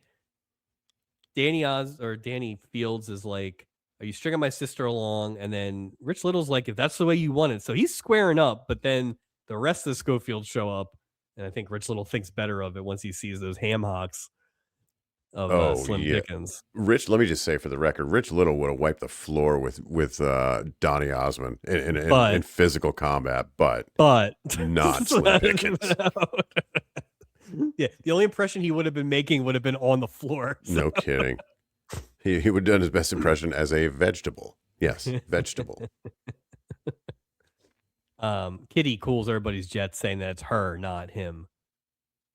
Danny Fields is like, "Are you stringing my sister along?" And then Rich Little's like, "If that's the way you want it." So he's squaring up, but then the rest of the Schofields show up, and I think Rich Little thinks better of it once he sees those ham hocks of Slim Pickens. Let me just say for the record, Rich Little would have wiped the floor with Donny Osmond in physical combat, but not Slim Pickens. Yeah, the only impression he would have been making would have been on the floor. So. No kidding. He would have done his best impression as a vegetable. Yes, vegetable. Kitty cools everybody's jets, saying that it's her, not him,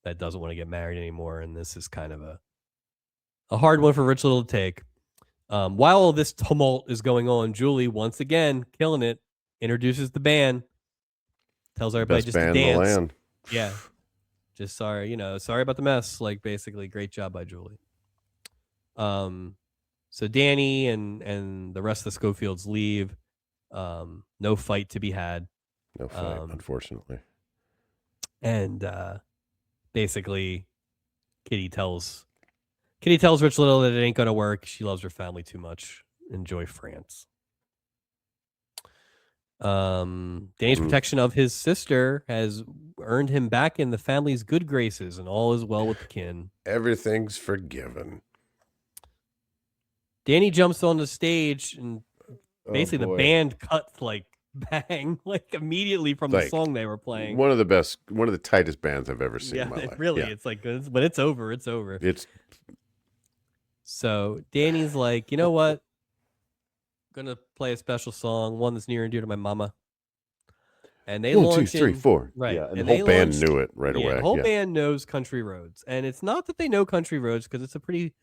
that doesn't want to get married anymore. And this is kind of a hard one for Rich Little to take. While all this tumult is going on, Julie, once again, killing it, introduces the band, tells everybody Best just band to dance. In the land. Yeah. Just sorry about the mess. Like, basically, great job by Julie. So Danny and the rest of the Schofields leave. No fight to be had. No fight, unfortunately. And basically, Kitty tells Rich Little that it ain't gonna work. She loves her family too much. Enjoy France. Danny's protection of his sister has earned him back in the family's good graces, and all is well with the kin. Everything's forgiven. Danny jumps on the stage, and basically the band cuts like bang, like immediately from the song they were playing. One of the tightest bands I've ever seen in my life. Really, it's like, when it's over, it's over. So Danny's like, you know what? I'm gonna play a special song, one that's near and dear to my mama. And they 1, 2, 3, 4. Right. Yeah, and the whole band knew it right away. The whole band knows Country Roads. And it's not that they know Country Roads, because it's a pretty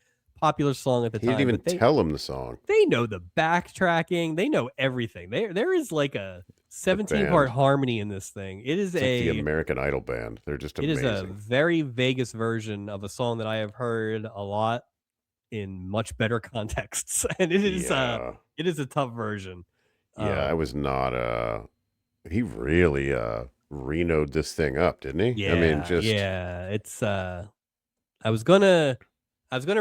popular song at the time. He didn't even tell them the song. They know the backtracking. They know everything. There is like a 17-part harmony in this thing. It is like the American Idol band. They're just amazing. It is a very Vegas version of a song that I have heard a lot in much better contexts. And it is a tough version. Yeah, I was not he really Reno'd this thing up, didn't he? Yeah, I mean, it's I was gonna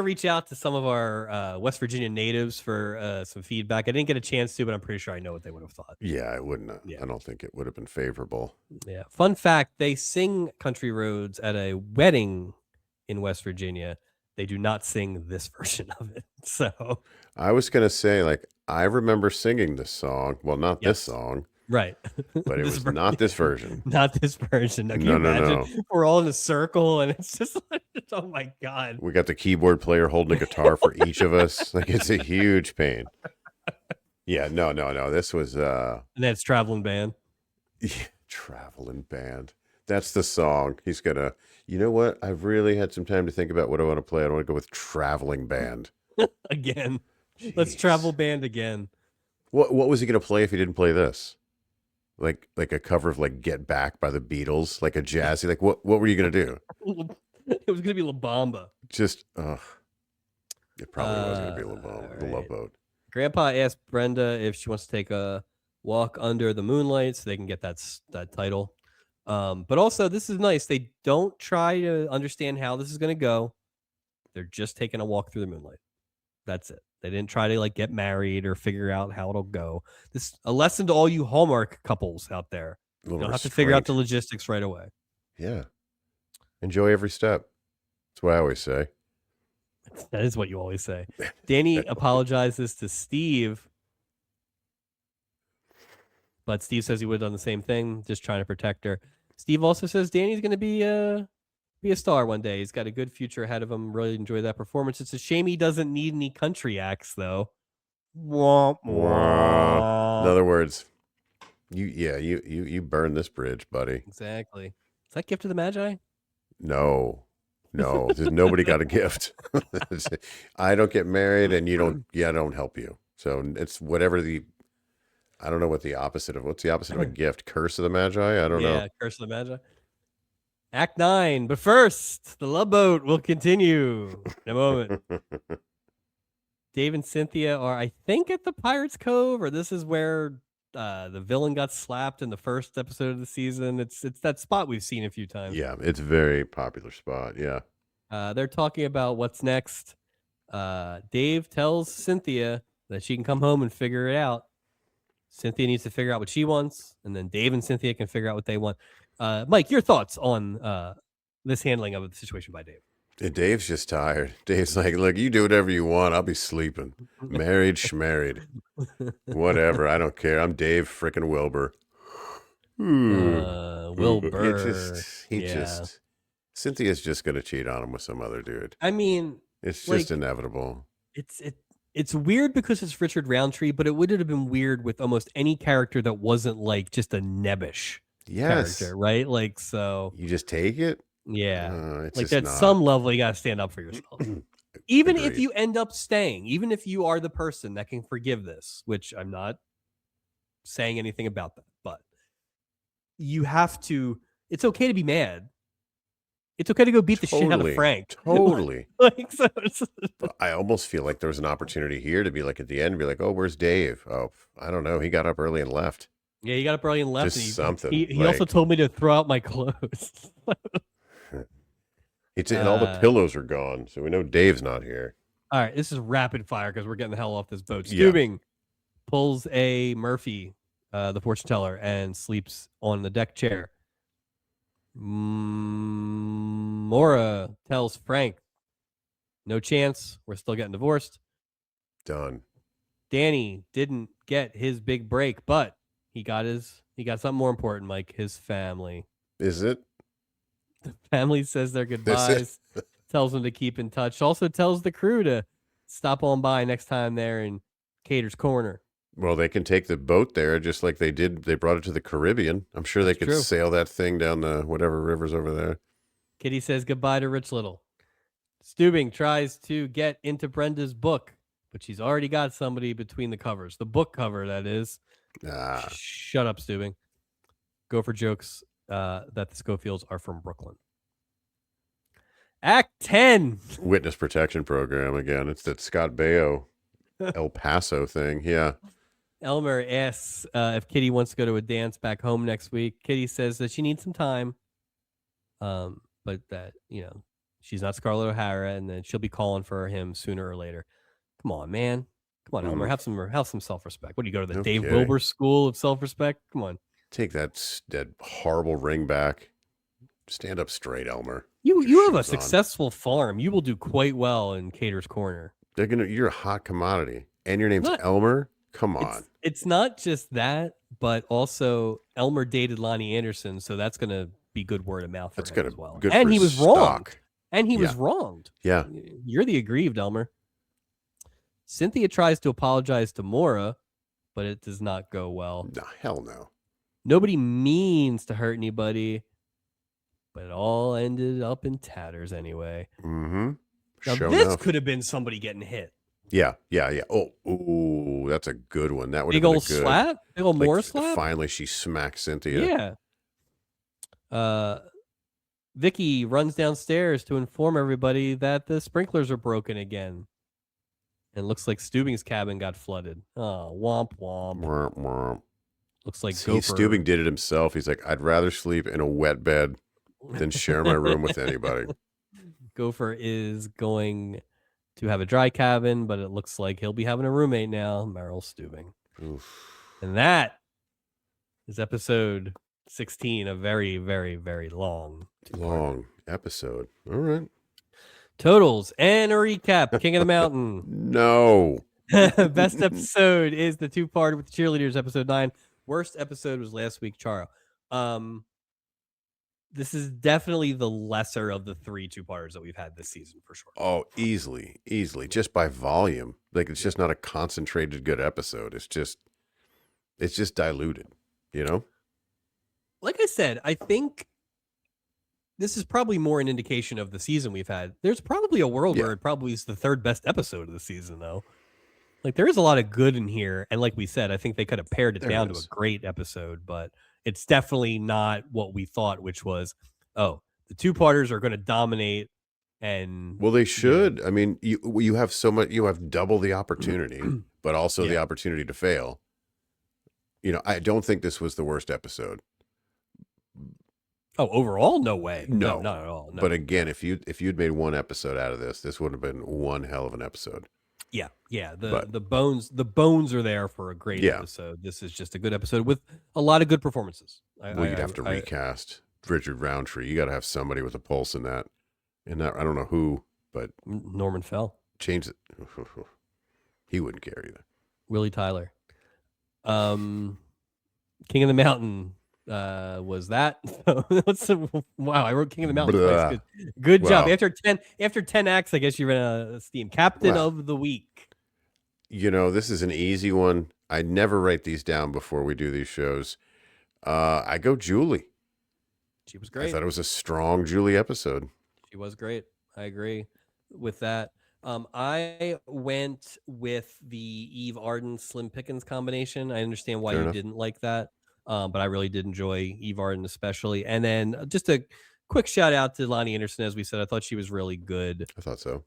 reach out to some of our West Virginia natives for some feedback. I didn't get a chance to, but I'm pretty sure I know what they would have thought. Yeah, I wouldn't. I don't think it would have been favorable. Yeah. Fun fact: they sing Country Roads at a wedding in West Virginia. They do not sing this version of it. So I was gonna say, like, I remember singing this song. Well, not this song. Right. But it was not this version. Not this version. Now, can you imagine? We're all in a circle, and it's just like, oh my God. We got the keyboard player holding a guitar for each of us. Like, it's a huge pain. Yeah, no. This was and that's Traveling Band. Yeah, Traveling Band. That's the song. He's gonna, you know what? I've really had some time to think about what I want to play. I want to go with Traveling Band. Again. Jeez. Let's Travel Band again. What was he gonna play if he didn't play this? Like a cover of like Get Back by the Beatles, like a jazzy, like what were you gonna do? It was gonna be La Bamba. Just it probably was gonna be La Bamba, the Love Boat. Grandpa asked Brenda if she wants to take a walk under the moonlight so they can get that title. But also, this is nice. They don't try to understand how this is gonna go. They're just taking a walk through the moonlight. That's it. They didn't try to like get married or figure out how it'll go. This a lesson to all you Hallmark couples out there. You don't have to figure out the logistics right away. Yeah. Enjoy every step. That's what I always say. That is what you always say. Danny apologizes to Steve, but Steve says he would have done the same thing, just trying to protect her. Steve also says Danny's going to be a star one day. He's got a good future ahead of him. Really enjoy that performance. It's a shame he doesn't need any country acts, though. Wah, wah. In other words, you burn this bridge, buddy. Exactly. Is that Gift of the Magi? No. Nobody got a gift. I don't get married, and you don't. Yeah, I don't help you. So it's whatever the I don't know what's the opposite of a gift? Curse of the Magi? I don't know. Yeah, Curse of the Magi. Act 9. But first, the Love Boat will continue in a moment. Dave and Cynthia are, I think, at the Pirates Cove, or this is where the villain got slapped in the first episode of the season. It's that spot we've seen a few times. Yeah, it's a very popular spot. Yeah. They're talking about what's next. Dave tells Cynthia that she can come home and figure it out. Cynthia needs to figure out what she wants, and then Dave and Cynthia can figure out what they want. Mike, your thoughts on this handling of the situation by Dave? Dave's just tired. Dave's like, look, you do whatever you want. I'll be sleeping. Married, schmarried. Whatever. I don't care. I'm Dave frickin' Wilbur. Wilbur. Cynthia's just going to cheat on him with some other dude. I mean, it's just inevitable. It's weird because it's Richard Roundtree, but it would have been weird with almost any character that wasn't like just a nebbish character, right? Like, so you just take it. Yeah, like at some level, you got to stand up for yourself. Even if you end up staying, even if you are the person that can forgive this, which I'm not saying anything about that, but you have to. It's okay to be mad. It's okay to go beat the shit out of Frank. Totally. I almost feel like there's an opportunity here to be like at the end, be like, oh, where's Dave? Oh, I don't know. He got up early and left. Yeah, he got up early and left. Just something. He also told me to throw out my clothes. And all the pillows are gone, so we know Dave's not here. All right, this is rapid fire because we're getting the hell off this boat. Stubing pulls a Murphy, the fortune teller, and sleeps on the deck chair. Maura tells Frank, no chance. We're still getting divorced. Done. Danny didn't get his big break, but he got something more important, Mike, his family. Is it? The family says their goodbyes, tells them to keep in touch, also tells the crew to stop on by next time they're in Cater's Corner. Well, they can take the boat there just like they did. They brought it to the Caribbean. I'm sure they could sail that thing down the whatever rivers over there. Kitty says goodbye to Rich Little. Stubing tries to get into Brenda's book, but she's already got somebody between the covers. The book cover, that is. Shut up, Stubing. Go for jokes that the Schofields are from Brooklyn. Act 10. Witness protection program again. It's that Scott Baio El Paso thing. Yeah. Elmer asks if Kitty wants to go to a dance back home next week. Kitty says that she needs some time, but that, she's not Scarlett O'Hara, and then she'll be calling for him sooner or later. Come on, man. Come on, Elmer. Have some self-respect. What do you go to the Dave Wilbur School of Self-Respect? Come on. Take that horrible ring back. Stand up straight, Elmer. You have a successful farm. You will do quite well in Cater's Corner. You're a hot commodity, and your name's Elmer. Come on. It's not just that, but also Elmer dated Lonnie Anderson, so that's going to be good word of mouth for him as well. And he was wronged. And he was wronged. Yeah. You're the aggrieved, Elmer. Cynthia tries to apologize to Maura, but it does not go well. No, hell no. Nobody means to hurt anybody, but it all ended up in tatters anyway. Mm-hmm. Now, this could have been somebody getting hit. Yeah. Oh, that's a good one. That would have been a good slap. Big old Maura slap. Finally, she smacks Cynthia. Yeah. Vicky runs downstairs to inform everybody that the sprinklers are broken again. And looks like Stubing's cabin got flooded. Oh, womp womp. Womp womp. Looks like Stubing did it himself. He's like, I'd rather sleep in a wet bed than share my room with anybody. Gopher is going to have a dry cabin, but it looks like he'll be having a roommate now, Meryl Stubing. Oof. And that is episode 16, a very, very, very long episode. All right. Totals and a recap. King of the Mountain. No. Best episode is the two-part with the cheerleaders, episode 9. Worst episode was last week, Charo. This is definitely the lesser of the 3 two-parters that we've had this season for sure. Oh, easily, just by volume. Like, it's just not a concentrated good episode. It's just diluted, Like I said, I think this is probably more an indication of the season we've had. There's probably a world where it probably is the 3rd best episode of the season, though. Like, there is a lot of good in here, and like we said, I think they could have pared it There down to a is. great episode, but it's definitely not what we thought, which was, oh, the two-parters are going to dominate, and Well, they should. I mean, you have so much. You have double the opportunity, but also the yeah. opportunity to fail. I don't think this was the worst episode. Oh, overall, no way. No, No, not at all. but No, again, no. if you'd made one episode out of this would have been one hell of an episode. Yeah, yeah. But The bones are there for a great yeah, episode. This is just a good episode with a lot of good performances. well, you'd have to recast Richard Roundtree. You got to have somebody with a pulse in that. And that I don't know who, but Norman Fell, change it. He wouldn't care either. Willie Tyler, King of the Mountain. Was that? Wow, I wrote King of the Mountain twice. Good job. After 10 acts, I guess you're gonna steam Captain of the Week. This is an easy one. I never write these down before we do these shows. I go Julie. She was great. I thought it was a strong Julie episode. She was great. I agree with that. I went with the Eve Arden Slim Pickens combination. I understand why you didn't like that. But I really did enjoy Eve Arden especially. And then just a quick shout out to Lonnie Anderson. As we said, I thought she was really good. I thought so.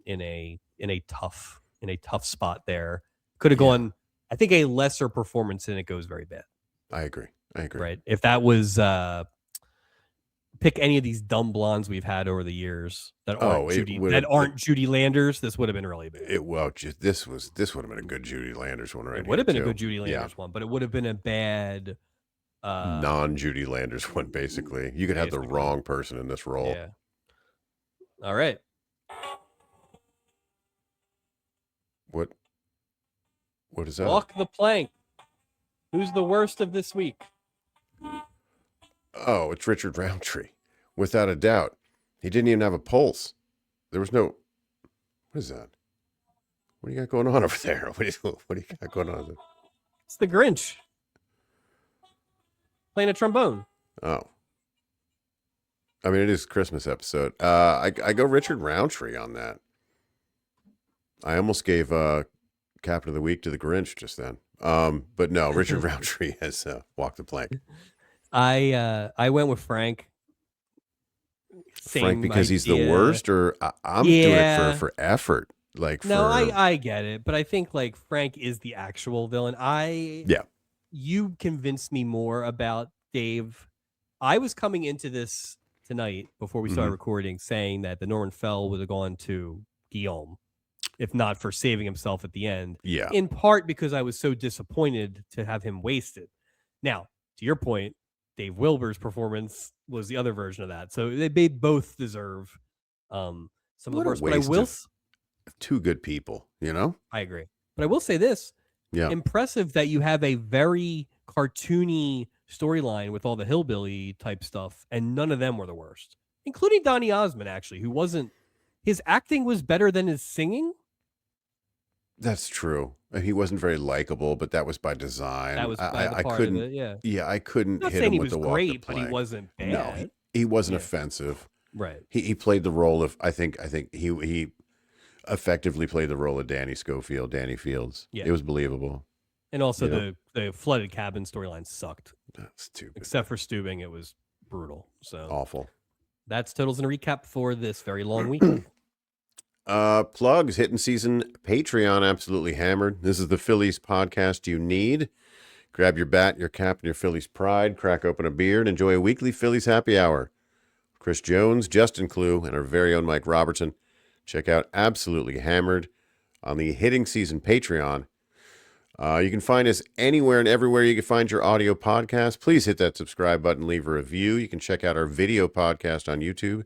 In a tough spot there. Could have gone, I think, a lesser performance and it goes very bad. I agree. Right. If that was pick any of these dumb blondes we've had over the years that aren't Judy Landers, this would have been really bad. This would have been a good Judy Landers one, right? It would have been a good Judy Landers one, but it would have been a bad non-Judy Landers one. Basically, you could have the wrong person in this role. Yeah. All right. What is that? Walk the plank. Who's the worst of this week? Oh, it's Richard Roundtree, without a doubt. He didn't even have a pulse. There was no. What is that? What do you got going on over there? What do you got going on? It's the Grinch playing a trombone. Oh, I mean, it is Christmas episode. I go Richard Roundtree on that. I almost gave Captain of the Week to the Grinch just then. But no, Richard Roundtree has walked the plank. I went with Frank. Frank because he's the worst, or I'm doing it for effort. I get it, but I think like Frank is the actual villain. You convinced me more about Dave. I was coming into this tonight before we started recording, saying that the Norman Fell would have gone to Guillaume, if not for saving himself at the end. Yeah, in part because I was so disappointed to have him wasted. Now, to your point, Dave Wilbur's performance was the other version of that. So they both deserve some of the worst. But I will two good people, I agree. But I will say this. Yeah. Impressive that you have a very cartoony storyline with all the hillbilly type stuff, and none of them were the worst, including Donny Osmond, actually, who wasn't. His acting was better than his singing. That's true. He wasn't very likable, but that was by design. That was I couldn't. Of it, yeah. Yeah, I couldn't Not hit saying him he with was the walk great, the but he wasn't bad. No, he wasn't offensive. Right. He played the role of. I think he effectively played the role of Danny Fields. Yeah. It was believable. And also the flooded cabin storyline sucked. That's stupid. Except for Steubing, it was brutal. So awful. That's totals and a recap for this very long week. Plugs, hitting season, Patreon, absolutely hammered. This is the Phillies podcast you need. Grab your bat, your cap, and your Phillies pride. Crack open a beer and enjoy a weekly Phillies happy hour. Chris Jones, Justin Clue, and our very own Mike Robertson. Check out Absolutely Hammered on the Hitting Season Patreon. You can find us anywhere and everywhere you can find your audio podcast. Please hit that subscribe button, leave a review. You can check out our video podcast on YouTube.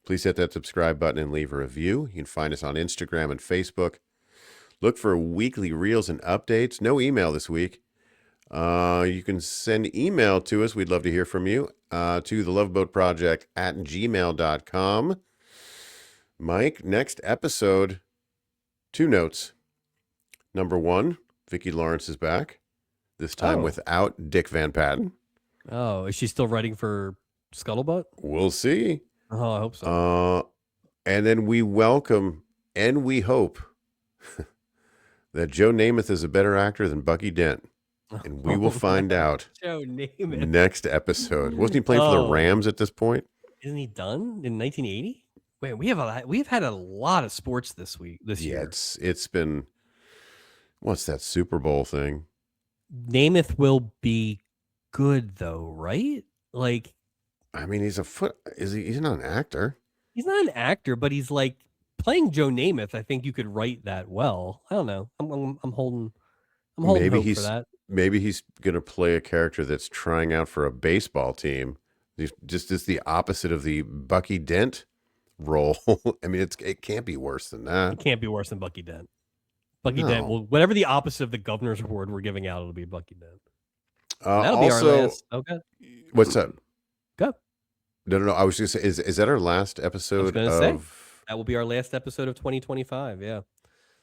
Please hit that subscribe button and leave a review. You can find us on Instagram and Facebook. Look for weekly reels and updates. No email this week. You can send email to us. We'd love to hear from you to theloveboatproject@gmail.com. Mike, next episode, 2 notes. Number 1, Vicki Lawrence is back, this time without Dick Van Patten. Oh, is she still writing for Scuttlebutt? We'll see. Oh, I hope so. And then we welcome and we hope that Joe Namath is a better actor than Bucky Dent. And we will find out Joe Namath. next episode. Wasn't he playing for the Oh, Rams at this point? isn't he done in 1980? Wait, we've had a lot of sports this year. It's been, what's that Super Bowl thing? Namath will be good though, right? Like, I mean, he's not an actor. He's not an actor, but he's like playing Joe Namath. I think you could write that well. I don't know. I'm holding hope for that. Maybe he's gonna play a character that's trying out for a baseball team. He's just the opposite of the Bucky Dent role. I mean, it can't be worse than that. It can't be worse than Bucky Dent. Bucky Dent will, whatever the opposite of the governor's award we're giving out, it'll be Bucky Dent. That'll be our last. Okay. What's that? Go. No. I was just say, is that our last episode of? That will be our last episode of 2025. Yeah.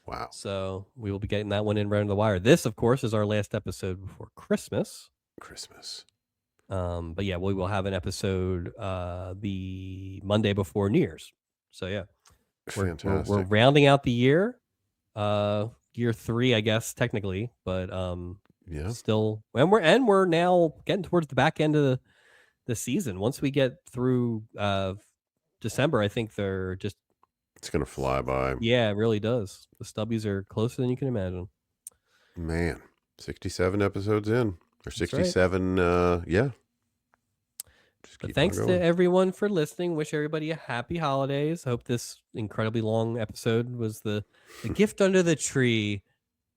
Wow. So we will be getting that one in right on the wire. This, of course, is our last episode before Christmas. But yeah, we will have an episode the Monday before New Year's. So yeah, fantastic. We're rounding out the year, year 3, I guess technically, but yeah, still, and we're now getting towards the back end of the season. Once we get through December, I think it's gonna fly by. Yeah, it really does. The stubbies are closer than you can imagine. Man, 67 episodes in, or 67. Right. Yeah. But thanks to everyone for listening. Wish everybody a happy holidays. Hope this incredibly long episode was the gift under the tree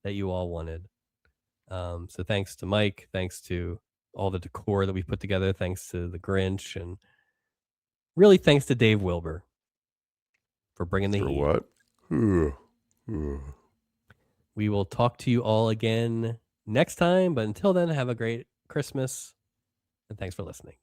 that you all wanted. So thanks to Mike. Thanks to all the decor that we put together. Thanks to the Grinch. And really thanks to Dave Wilbur for bringing the heat. What? We will talk to you all again next time. But until then, have a great Christmas. And thanks for listening.